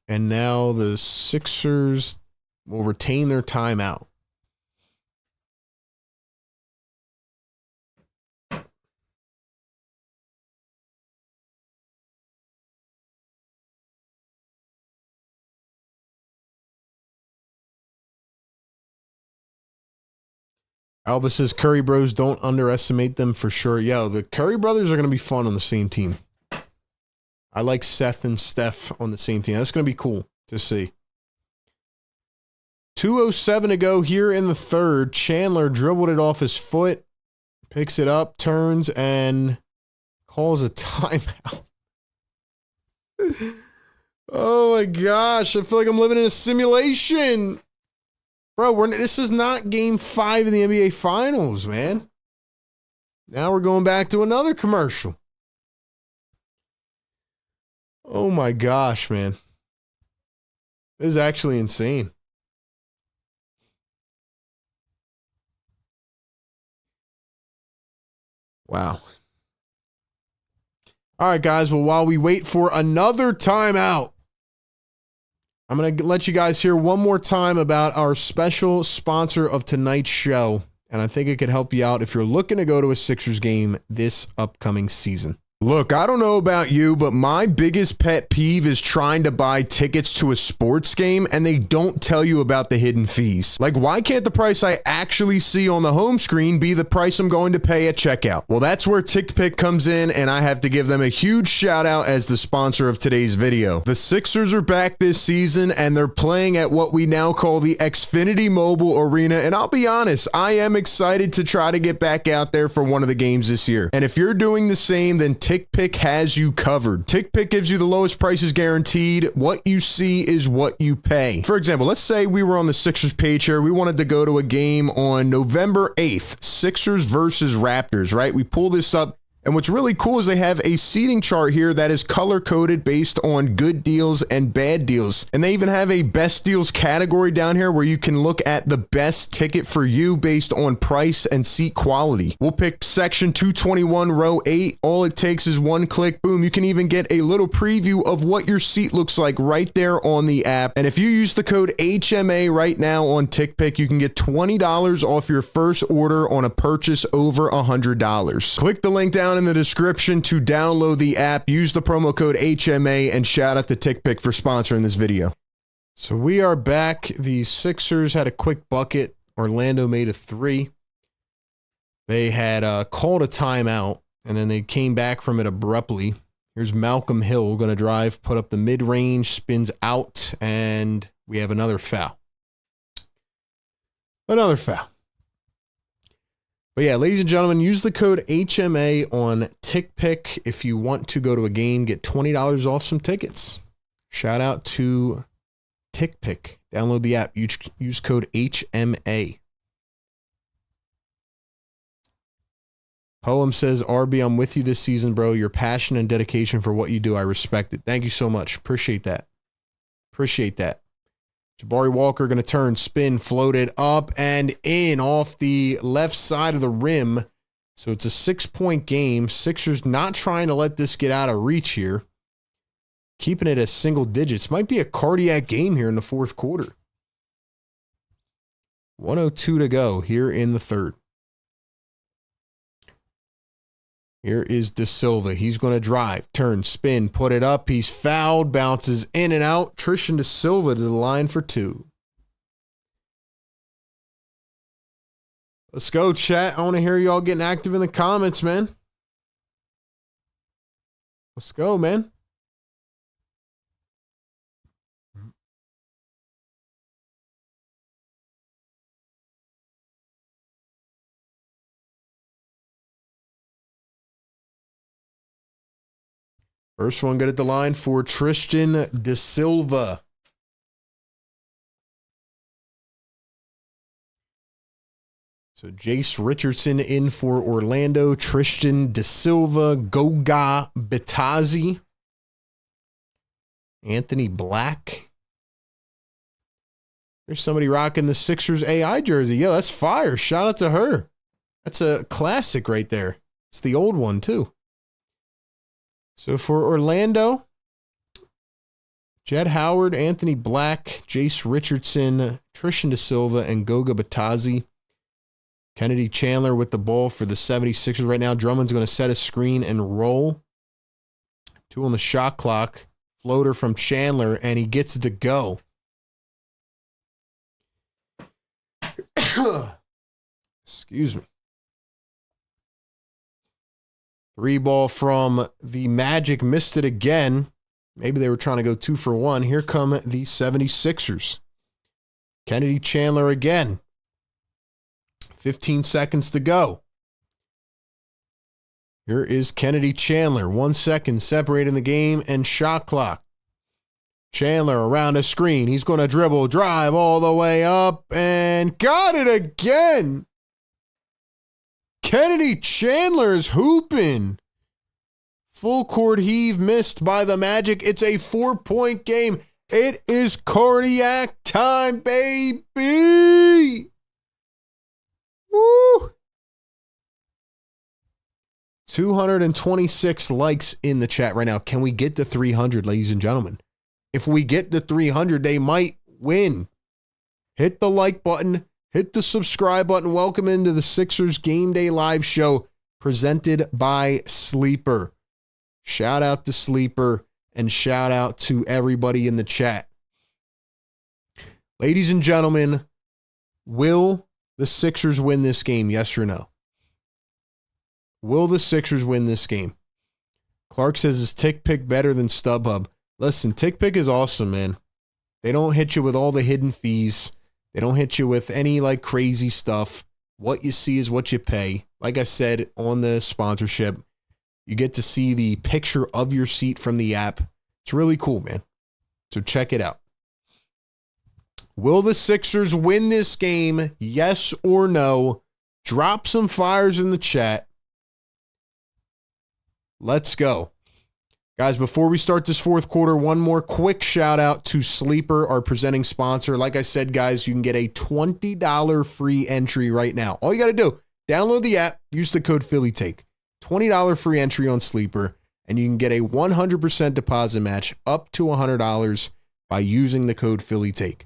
Speaker 1: And now the Sixers will retain their timeout. Alba says Curry Bros, don't underestimate them for sure. Yo, the Curry brothers are going to be fun on the same team. I like Seth and Steph on the same team. That's going to be cool to see. 2:07 to go here in the third. Chandler dribbled it off his foot, picks it up, turns, and calls a timeout. Oh my gosh, I feel like I'm living in a simulation. Bro, this is not game 5 of the NBA Finals, man. Now we're going back to another commercial. Oh my gosh, man. This is actually insane. Wow. All right, guys. Well, while we wait for another timeout, I'm going to let you guys hear one more time about our special sponsor of tonight's show, and I think it could help you out if you're looking to go to a Sixers game this upcoming season. Look, I don't know about you, but my biggest pet peeve is trying to buy tickets to a sports game and they don't tell you about the hidden fees. Like, why can't the price I actually see on the home screen be the price I'm going to pay at checkout? Well, that's where TickPick comes in, and I have to give them a huge shout out as the sponsor of today's video. The Sixers are back this season and they're playing at what we now call the Xfinity Mobile Arena, and I'll be honest, I am excited to try to get back out there for one of the games this year. And if you're doing the same, then TickPick has you covered. TickPick gives you the lowest prices guaranteed. What you see is what you pay. For example, let's say we were on the Sixers page here. We wanted to go to a game on November 8th, Sixers versus Raptors, right? We pull this up. And what's really cool is they have a seating chart here that is color-coded based on good deals and bad deals. And they even have a best deals category down here where you can look at the best ticket for you based on price and seat quality. We'll pick section 221, row 8. All it takes is one click. Boom. You can even get a little preview of what your seat looks like right there on the app. And if you use the code HMA right now on TickPick, you can get $20 off your first order on a purchase over $100. Click the link down in the description to download the app, use the promo code HMA, and shout out to TickPick for sponsoring this video. So we are back. The Sixers had a quick bucket. Orlando made a 3. They had called a timeout, and then they came back from it abruptly. Here's Malcolm Hill going to drive, put up the mid-range, spins out, and we have another foul. Another foul. But yeah, ladies and gentlemen, use the code HMA on TickPick if you want to go to a game, get $20 off some tickets. Shout out to TickPick. Download the app. Use code HMA. Poem says, RB, I'm with you this season, bro. Your passion and dedication for what you do, I respect it. Thank you so much. Appreciate that. Appreciate that. Jabari Walker going to turn, spin, floated up and in off the left side of the rim. So it's a 6-point game. Sixers not trying to let this get out of reach here. Keeping it at single digits. Might be a cardiac game here in the fourth quarter. 1:02 to go here in the third. Here is De Silva. He's going to drive, turn, spin, put it up. He's fouled, bounces in and out. Tristan De Silva to the line for 2. Let's go, chat. I want to hear y'all getting active in the comments, man. Let's go, man. First one good at the line for Tristan De Silva. So Jace Richardson in for Orlando. Tristan De Silva, Goga Bitadze, Anthony Black. There's somebody rocking the Sixers AI jersey. Yeah, that's fire. Shout out to her. That's a classic right there. It's the old one too. So for Orlando, Jed Howard, Anthony Black, Jace Richardson, Tristan De Silva, and Goga Bitadze. Kennedy Chandler with the ball for the 76ers right now. Drummond's going to set a screen and roll. 2 on the shot clock. Floater from Chandler, and he gets it to go. Excuse me. 3 ball from the Magic, missed it again. Maybe they were trying to go 2 for 1. Here come the 76ers. Kennedy Chandler again. 15 seconds to go. Here is Kennedy Chandler. 1 second separating the game and shot clock. Chandler around a screen. He's going to dribble, drive all the way up, and got it again. Kennedy Chandler is hooping. Full court heave missed by the Magic. It's a 4-point game. It is cardiac time, baby. Woo! 226 likes in the chat right now. Can we get to 300, ladies and gentlemen? If we get the 300, they might win. Hit the like button. Hit the subscribe button. Welcome into the Sixers Game Day Live Show presented by Sleeper. Shout out to Sleeper and shout out to everybody in the chat. Ladies and gentlemen, will the Sixers win this game? Yes or no? Will the Sixers win this game? Clark says, is TickPick better than StubHub? Listen, TickPick is awesome, man. They don't hit you with all the hidden fees. They don't hit you with any like crazy stuff. What you see is what you pay. Like I said on the sponsorship, you get to see the picture of your seat from the app. It's really cool, man. So check it out. Will the Sixers win this game? Yes or no? Drop some fires in the chat. Let's go. Guys, before we start this fourth quarter, one more quick shout out to Sleeper, our presenting sponsor. Like I said, guys, you can get a $20 free entry right now. All you got to do, download the app, use the code PhillyTake. $20 free entry on Sleeper, and you can get a 100% deposit match up to $100 by using the code PhillyTake.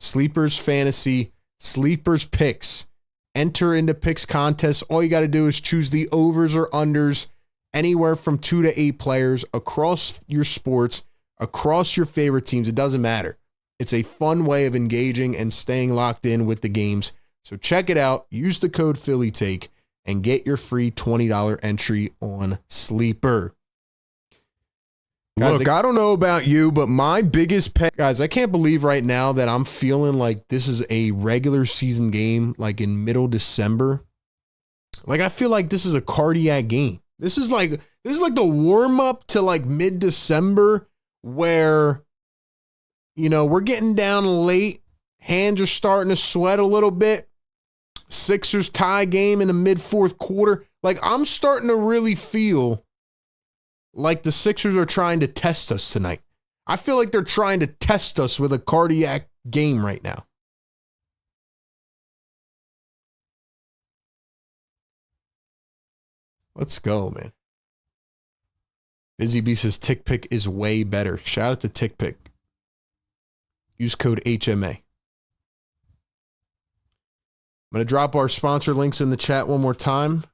Speaker 1: Sleeper's Fantasy, Sleeper's Picks. Enter into picks contests. All you got to do is choose the overs or unders, anywhere from 2 to 8 players across your sports, across your favorite teams. It doesn't matter. It's a fun way of engaging and staying locked in with the games. So check it out. Use the code PhillyTake and get your free $20 entry on Sleeper. Guys, look, I don't know about you, but my biggest pet, guys, I can't believe right now that I'm feeling like this is a regular season game, like in middle December. Like, I feel like this is a cardiac game. This is like the warm up to like mid-December where, you know, we're getting down late. Hands are starting to sweat a little bit. Sixers tie game in the mid-fourth quarter. Like, I'm starting to really feel like the Sixers are trying to test us tonight. I feel like they're trying to test us with a cardiac game right now. Let's go, man. Busy B says TickPick is way better. Shout out to TickPick. Use code HMA. I'm going to drop our sponsor links in the chat one more time.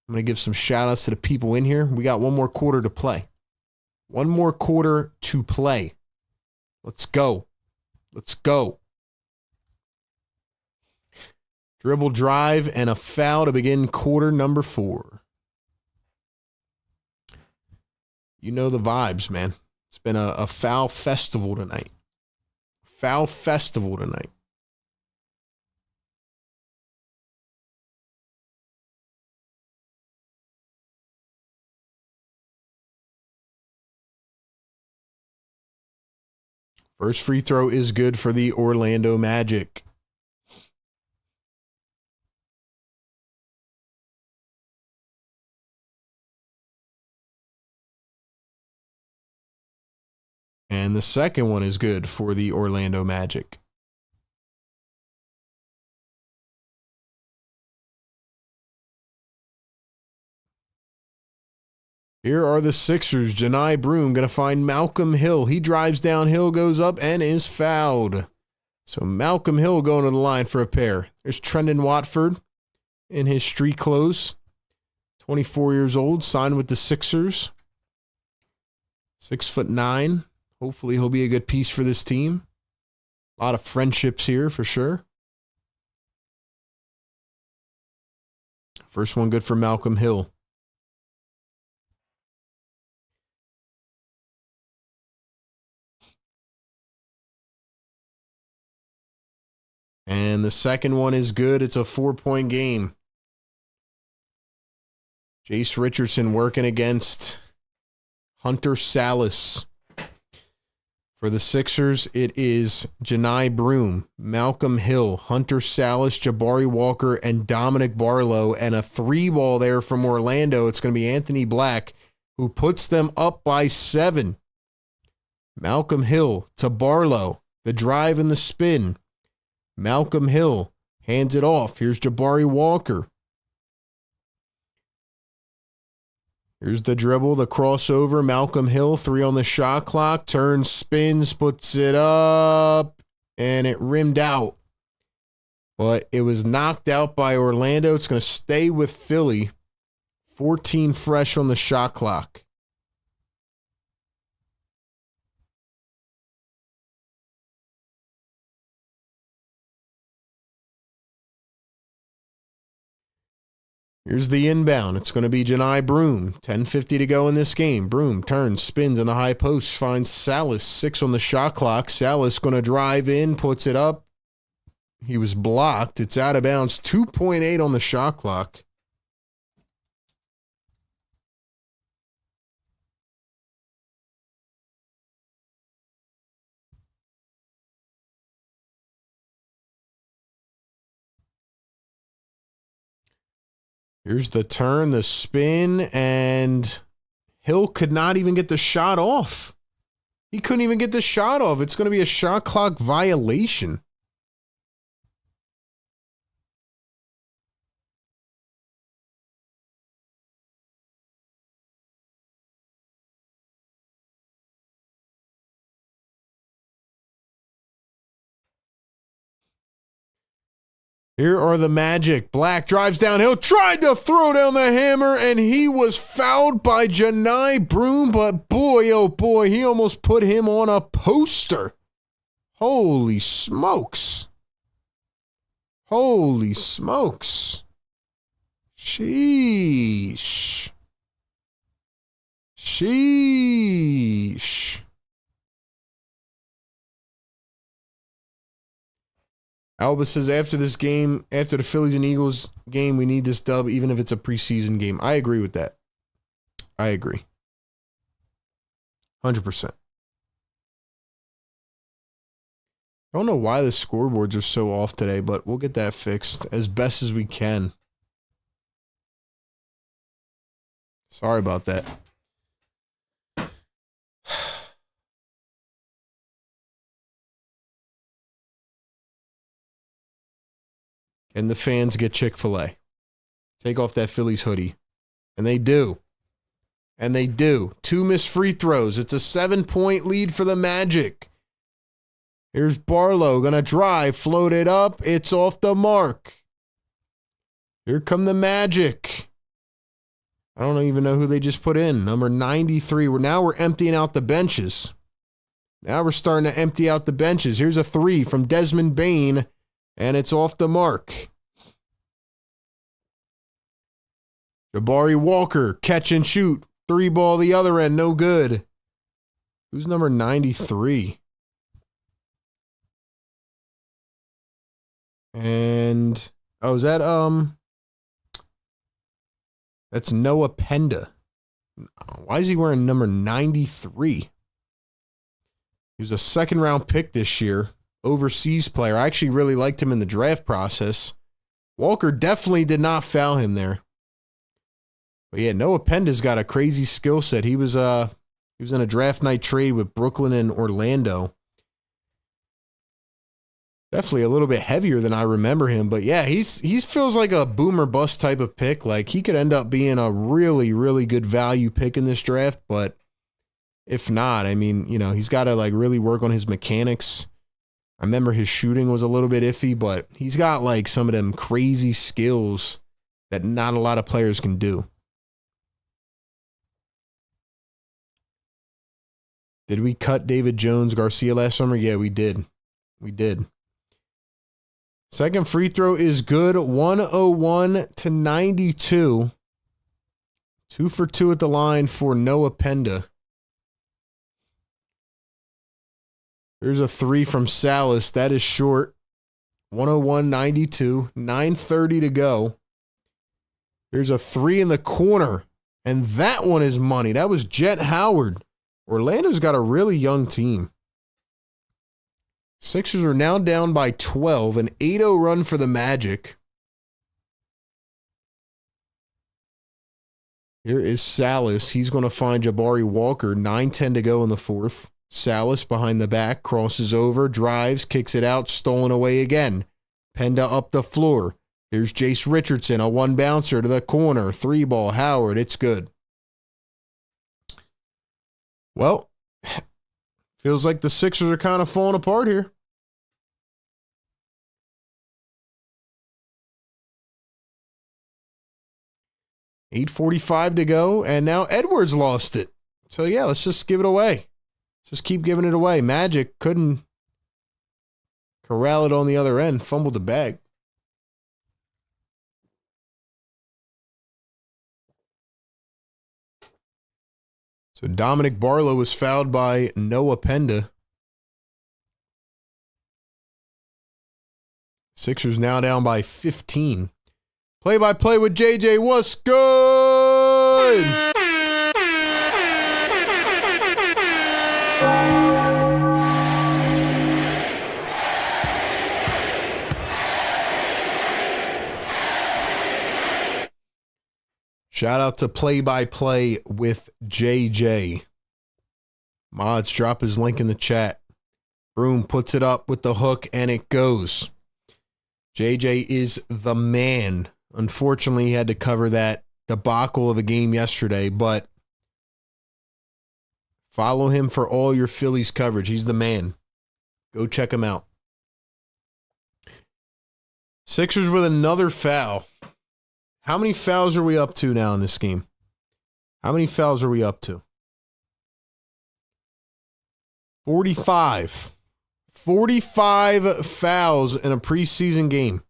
Speaker 1: I'm going to give some shout outs to the people in here. We got one more quarter to play. One more quarter to play. Let's go. Let's go. Dribble drive and a foul to begin quarter number 4. You know the vibes, man. It's been a foul festival tonight. Foul festival tonight. First free throw is good for the Orlando Magic. And the second one is good for the Orlando Magic. Here are the Sixers. Janai Broom going to find Malcolm Hill. He drives downhill, goes up, and is fouled. So Malcolm Hill going to the line for a pair. There's Trendon Watford in his street clothes. 24 years old, signed with the Sixers. 6'9". Hopefully he'll be a good piece for this team. A lot of friendships here for sure. First one good for Malcolm Hill. And the second one is good. It's a 4-point game. Jace Richardson working against Hunter Salas. For the Sixers, it is Janai Broom, Malcolm Hill, Hunter Salas, Jabari Walker, and Dominic Barlow. And a 3-ball there from Orlando. It's going to be Anthony Black, who puts them up by 7. Malcolm Hill to Barlow. The drive and the spin. Malcolm Hill hands it off. Here's Jabari Walker. Here's the dribble, the crossover. Malcolm Hill, 3 on the shot clock. Turns, spins, puts it up, and it rimmed out. But it was knocked out by Orlando. It's going to stay with Philly. 14 fresh on the shot clock. Here's the inbound. It's going to be Janai Broom. 10:50 to go in this game. Broom turns, spins in the high post, finds Salas. 6 on the shot clock. Salas going to drive in, puts it up. He was blocked. It's out of bounds. 2.8 on the shot clock. Here's the turn, the spin, and Hill could not even get the shot off. He couldn't even get the shot off. It's going to be a shot clock violation. Here are the Magic. Black drives downhill, tried to throw down the hammer, and he was fouled by Janai Broom, but boy, oh boy, he almost put him on a poster. Holy smokes. Holy smokes. Sheesh. Sheesh. Alba says after this game, after the Phillies and Eagles game, we need this dub, even if it's a preseason game. I agree with that. I agree. 100%. I don't know why the scoreboards are so off today, but we'll get that fixed as best as we can. Sorry about that. And the fans get Chick-fil-A. Take off that Phillies hoodie. And they do. And they do. 2 missed free throws. It's a 7-point lead for the Magic. Here's Barlow. Going to drive. Float it up. It's off the mark. Here come the Magic. I don't even know who they just put in. Number 93. Now we're emptying out the benches. Now we're starting to empty out the benches. Here's a 3 from Desmond Bain. And it's off the mark. Jabari Walker, catch and shoot. 3 ball the other end, no good. Who's number 93? And, oh, is that, that's Noah Penda. Why is he wearing number 93? He was a 2nd-round pick this year. Overseas player. I actually really liked him in the draft process. Walker definitely did not foul him there. But yeah, Noah Penda's got a crazy skill set. He was in a draft night trade with Brooklyn and Orlando. Definitely a little bit heavier than I remember him, but yeah, he feels like a boomer bust type of pick. Like he could end up being a really, really good value pick in this draft, but if not, I mean, you know, he's got to like really work on his mechanics. I remember his shooting was a little bit iffy, but he's got like some of them crazy skills that not a lot of players can do. Did we cut David Jones Garcia last summer? Yeah, we did. We did. Second free throw is good. 101 to 92. 2 for 2 at the line for Noah Penda. There's a 3 from Salas. That is short. 101-92. 9:30 to go. There's a 3 in the corner. And that one is money. That was Jet Howard. Orlando's got a really young team. Sixers are now down by 12. An 8-0 run for the Magic. Here is Salas. He's going to find Jabari Walker. 9:10 to go in the 4th. Salas behind the back, crosses over, drives, kicks it out, stolen away again. Penda up the floor. Here's Jace Richardson, a 1-bouncer to the corner. 3 ball, Howard, it's good. Well, feels like the Sixers are kind of falling apart here. $8:45 to go, and now Edwards lost it. So, yeah, let's just give it away. Just keep giving it away. Magic couldn't corral it on the other end, fumbled the bag. So Dominic Barlow was fouled by Noah Penda. Sixers now down by 15. Play-by-play with JJ. What's good? Shout out to Play-by-play with JJ. Mods, drop his link in the chat. Broom puts it up with the hook, and it goes. JJ is the man. Unfortunately, he had to cover that debacle of a game yesterday, but follow him for all your Phillies coverage. He's the man. Go check him out. Sixers with another foul. How many fouls are we up to now in this game? How many fouls are we up to? 45. 45 fouls in a preseason game.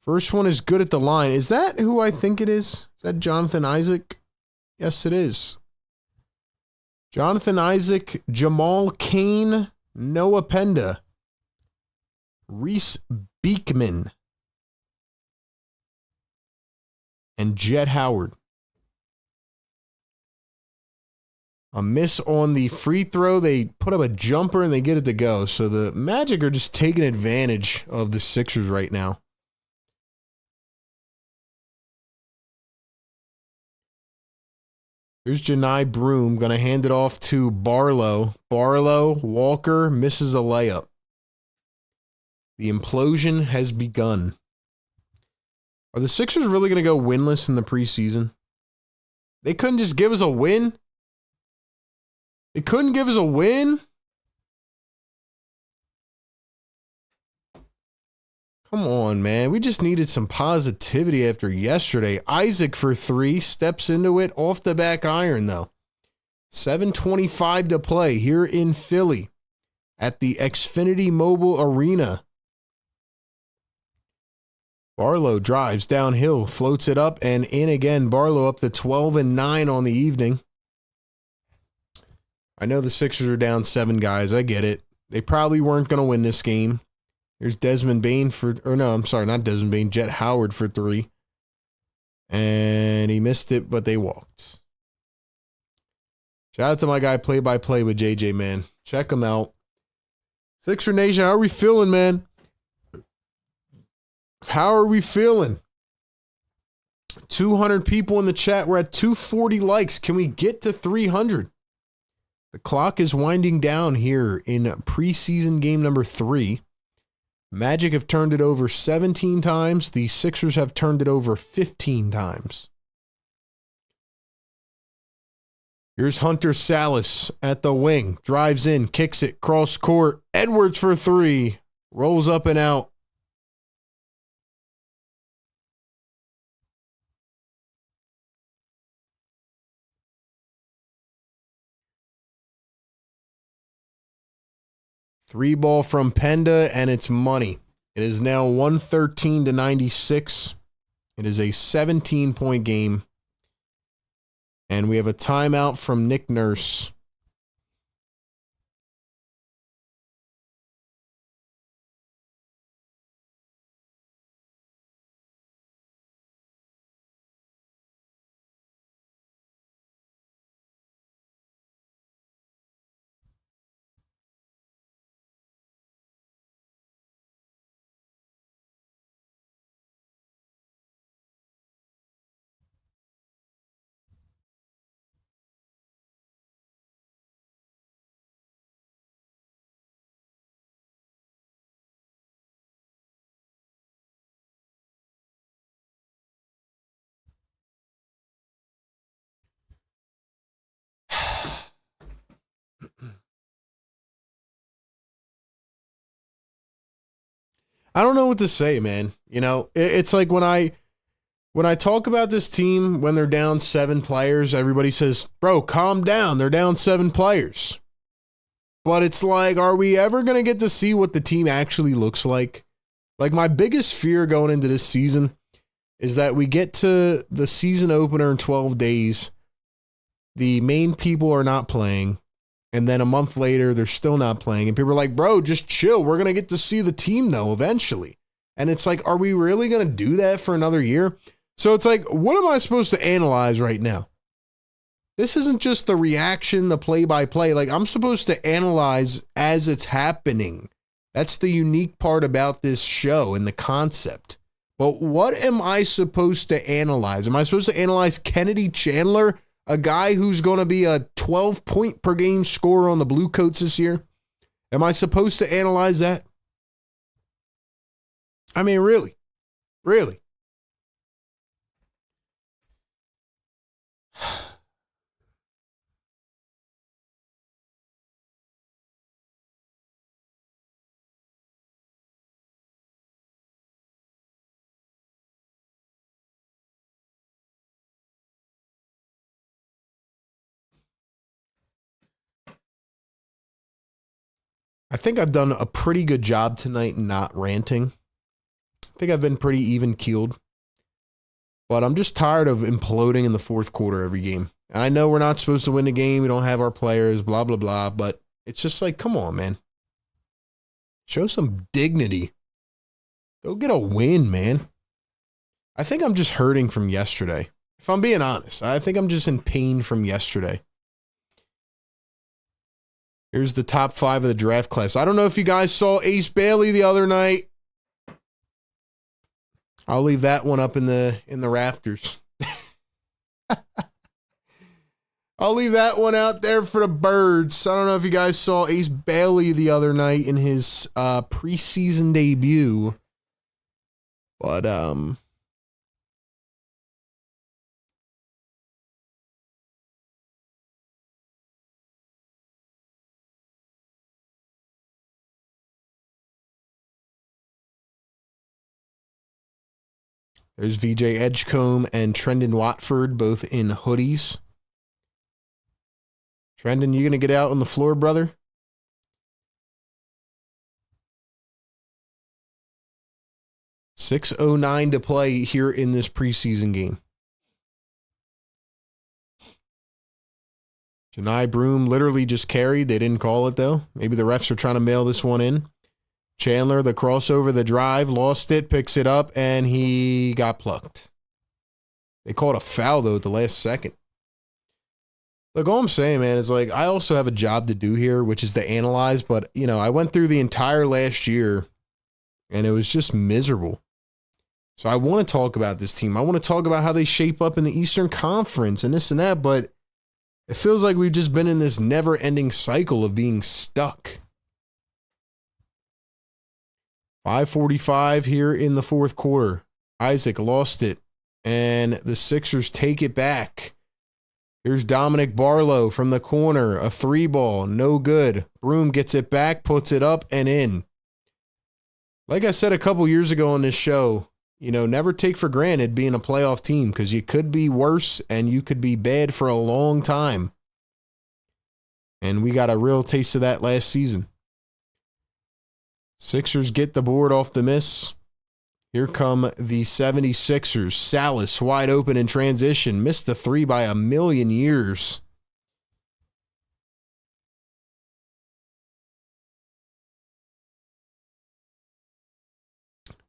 Speaker 1: First one is good at the line. Is that who I think it is? Is that Jonathan Isaac? Yes, it is. Jonathan Isaac, Jamal Cain, Noah Penda, Reese Beekman, and Jet Howard. A miss on the free throw. They put up a jumper and they get it to go. So the Magic are just taking advantage of the Sixers right now. Here's Janai Broom. Going to hand it off to Barlow. Barlow, Walker misses a layup. The implosion has begun. Are the Sixers really going to go winless in the preseason? They couldn't just give us a win? They couldn't give us a win? Come on, man. We just needed some positivity after yesterday. Isaac for 3, steps into it off the back iron, though. 7:25 to play here in Philly at the Xfinity Mobile Arena. Barlow drives downhill, floats it up, and in again. Barlow up to 12-9 on the evening. I know the Sixers are down 7 guys. I get it. They probably weren't going to win this game. Here's Desmond Bain for, or no, I'm sorry, not Desmond Bain, Jet Howard for 3. And he missed it, but they walked. Shout out to my guy, Play-by-play with JJ, man. Check him out. Sixer Nation, how are we feeling, man? How are we feeling? 200 people in the chat. We're at 240 likes. Can we get to 300? The clock is winding down here in preseason game number 3. Magic have turned it over 17 times. The Sixers have turned it over 15 times. Here's Hunter Salas at the wing. Drives in, kicks it, cross court. Edwards for 3. Rolls up and out. Three ball from Penda, and it's money. It is now 113-96. It is a 17-point game. And we have a timeout from Nick Nurse. I don't know what to say, man. You know, it's like when I talk about this team when they're down 7 players, everybody says, bro, calm down. They're down 7 players. But it's like, are we ever going to get to see what the team actually looks like? Like, my biggest fear going into this season is that we get to the season opener in 12 days. The main people are not playing. And then a month later, they're still not playing. And people are like, bro, just chill. We're going to get to see the team, though, eventually. And it's like, are we really going to do that for another year? So it's like, what am I supposed to analyze right now? This isn't just the reaction, the play-by-play. Like, I'm supposed to analyze as it's happening. That's the unique part about this show and the concept. But what am I supposed to analyze? Am I supposed to analyze Kennedy Chandler, a guy who's going to be a 12-point per game scorer on the Blue Coats this year? Am I supposed to analyze that? I mean, really? Really? I think I've done a pretty good job tonight not ranting. I think I've been pretty even-keeled. But I'm just tired of imploding in the fourth quarter every game. And I know we're not supposed to win the game. We don't have our players, blah, blah, blah. But it's just like, come on, man. Show some dignity. Go get a win, man. I think I'm just hurting from yesterday. If I'm being honest, I think I'm just in pain from yesterday. Here's the top 5 of the draft class. I don't know if you guys saw Ace Bailey the other night. I'll leave that one up in the rafters. I'll leave that one out there for the birds. I don't know if you guys saw Ace Bailey the other night in his preseason debut. But there's VJ Edgecombe and Trendon Watford, both in hoodies. Trendon, you going to get out on the floor, brother? .609 to play here in this preseason game. Janai Broom literally just carried. They didn't call it, though. Maybe the refs are trying to mail this one in. Chandler, the crossover, the drive, lost it, picks it up, and he got plucked. They called a foul, though, at the last second. Look, all I'm saying, man, is like I also have a job to do here, which is to analyze. But, you know, I went through the entire last year, and it was just miserable. So I want to talk about this team. I want to talk about how they shape up in the Eastern Conference and this and that, but it feels like we've just been in this never-ending cycle of being stuck. 5:45 here in the fourth quarter. Isaac lost it, and the Sixers take it back. Here's Dominic Barlow from the corner. A 3-ball, no good. Broom gets it back, puts it up and in. Like I said a couple years ago on this show, you know, never take for granted being a playoff team because you could be worse and you could be bad for a long time. And we got a real taste of that last season. Sixers get the board off the miss. Here come the 76ers. Salas wide open in transition. Missed the 3 by a million years.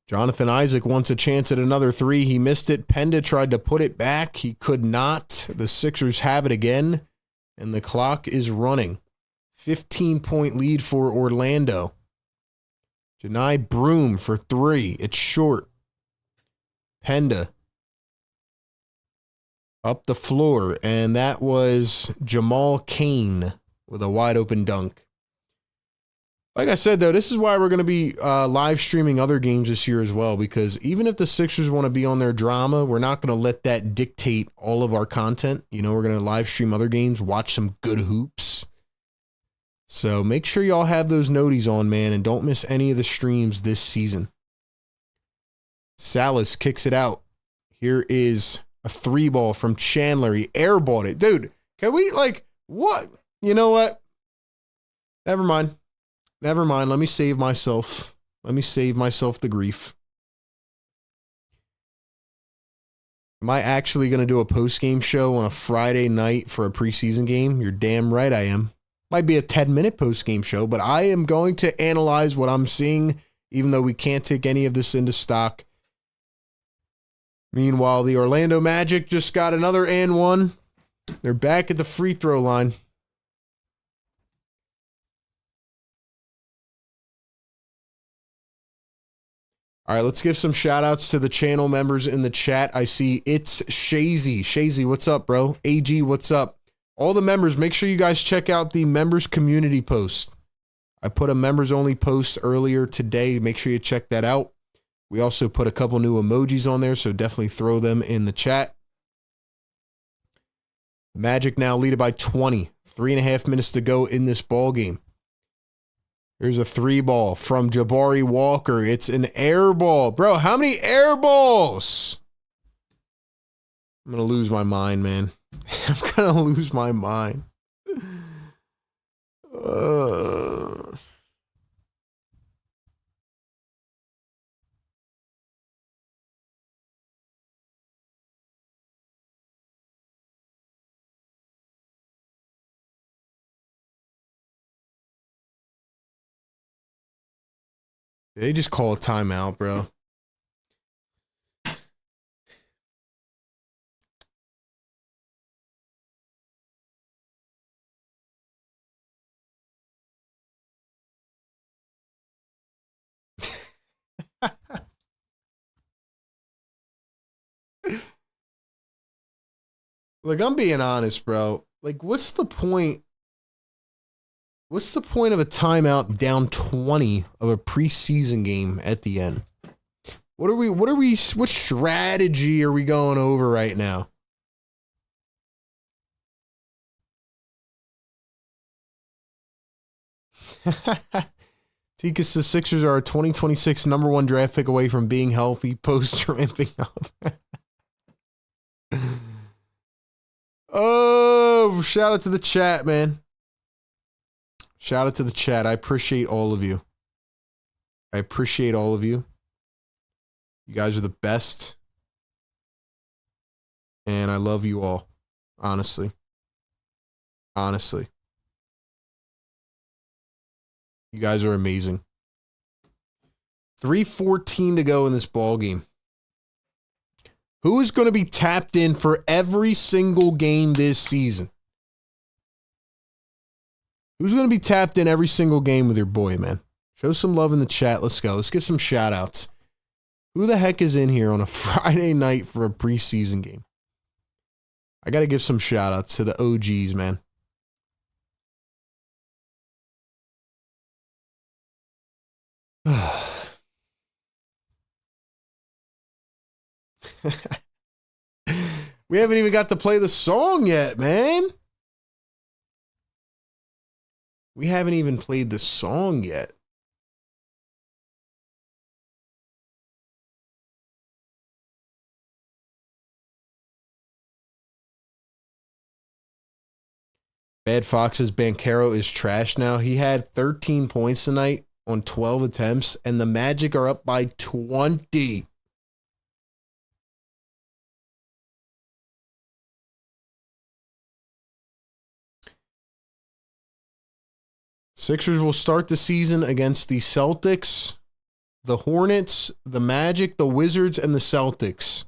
Speaker 1: Jonathan Isaac wants a chance at another 3. He missed it. Penda tried to put it back. He could not. The Sixers have it again, and the clock is running. 15-point lead for Orlando. Janai Broom for 3. It's short. Penda up the floor, and that was Jamal Cain with a wide open dunk. Like I said, though, this is why we're going to be live streaming other games this year as well, because even if the Sixers want to be on their drama, we're not going to let that dictate all of our content. You know, we're going to live stream other games, watch some good hoops. So make sure y'all have those noties on, man, and don't miss any of the streams this season. Salas kicks it out. Here is a 3-ball from Chandler. He airballed it. Dude, can we, like, what? You know what? Never mind. Never mind. Let me save myself. Let me save myself the grief. Am I actually going to do a post-game show on a Friday night for a preseason game? You're damn right I am. Might be a 10-minute post-game show, but I am going to analyze what I'm seeing, even though we can't take any of this into stock. Meanwhile, the Orlando Magic just got another and one. They're back at the free throw line. All right, let's give some shout outs to the channel members in the chat. I see it's Shazy. Shazy, what's up, bro? AG, what's up? All the members, make sure you guys check out the members community post. I put a members only post earlier today. Make sure you check that out. We also put a couple new emojis on there, so definitely throw them in the chat. Magic now leaded by 20. 3.5 minutes to go in this ball game. Here's a 3-ball from Jabari Walker. It's an air ball. Bro, how many air balls? I'm going to lose my mind, man. I'm going to lose my mind. They just call a timeout, bro. Like, I'm being honest, bro. Like, what's the point? What's the point of a timeout down 20 of a preseason game at the end? What strategy are we going over right now? Tika says Sixers are a 2026 #1 draft pick away from being healthy post ramping up. Oh, shout out to the chat, man. Shout out to the chat. I appreciate all of you. I appreciate all of you. You guys are the best. And I love you all. Honestly. Honestly. You guys are amazing. 3:14 to go in this ball game. Who is going to be tapped in for every single game this season? Who's going to be tapped in every single game with your boy, man? Show some love in the chat. Let's go. Let's get some shout outs. Who the heck is in here on a Friday night for a preseason game? I got to give some shout outs to the OGs, man. We haven't even got to play the song yet, man. We haven't even played the song yet. Bad Fox's Banchero is trash now. He had 13 points tonight on 12 attempts, and the Magic are up by 20. Sixers will start the season against the Celtics, the Hornets, the Magic, the Wizards, and the Celtics.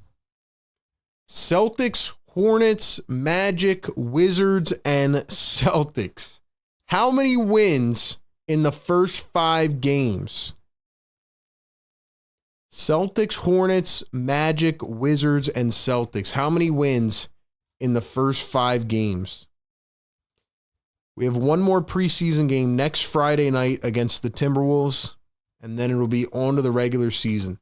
Speaker 1: Celtics, Hornets, Magic, Wizards, and Celtics. How many wins in the first 5 games? Celtics, Hornets, Magic, Wizards, and Celtics. How many wins in the first 5 games? We have one more preseason game next Friday night against the Timberwolves, and then it'll be on to the regular season.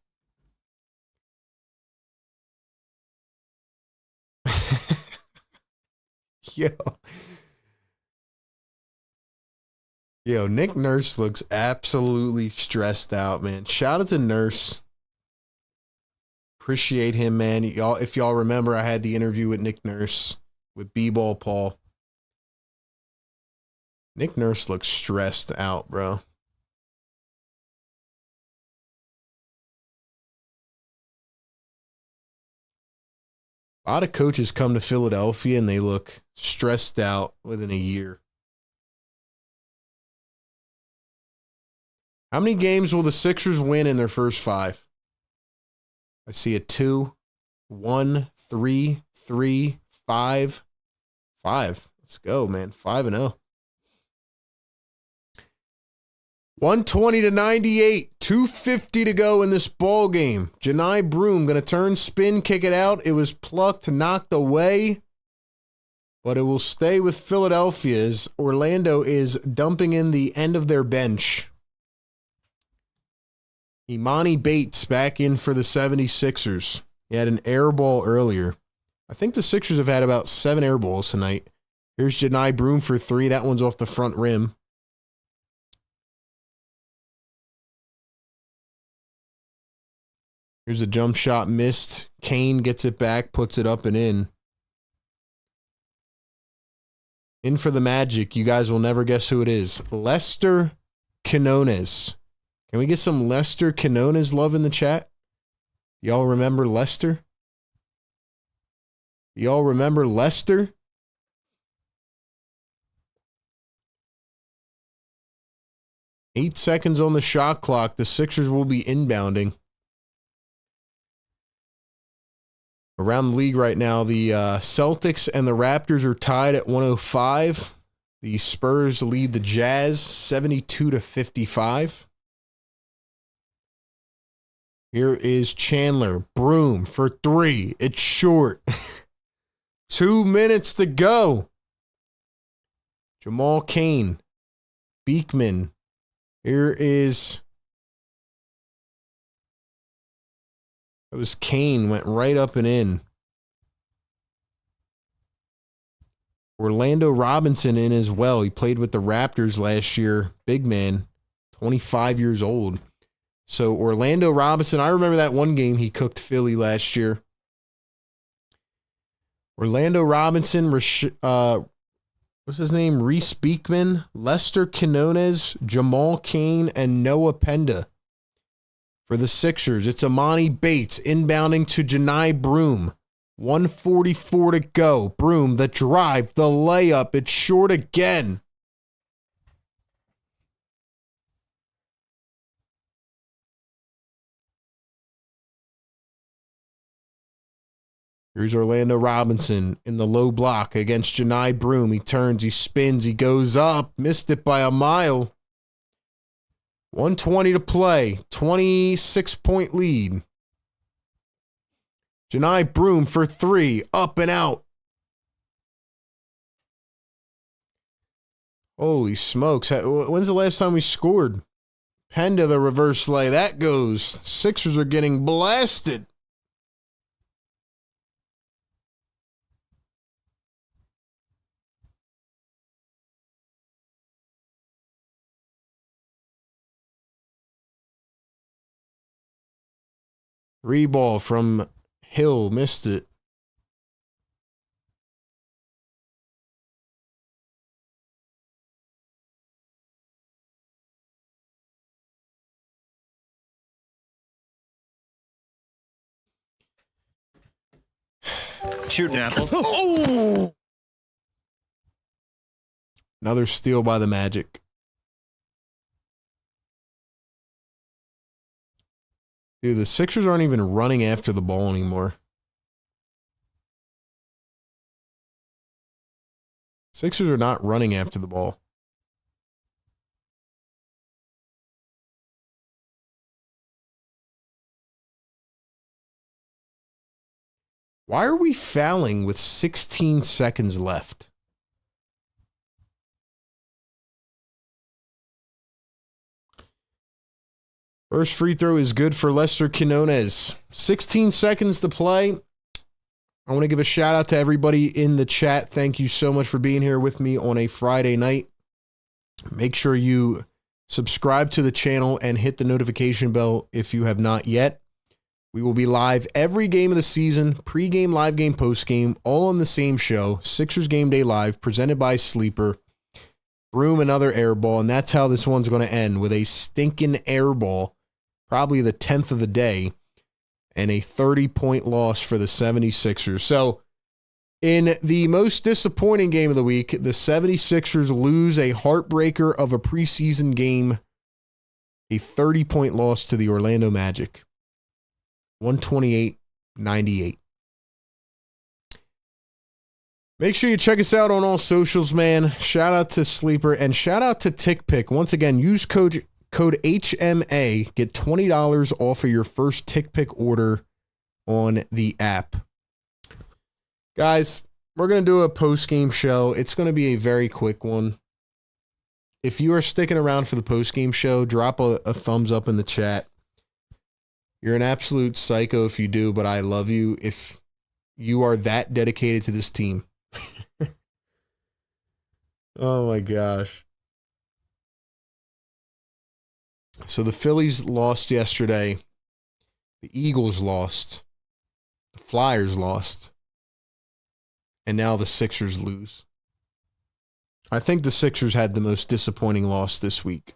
Speaker 1: Yo, Nick Nurse looks absolutely stressed out, man. Shout out to Nurse. Appreciate him, man. Y'all, if y'all remember, I had the interview with Nick Nurse with B-Ball Paul. Nick Nurse looks stressed out, bro. A lot of coaches come to Philadelphia and they look stressed out within a year. How many games will the Sixers win in their first 5? I see a 2, 1, 3, 3, 5. 5. Let's go, man. 5-0. 120-98. 2:50 to go in this ball game. Janai Broom going to turn, spin, kick it out. It was plucked, knocked away. But it will stay with Philadelphia as Orlando is dumping in the end of their bench. Imani Bates back in for the 76ers. He had an air ball earlier. I think the Sixers have had about 7 air balls tonight. Here's Janai Broom for 3. That one's off the front rim. Here's a jump shot missed. Kane gets it back, puts it up and in. In for the Magic. You guys will never guess who it is. Lester Quinones. Can we get some Lester Quinones love in the chat? Y'all remember Lester? Y'all remember Lester? Eight seconds on the shot clock. The Sixers will be inbounding. Around the league right now, the Celtics and the Raptors are tied at 105. The Spurs lead the Jazz 72-55. Here is Chandler. Broom for 3. It's short. 2 minutes to go. Jamal Kane. Beekman. Here is... It was Kane. Went right up and in. Orlando Robinson in as well. He played with the Raptors last year. Big man. 25 years old. So Orlando Robinson, I remember that one game he cooked Philly last year. Orlando Robinson, what's his name? Reese Beekman, Lester Quinones, Jamal Kane, and Noah Penda. For the Sixers, it's Imani Bates inbounding to Janai Broom. 1:44 to go. Broom, the drive, the layup. It's short again. Here's Orlando Robinson in the low block against Janai Broom. He turns, he spins, he goes up. Missed it by a mile. 1:20 to play. 26-point lead. Janai Broom for 3. Up and out. Holy smokes. When's the last time we scored? Penda the reverse lay. That goes. Sixers are getting blasted. Three ball from Hill. Missed it.
Speaker 3: Shooting apples.
Speaker 1: Oh! Another steal by the Magic. Dude, the Sixers aren't even running after the ball anymore. Sixers are not running after the ball. Why are we fouling with 16 seconds left? First free throw is good for Lester Quinones. 16 seconds to play. I want to give a shout out to everybody in the chat. Thank you so much for being here with me on a Friday night. Make sure you subscribe to the channel and hit the notification bell if you have not yet. We will be live every game of the season, pregame, live game, postgame, all on the same show. Sixers Game Day Live, presented by Sleeper. Broom another air ball, and that's how this one's going to end, with a stinking air ball, probably the 10th of the day, and a 30-point loss for the 76ers. So, in the most disappointing game of the week, the 76ers lose a heartbreaker of a preseason game, a 30-point loss to the Orlando Magic. 128-98. Make sure you check us out on all socials, man. Shout out to Sleeper and shout out to TickPick. Once again, use code HMA. Get $20 off of your first TickPick order on the app. Guys, we're going to do a post-game show. It's going to be a very quick one. If you are sticking around for the post-game show, drop a thumbs up in the chat. You're an absolute psycho if you do, but I love you if you are that dedicated to this team. Oh my gosh. So the Phillies lost yesterday. The Eagles lost. The Flyers lost. And now the Sixers lose. I think the Sixers had the most disappointing loss this week.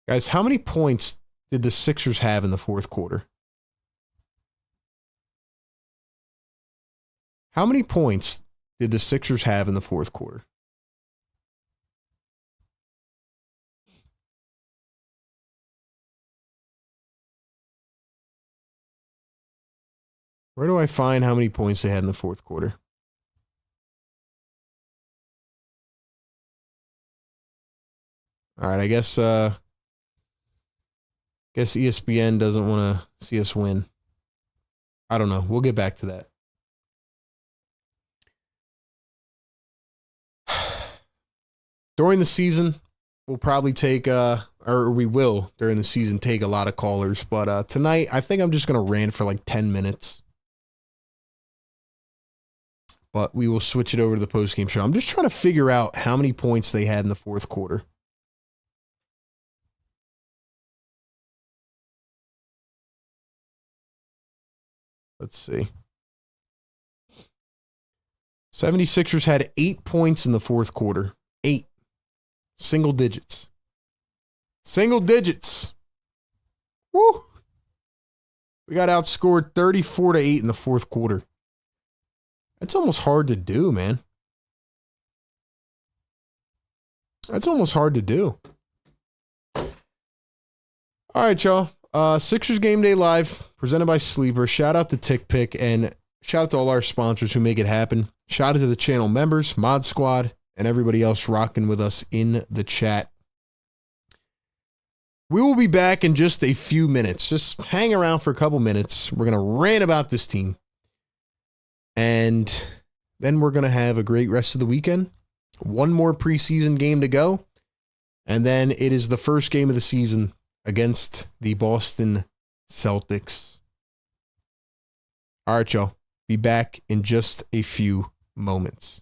Speaker 1: Guys, how many points did the Sixers have in the fourth quarter? How many points did the Sixers have in the fourth quarter? Where do I find how many points they had in the fourth quarter? All right, I guess ESPN doesn't want to see us win. I don't know. We'll get back to that. During the season, we'll probably take, or we will during the season take a lot of callers. But tonight, I think I'm just going to rant for like 10 minutes. But we will switch it over to the postgame show. I'm just trying to figure out how many points they had in the fourth quarter. Let's see. 76ers had 8 points in the fourth quarter. 8. Single digits. Single digits. Woo! We got outscored 34-8 in the fourth quarter. That's almost hard to do, man. That's almost hard to do. All right, y'all. Sixers Game Day Live, presented by Sleeper. Shout out to TickPick and shout out to all our sponsors who make it happen. Shout out to the channel members, Mod Squad, and everybody else rocking with us in the chat. We will be back in just a few minutes. Just hang around for a couple minutes. We're going to rant about this team. And then we're going to have a great rest of the weekend. One more preseason game to go. And then it is the first game of the season against the Boston Celtics. All right, y'all. Be back in just a few moments.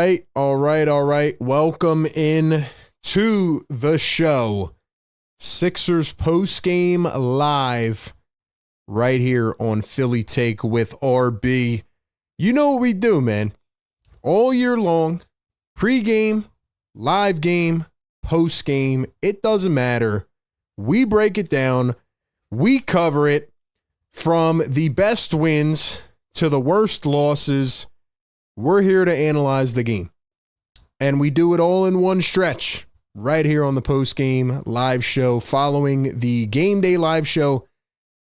Speaker 1: right. Welcome in to the show. Sixers Postgame live right here on Philly Take with RB. You know what we do, man. All year long, pregame, live game, postgame, it doesn't matter. We break it down. We cover it from the best wins to the worst losses. We're here to analyze the game. And we do it all in one stretch right here on the postgame live show following the game day live show.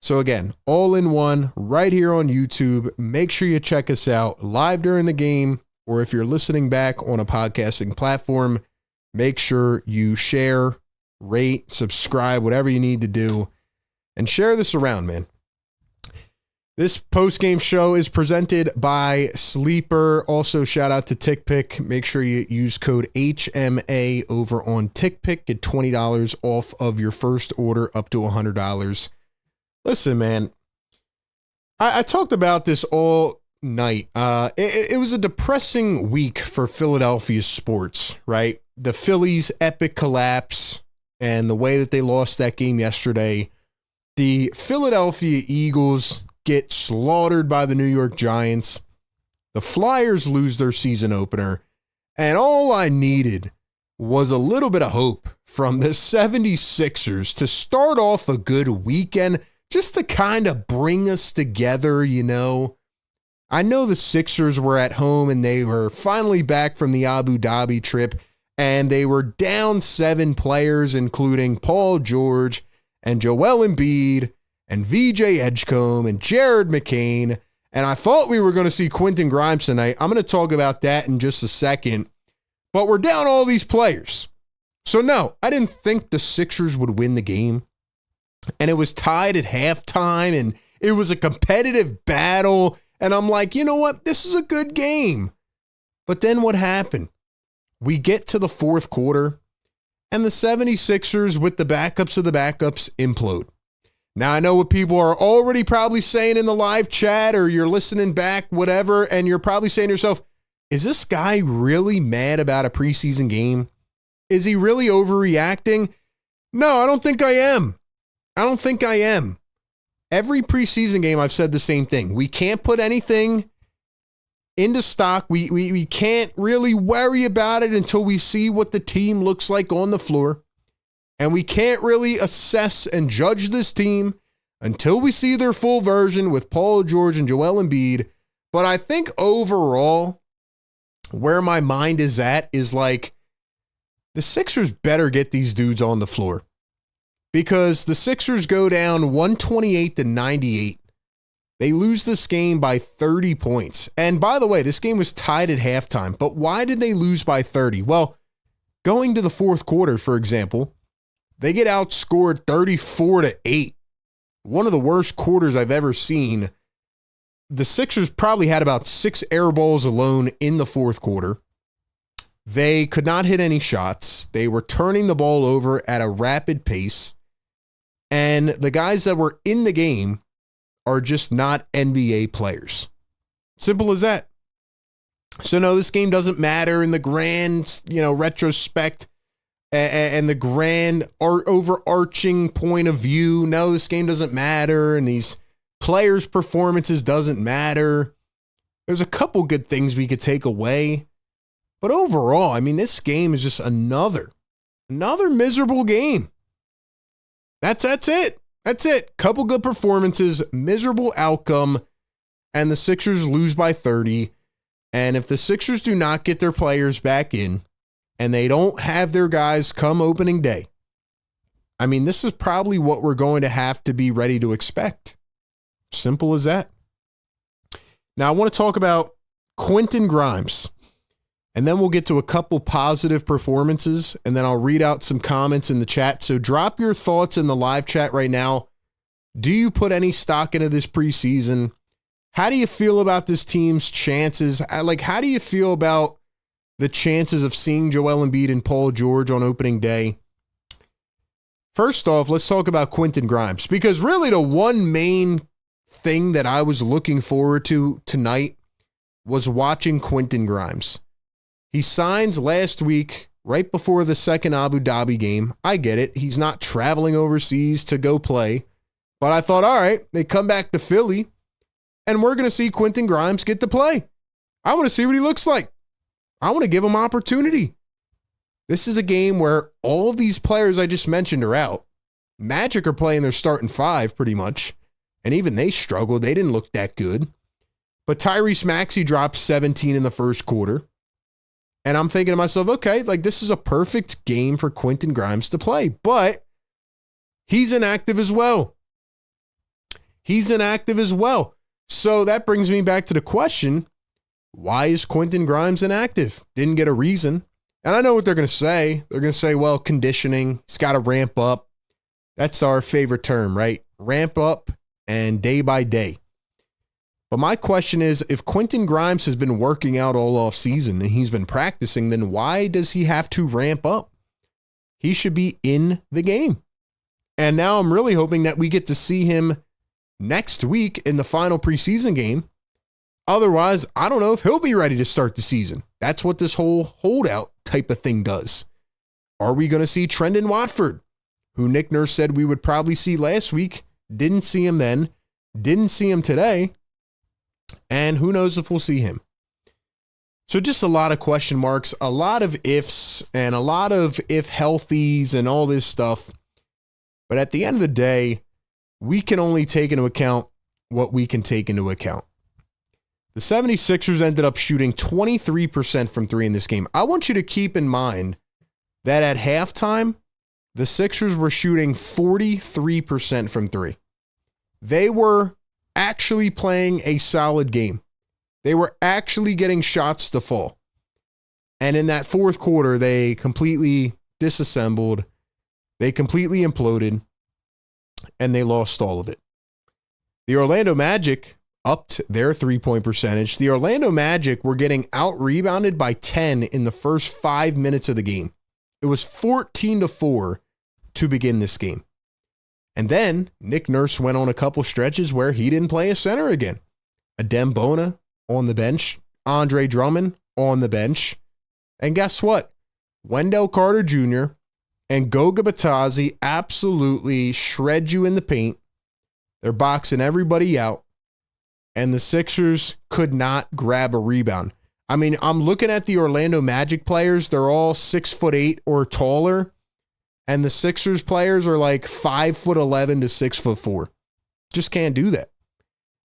Speaker 1: So again, all in one right here on YouTube. Make sure you check us out live during the game, or if you're listening back on a podcasting platform, make sure you share, rate, subscribe, whatever you need to do, and share this around, man. This post-game show is presented by Sleeper. Also, shout out to TickPick. Make sure you use code HMA over on TickPick. Get $20 off of your first order up to $100. Listen, man, I talked about this all night. It was a depressing week for Philadelphia sports, right? The Phillies' epic collapse and the way that they lost that game yesterday. The Philadelphia Eagles get slaughtered by the New York Giants. The Flyers lose their season opener. And all I needed was a little bit of hope from the 76ers to start off a good weekend, just to kind of bring us together, you know. I know the Sixers were at home and they were finally back from the Abu Dhabi trip, and they were down 7 players, including Paul George and Joel Embiid and VJ Edgecombe and Jared McCain. And I thought we were going to see Quentin Grimes tonight. I'm going to talk about that in just a second. But we're down all these players. So no, I didn't think the Sixers would win the game. And it was tied at halftime, and it was a competitive battle. And I'm like, you know what? This is a good game. But then what happened? We get to the fourth quarter, and the 76ers, with the backups of the backups, implode. Now, I know what people are already probably saying in the live chat, or you're listening back, whatever, and you're probably saying to yourself, is this guy really mad about a preseason game? Is he really overreacting? No, I don't think I am. Every preseason game, I've said the same thing. We can't put anything into stock. We can't really worry about it until we see what the team looks like on the floor. And we can't really assess and judge this team until we see their full version with Paul George and Joel Embiid. But I think overall, where my mind is at is like, the Sixers better get these dudes on the floor. Because the Sixers go down 128-98. They lose this game by 30 points. And by the way, this game was tied at halftime. But why did they lose by 30? Well, going to the fourth quarter, for example, they get outscored 34-8. One of the worst quarters I've ever seen. The Sixers probably had about 6 air balls alone in the fourth quarter. They could not hit any shots. They were turning the ball over at a rapid pace. And the guys that were in the game are just not NBA players. Simple as that. So no, this game doesn't matter in the grand, retrospect and the grand overarching point of view. No, this game doesn't matter, and these players' performances doesn't matter. There's a couple good things we could take away. But overall, I mean, this game is just another miserable game. That's it. That's it. Couple good performances, miserable outcome, and the Sixers lose by 30. And if the Sixers do not get their players back in, and they don't have their guys come opening day, I mean, this is probably what we're going to have to be ready to expect. Simple as that. Now, I want to talk about Quentin Grimes. And then we'll get to a couple positive performances, and then I'll read out some comments in the chat. So drop your thoughts in the live chat right now. Do you put any stock into this preseason? How do you feel about this team's chances? How do you feel about the chances of seeing Joel Embiid and Paul George on opening day? First off, let's talk about Quentin Grimes, because really the one main thing that I was looking forward to tonight was watching Quentin Grimes. He signs last week, right before the second Abu Dhabi game. I get it. He's not traveling overseas to go play. But I thought, all right, they come back to Philly, and we're going to see Quentin Grimes get to play. I want to see what he looks like. I want to give him opportunity. This is a game where all of these players I just mentioned are out. Magic are playing their starting five pretty much, and even they struggled. They didn't look that good. But Tyrese Maxey dropped 17 in the first quarter, and I'm thinking to myself, okay, like this is a perfect game for Quentin Grimes to play, but he's inactive as well. So that brings me back to the question, why is Quentin Grimes inactive? Didn't get a reason. And I know what they're going to say. They're going to say, well, conditioning, he's got to ramp up. That's our favorite term, right? Ramp up and day by day. But my question is, if Quentin Grimes has been working out all off season and he's been practicing, then why does he have to ramp up? He should be in the game. And now I'm really hoping that we get to see him next week in the final preseason game. Otherwise, I don't know if he'll be ready to start the season. That's what this whole holdout type of thing does. Are we going to see Trendon Watford, who Nick Nurse said we would probably see last week? Didn't see him then. Didn't see him today. And who knows if we'll see him. So just a lot of question marks, a lot of ifs, and a lot of if healthies and all this stuff. But at the end of the day, we can only take into account what we can take into account. The 76ers ended up shooting 23% from three in this game. I want you to keep in mind that at halftime, the Sixers were shooting 43% from three. They were actually playing a solid game. They were actually getting shots to fall. And in that fourth quarter, they completely disassembled. They completely imploded. And they lost all of it. The Orlando Magic upped their three-point percentage. The Orlando Magic were getting out-rebounded by 10 in the first 5 minutes of the game. It was 14-4 to begin this game. And then Nick Nurse went on a couple stretches where he didn't play a center again. Adem Bona on the bench. Andre Drummond on the bench. And guess what? Wendell Carter Jr. and Goga Batadze absolutely shred you in the paint. They're boxing everybody out. And the Sixers could not grab a rebound. I mean, I'm looking at the Orlando Magic players. They're all 6'8" or taller. And the Sixers players are like 5'11" to 6'4". Just can't do that.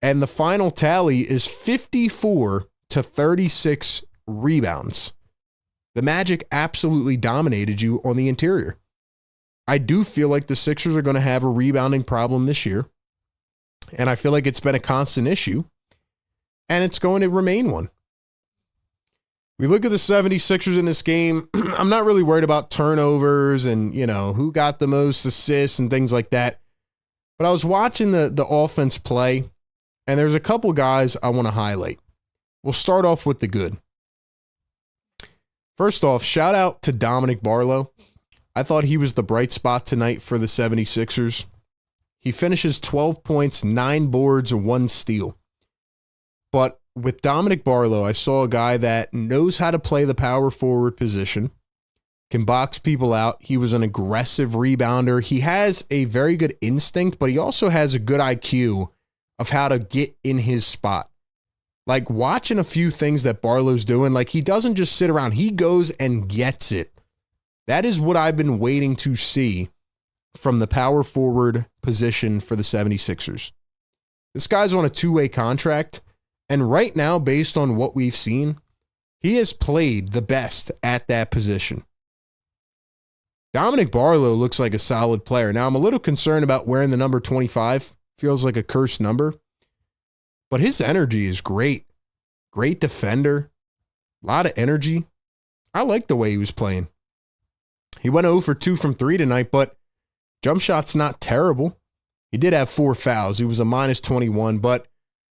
Speaker 1: And the final tally is 54 to 36 rebounds. The Magic absolutely dominated you on the interior. I do feel like the Sixers are going to have a rebounding problem this year. And I feel like it's been a constant issue. And it's going to remain one. We look at the 76ers in this game. I'm not really worried about turnovers and, who got the most assists and things like that. But I was watching the offense play, and there's a couple guys I want to highlight. We'll start off with the good. First off, shout out to Dominic Barlow. I thought he was the bright spot tonight for the 76ers. He finishes 12 points, 9 boards, and 1 steal. But with Dominic Barlow, I saw a guy that knows how to play the power forward position, can box people out. He was an aggressive rebounder. He has a very good instinct, but he also has a good IQ of how to get in his spot. Like watching a few things that Barlow's doing, like he doesn't just sit around. He goes and gets it. That is what I've been waiting to see from the power forward position for the 76ers. This guy's on a 2-way contract. And right now, based on what we've seen, he has played the best at that position. Dominic Barlow looks like a solid player. Now, I'm a little concerned about wearing the number 25. Feels like a cursed number. But his energy is great. Great defender. A lot of energy. I like the way he was playing. He went 0 for 2 from 3 tonight, but jump shot's not terrible. He did have 4 fouls. He was a minus 21, but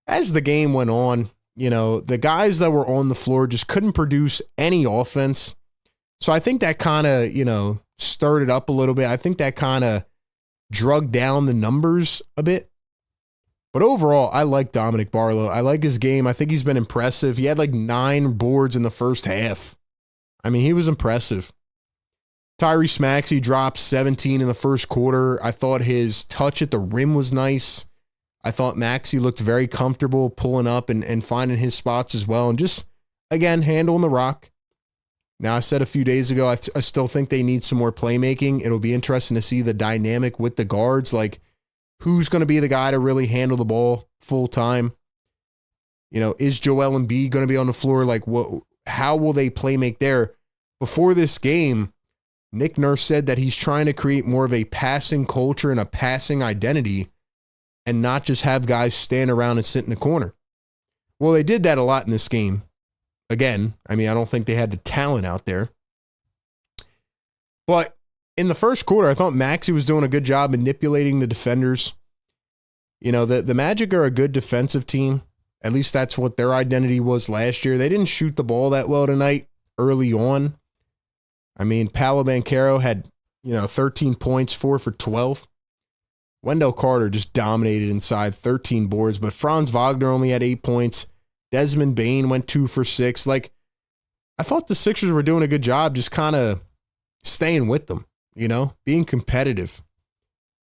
Speaker 1: as the game went on, the guys that were on the floor just couldn't produce any offense. So I think that kind of, stirred it up a little bit. I think that kind of drug down the numbers a bit. But overall, I like Dominic Barlow. I like his game. I think he's been impressive. He had like 9 boards in the first half. I mean, he was impressive. Tyrese Maxey dropped 17 in the first quarter. I thought his touch at the rim was nice. I thought Maxey looked very comfortable pulling up and finding his spots as well. And just, again, handling the rock. Now, I said a few days ago, I still think they need some more playmaking. It'll be interesting to see the dynamic with the guards. Like, who's going to be the guy to really handle the ball full time? You know, is Joel Embiid going to be on the floor? Like, how will they play make there? Before this game, Nick Nurse said that he's trying to create more of a passing culture and a passing identity and not just have guys stand around and sit in the corner. Well, they did that a lot in this game. Again, I mean, I don't think they had the talent out there. But in the first quarter, I thought Maxey was doing a good job manipulating the defenders. You know, the Magic are a good defensive team. At least that's what their identity was last year. They didn't shoot the ball that well tonight early on. I mean, Paolo Banchero had, 13 points, 4 for 12. Wendell Carter just dominated inside, 13 boards, but Franz Wagner only had 8 points. Desmond Bane went 2 for 6. Like, I thought the Sixers were doing a good job just kind of staying with them, being competitive.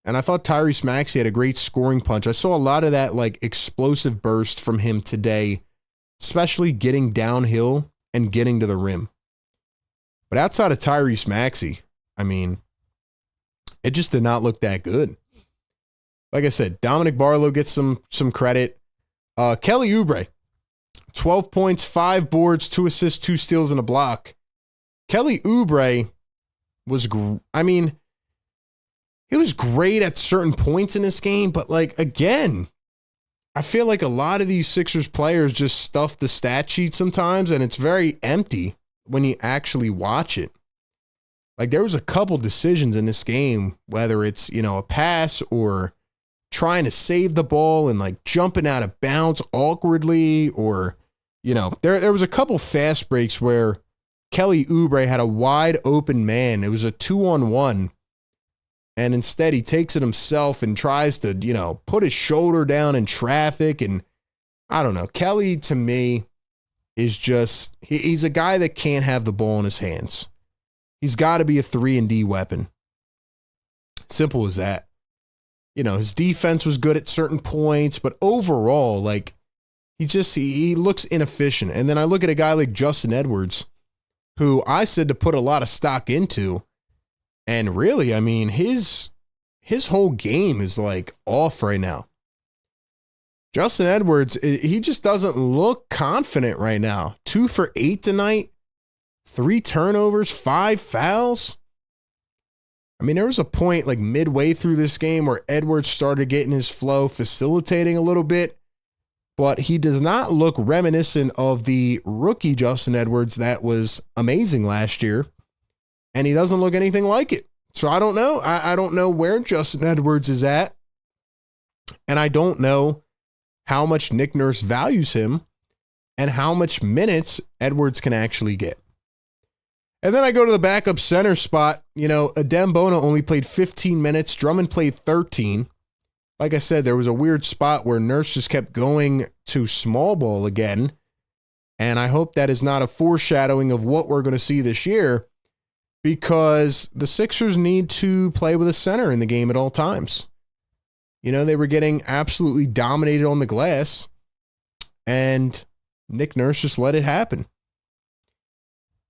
Speaker 1: And I thought Tyrese Maxey had a great scoring punch. I saw a lot of that, like, explosive burst from him today, especially getting downhill and getting to the rim. But outside of Tyrese Maxey, I mean, it just did not look that good. Like I said, Dominic Barlow gets some credit. Kelly Oubre, 12 points, 5 boards, 2 assists, 2 steals, and a block. Kelly Oubre was, he was great at certain points in this game, but like, again, I feel like a lot of these Sixers players just stuff the stat sheet sometimes, and it's very empty when you actually watch it. Like, there was a couple decisions in this game, whether it's, a pass or trying to save the ball and like jumping out of bounds awkwardly, or, there was a couple fast breaks where Kelly Oubre had a wide open man. It was a 2-on-1. And instead he takes it himself and tries to, put his shoulder down in traffic. And I don't know. Kelly, to me, is just, he's a guy that can't have the ball in his hands. He's got to be a 3-and-D weapon. Simple as that. His defense was good at certain points, but overall, like, he looks inefficient. And then I look at a guy like Justin Edwards, who I said to put a lot of stock into. And really, I mean, his whole game is like off right now. Justin Edwards, he just doesn't look confident right now. 2 for 8 tonight, 3 turnovers, 5 fouls. I mean, there was a point like midway through this game where Edwards started getting his flow, facilitating a little bit, but he does not look reminiscent of the rookie Justin Edwards that was amazing last year. And he doesn't look anything like it. So I don't know. I don't know where Justin Edwards is at. And I don't know how much Nick Nurse values him and how much minutes Edwards can actually get. And then I go to the backup center spot. Adem Bona only played 15 minutes. Drummond played 13. Like I said, there was a weird spot where Nurse just kept going to small ball again. And I hope that is not a foreshadowing of what we're going to see this year, because the Sixers need to play with a center in the game at all times. They were getting absolutely dominated on the glass, and Nick Nurse just let it happen.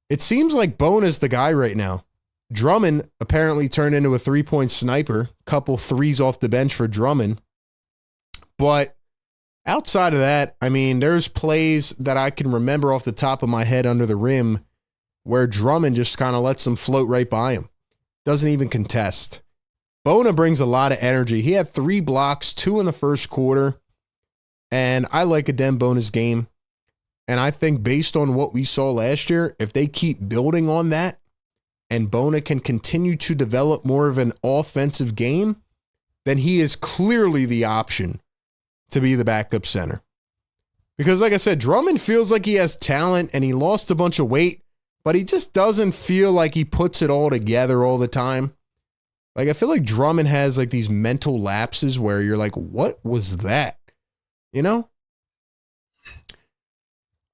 Speaker 1: It seems like Bona's the guy right now. Drummond apparently turned into a 3-point sniper, couple threes off the bench for Drummond. But outside of that, I mean, there's plays that I can remember off the top of my head under the rim where Drummond just kind of lets them float right by him. Doesn't even contest. Bona brings a lot of energy. He had 3 blocks, 2 in the first quarter. And I like Adem Bona's game. And I think based on what we saw last year, if they keep building on that and Bona can continue to develop more of an offensive game, then he is clearly the option to be the backup center. Because like I said, Drummond feels like he has talent and he lost a bunch of weight, but he just doesn't feel like he puts it all together all the time. Like, I feel like Drummond has like these mental lapses where you're like, what was that?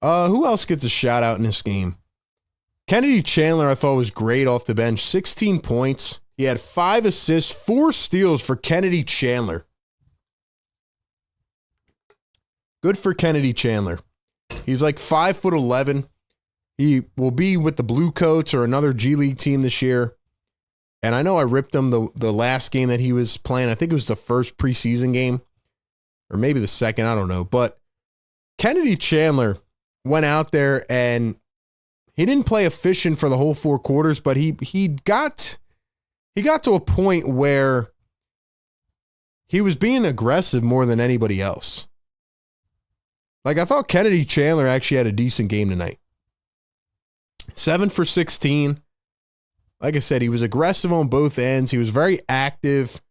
Speaker 1: Who else gets a shout out in this game? Kennedy Chandler, I thought, was great off the bench. 16 points. He had 5 assists, 4 steals for Kennedy Chandler. Good for Kennedy Chandler. He's like 5'11". He will be with the Blue Coats or another G League team this year. And I know I ripped him the last game that he was playing. I think it was the first preseason game, or maybe the second. I don't know. But Kennedy Chandler went out there and he didn't play efficient for the whole 4 quarters, but he got to a point where he was being aggressive more than anybody else. Like, I thought Kennedy Chandler actually had a decent game tonight. 7 for 16. Like I said, he was aggressive on both ends. He was very active,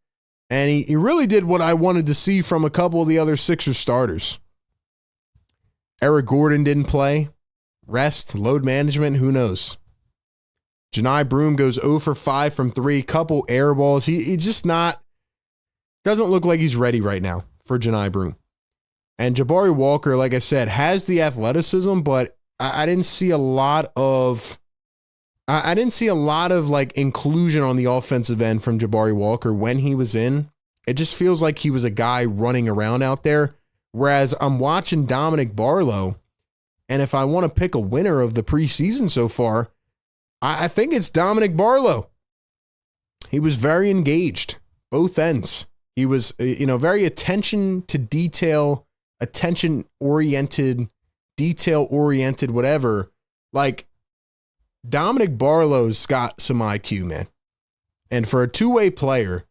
Speaker 1: and he really did what I wanted to see from a couple of the other Sixers starters. Eric Gordon didn't play. Rest, load management, who knows? Janai Broome goes 0 for 5 from 3, couple air balls. He just doesn't look like he's ready right now for Janai Broome. And Jabari Walker, like I said, has the athleticism, but I didn't see a lot of like inclusion on the offensive end from Jabari Walker when he was in. It just feels like he was a guy running around out there. Whereas I'm watching Dominic Barlow, and if I want to pick a winner of the preseason so far, I think it's Dominic Barlow. He was very engaged, both ends. He was, very attention to detail, attention-oriented, detail-oriented, whatever. Like, Dominic Barlow's got some IQ, man. And for a two-way player,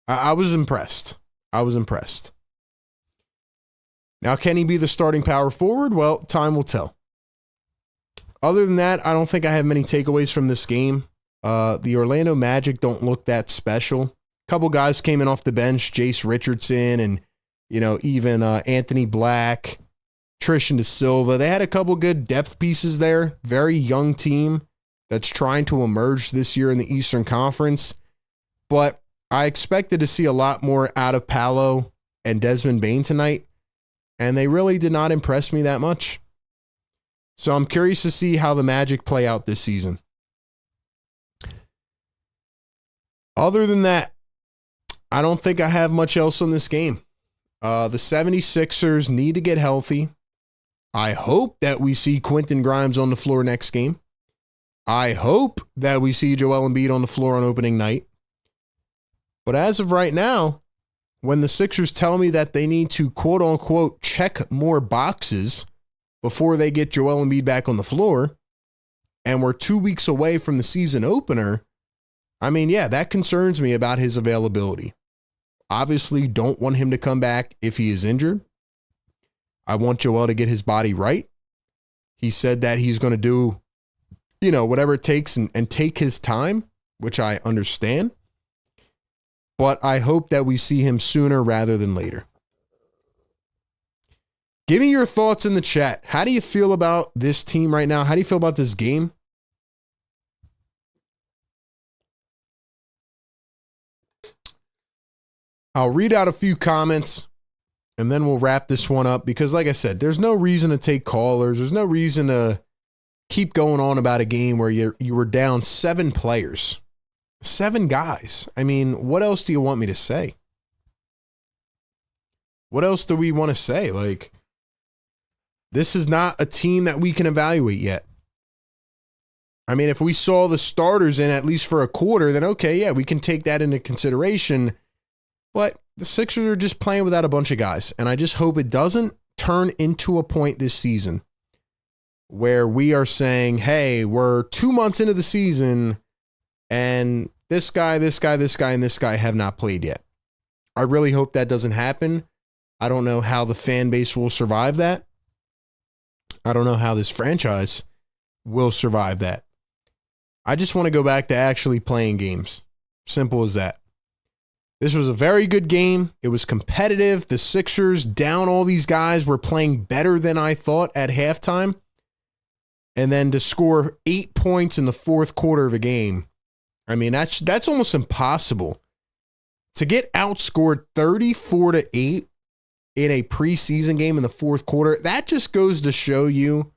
Speaker 1: I was impressed. Now, can he be the starting power forward? Well, time will tell. Other than that, I don't think I have many takeaways from this game. The Orlando Magic don't look that special. A couple guys came in off the bench, Jace Richardson and, even Anthony Black, Trishan DeSilva. They had a couple good depth pieces there. Very young team that's trying to emerge this year in the Eastern Conference. But I expected to see a lot more out of Paolo and Desmond Bane tonight, and they really did not impress me that much. So I'm curious to see how the Magic play out this season. Other than that, I don't think I have much else on this game. The 76ers need to get healthy. I hope that we see Quentin Grimes on the floor next game. I hope that we see Joel Embiid on the floor on opening night. But as of right now, when the Sixers tell me that they need to quote-unquote check more boxes before they get Joel Embiid back on the floor, and we're 2 weeks away from the season opener, that concerns me about his availability. Obviously, don't want him to come back if he is injured. I want Joel to get his body right. He said that he's going to do, whatever it takes and take his time, which I understand. But I hope that we see him sooner rather than later. Give me your thoughts in the chat. How do you feel about this team right now? How do you feel about this game? I'll read out a few comments and then we'll wrap this one up because, like I said, there's no reason to take callers. There's no reason to keep going on about a game where you were down 7 players. 7 guys. What else do you want me to say? What else do we want to say? Like, this is not a team that we can evaluate yet. If we saw the starters in at least for a quarter, then okay, yeah, we can take that into consideration. But the Sixers are just playing without a bunch of guys. And I just hope it doesn't turn into a point this season where we are saying, hey, we're 2 months into the season and this guy, and this guy have not played yet. I really hope that doesn't happen. I don't know how the fan base will survive that. I don't know how this franchise will survive that. I just want to go back to actually playing games. Simple as that. This was a very good game. It was competitive. The Sixers, down all these guys, were playing better than I thought at halftime. And then to score 8 points in the fourth quarter of a game, that's almost impossible. To get outscored 34-8 in a preseason game in the fourth quarter, that just goes to show you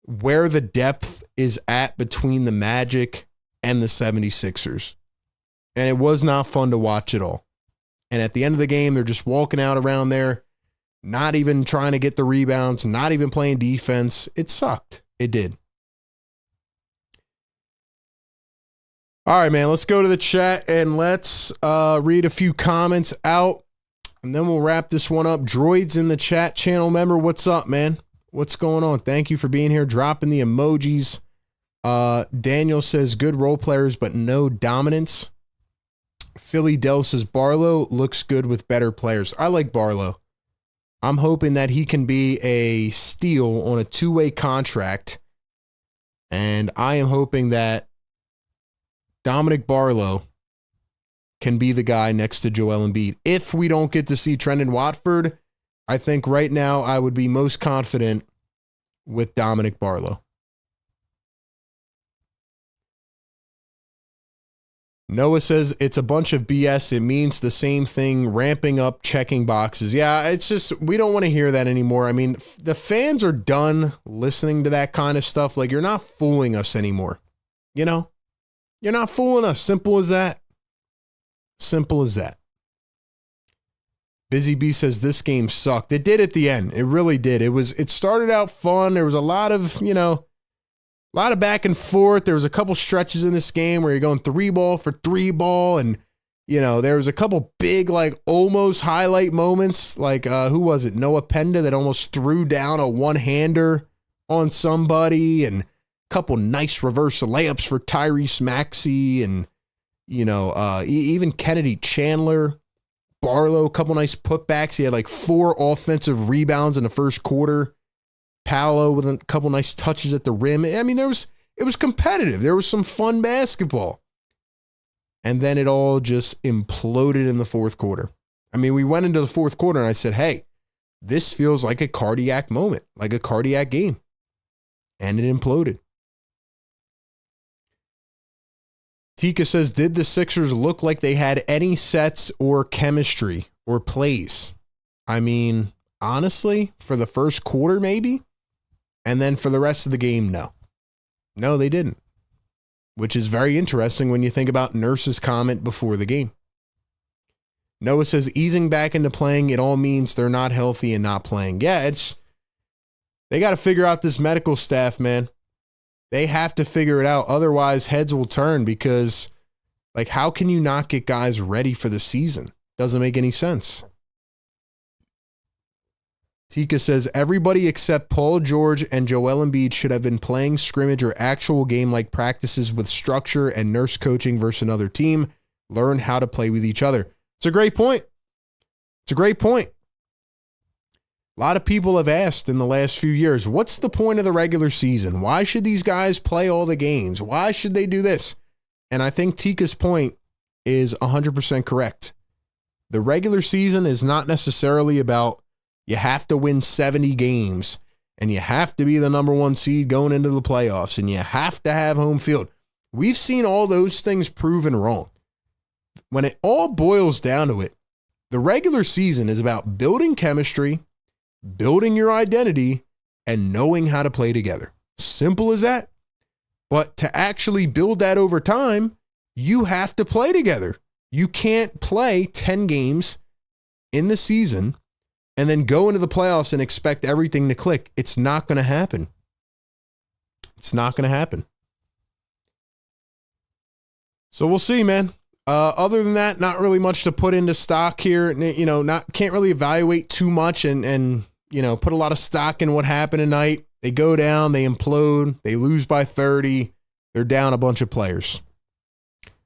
Speaker 1: where the depth is at between the Magic and the 76ers. And it was not fun to watch at all. And at the end of the game, they're just walking out around there, not even trying to get the rebounds, not even playing defense. It sucked. It did. All right, man, let's go to the chat and let's read a few comments out, and then we'll wrap this one up. Droid's in the chat channel member. What's up, man? What's going on? Thank you for being here, dropping the emojis. Daniel says, good role players, but no dominance. Philly Dell says, Barlow looks good with better players. I like Barlow. I'm hoping that he can be a steal on a two-way contract, and I am hoping that Dominic Barlow can be the guy next to Joel Embiid. If we don't get to see Trendon Watford, I think right now I would be most confident with Dominic Barlow. Noah says it's a bunch of BS. It means the same thing, ramping up, checking boxes. Yeah, it's just, we don't want to hear that anymore. I mean, the fans are done listening to that kind of stuff. Like, you're not fooling us anymore. You know? You're not fooling us. Simple as that. Simple as that. Busy Bee says this game sucked. It did at the end. It really did. It started out fun. There was a lot of, a lot of back and forth. There was a couple stretches in this game where you're going 3-ball for 3-ball. And, there was a couple big, almost highlight moments. Like, who was it? Noah Penda that almost threw down a one-hander on somebody. And a couple nice reverse layups for Tyrese Maxey. And, even Kennedy Chandler. Barlow, a couple nice putbacks. He had 4 offensive rebounds in the first quarter. Paolo with a couple nice touches at the rim. I mean, it was competitive. There was some fun basketball. And then it all just imploded in the fourth quarter. I mean, we went into the fourth quarter and I said, hey, this feels like a cardiac moment, like a cardiac game. And it imploded. Tika says, did the Sixers look like they had any sets or chemistry or plays? I mean, honestly, for the first quarter, maybe. And then for the rest of the game, no. No, they didn't. Which is very interesting when you think about Nurse's comment before the game. Noah says, easing back into playing, it all means they're not healthy and not playing. Yeah, they got to figure out this medical staff, man. They have to figure it out. Otherwise, heads will turn because, how can you not get guys ready for the season? Doesn't make any sense. Tika says, everybody except Paul George and Joel Embiid should have been playing scrimmage or actual game-like practices with structure and Nurse coaching versus another team. Learn how to play with each other. It's a great point. It's a great point. A lot of people have asked in the last few years, what's the point of the regular season? Why should these guys play all the games? Why should they do this? And I think Tika's point is 100% correct. The regular season is not necessarily about you have to win 70 games and you have to be the number 1 seed going into the playoffs and you have to have home field. We've seen all those things proven wrong. When it all boils down to it, the regular season is about building chemistry, building your identity, and knowing how to play together. Simple as that. But to actually build that over time, you have to play together. You can't play 10 games in the season and then go into the playoffs and expect everything to click. It's not going to happen. It's not going to happen. So we'll see, man. Other than that, not really much to put into stock here. Can't really evaluate too much and put a lot of stock in what happened tonight. They go down, they implode, they lose by 30. They're down a bunch of players.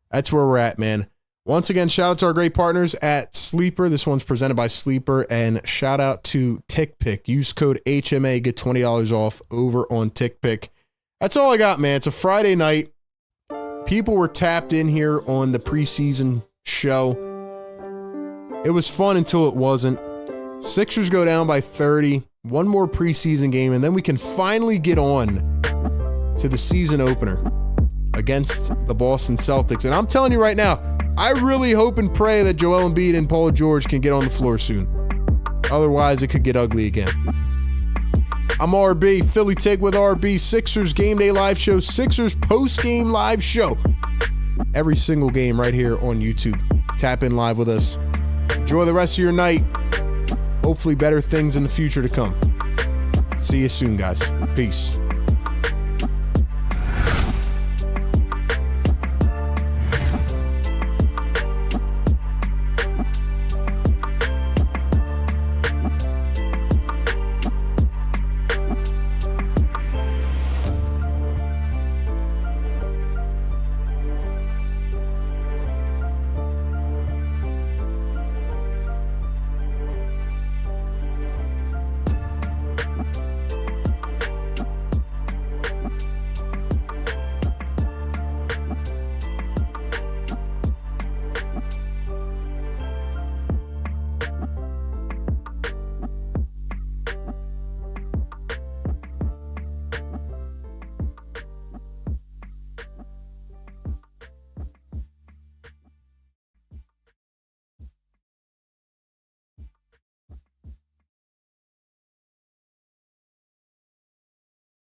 Speaker 1: That's where we're at, man. Once again, shout out to our great partners at Sleeper. This one's presented by Sleeper. And shout out to TickPick. Use code HMA, get $20 off over on TickPick. That's all I got, man. It's a Friday night. People were tapped in here on the preseason show. It was fun until it wasn't. Sixers go down by 30. One more preseason game, and then we can finally get on to the season opener against the Boston Celtics. And I'm telling you right now, I really hope and pray that Joel Embiid and Paul George can get on the floor soon. Otherwise, it could get ugly again. I'm RB, Philly Take with RB, Sixers Game Day Live Show, Sixers Postgame Live Show. Every single game right here on YouTube. Tap in live with us. Enjoy the rest of your night. Hopefully better things in the future to come. See you soon, guys. Peace.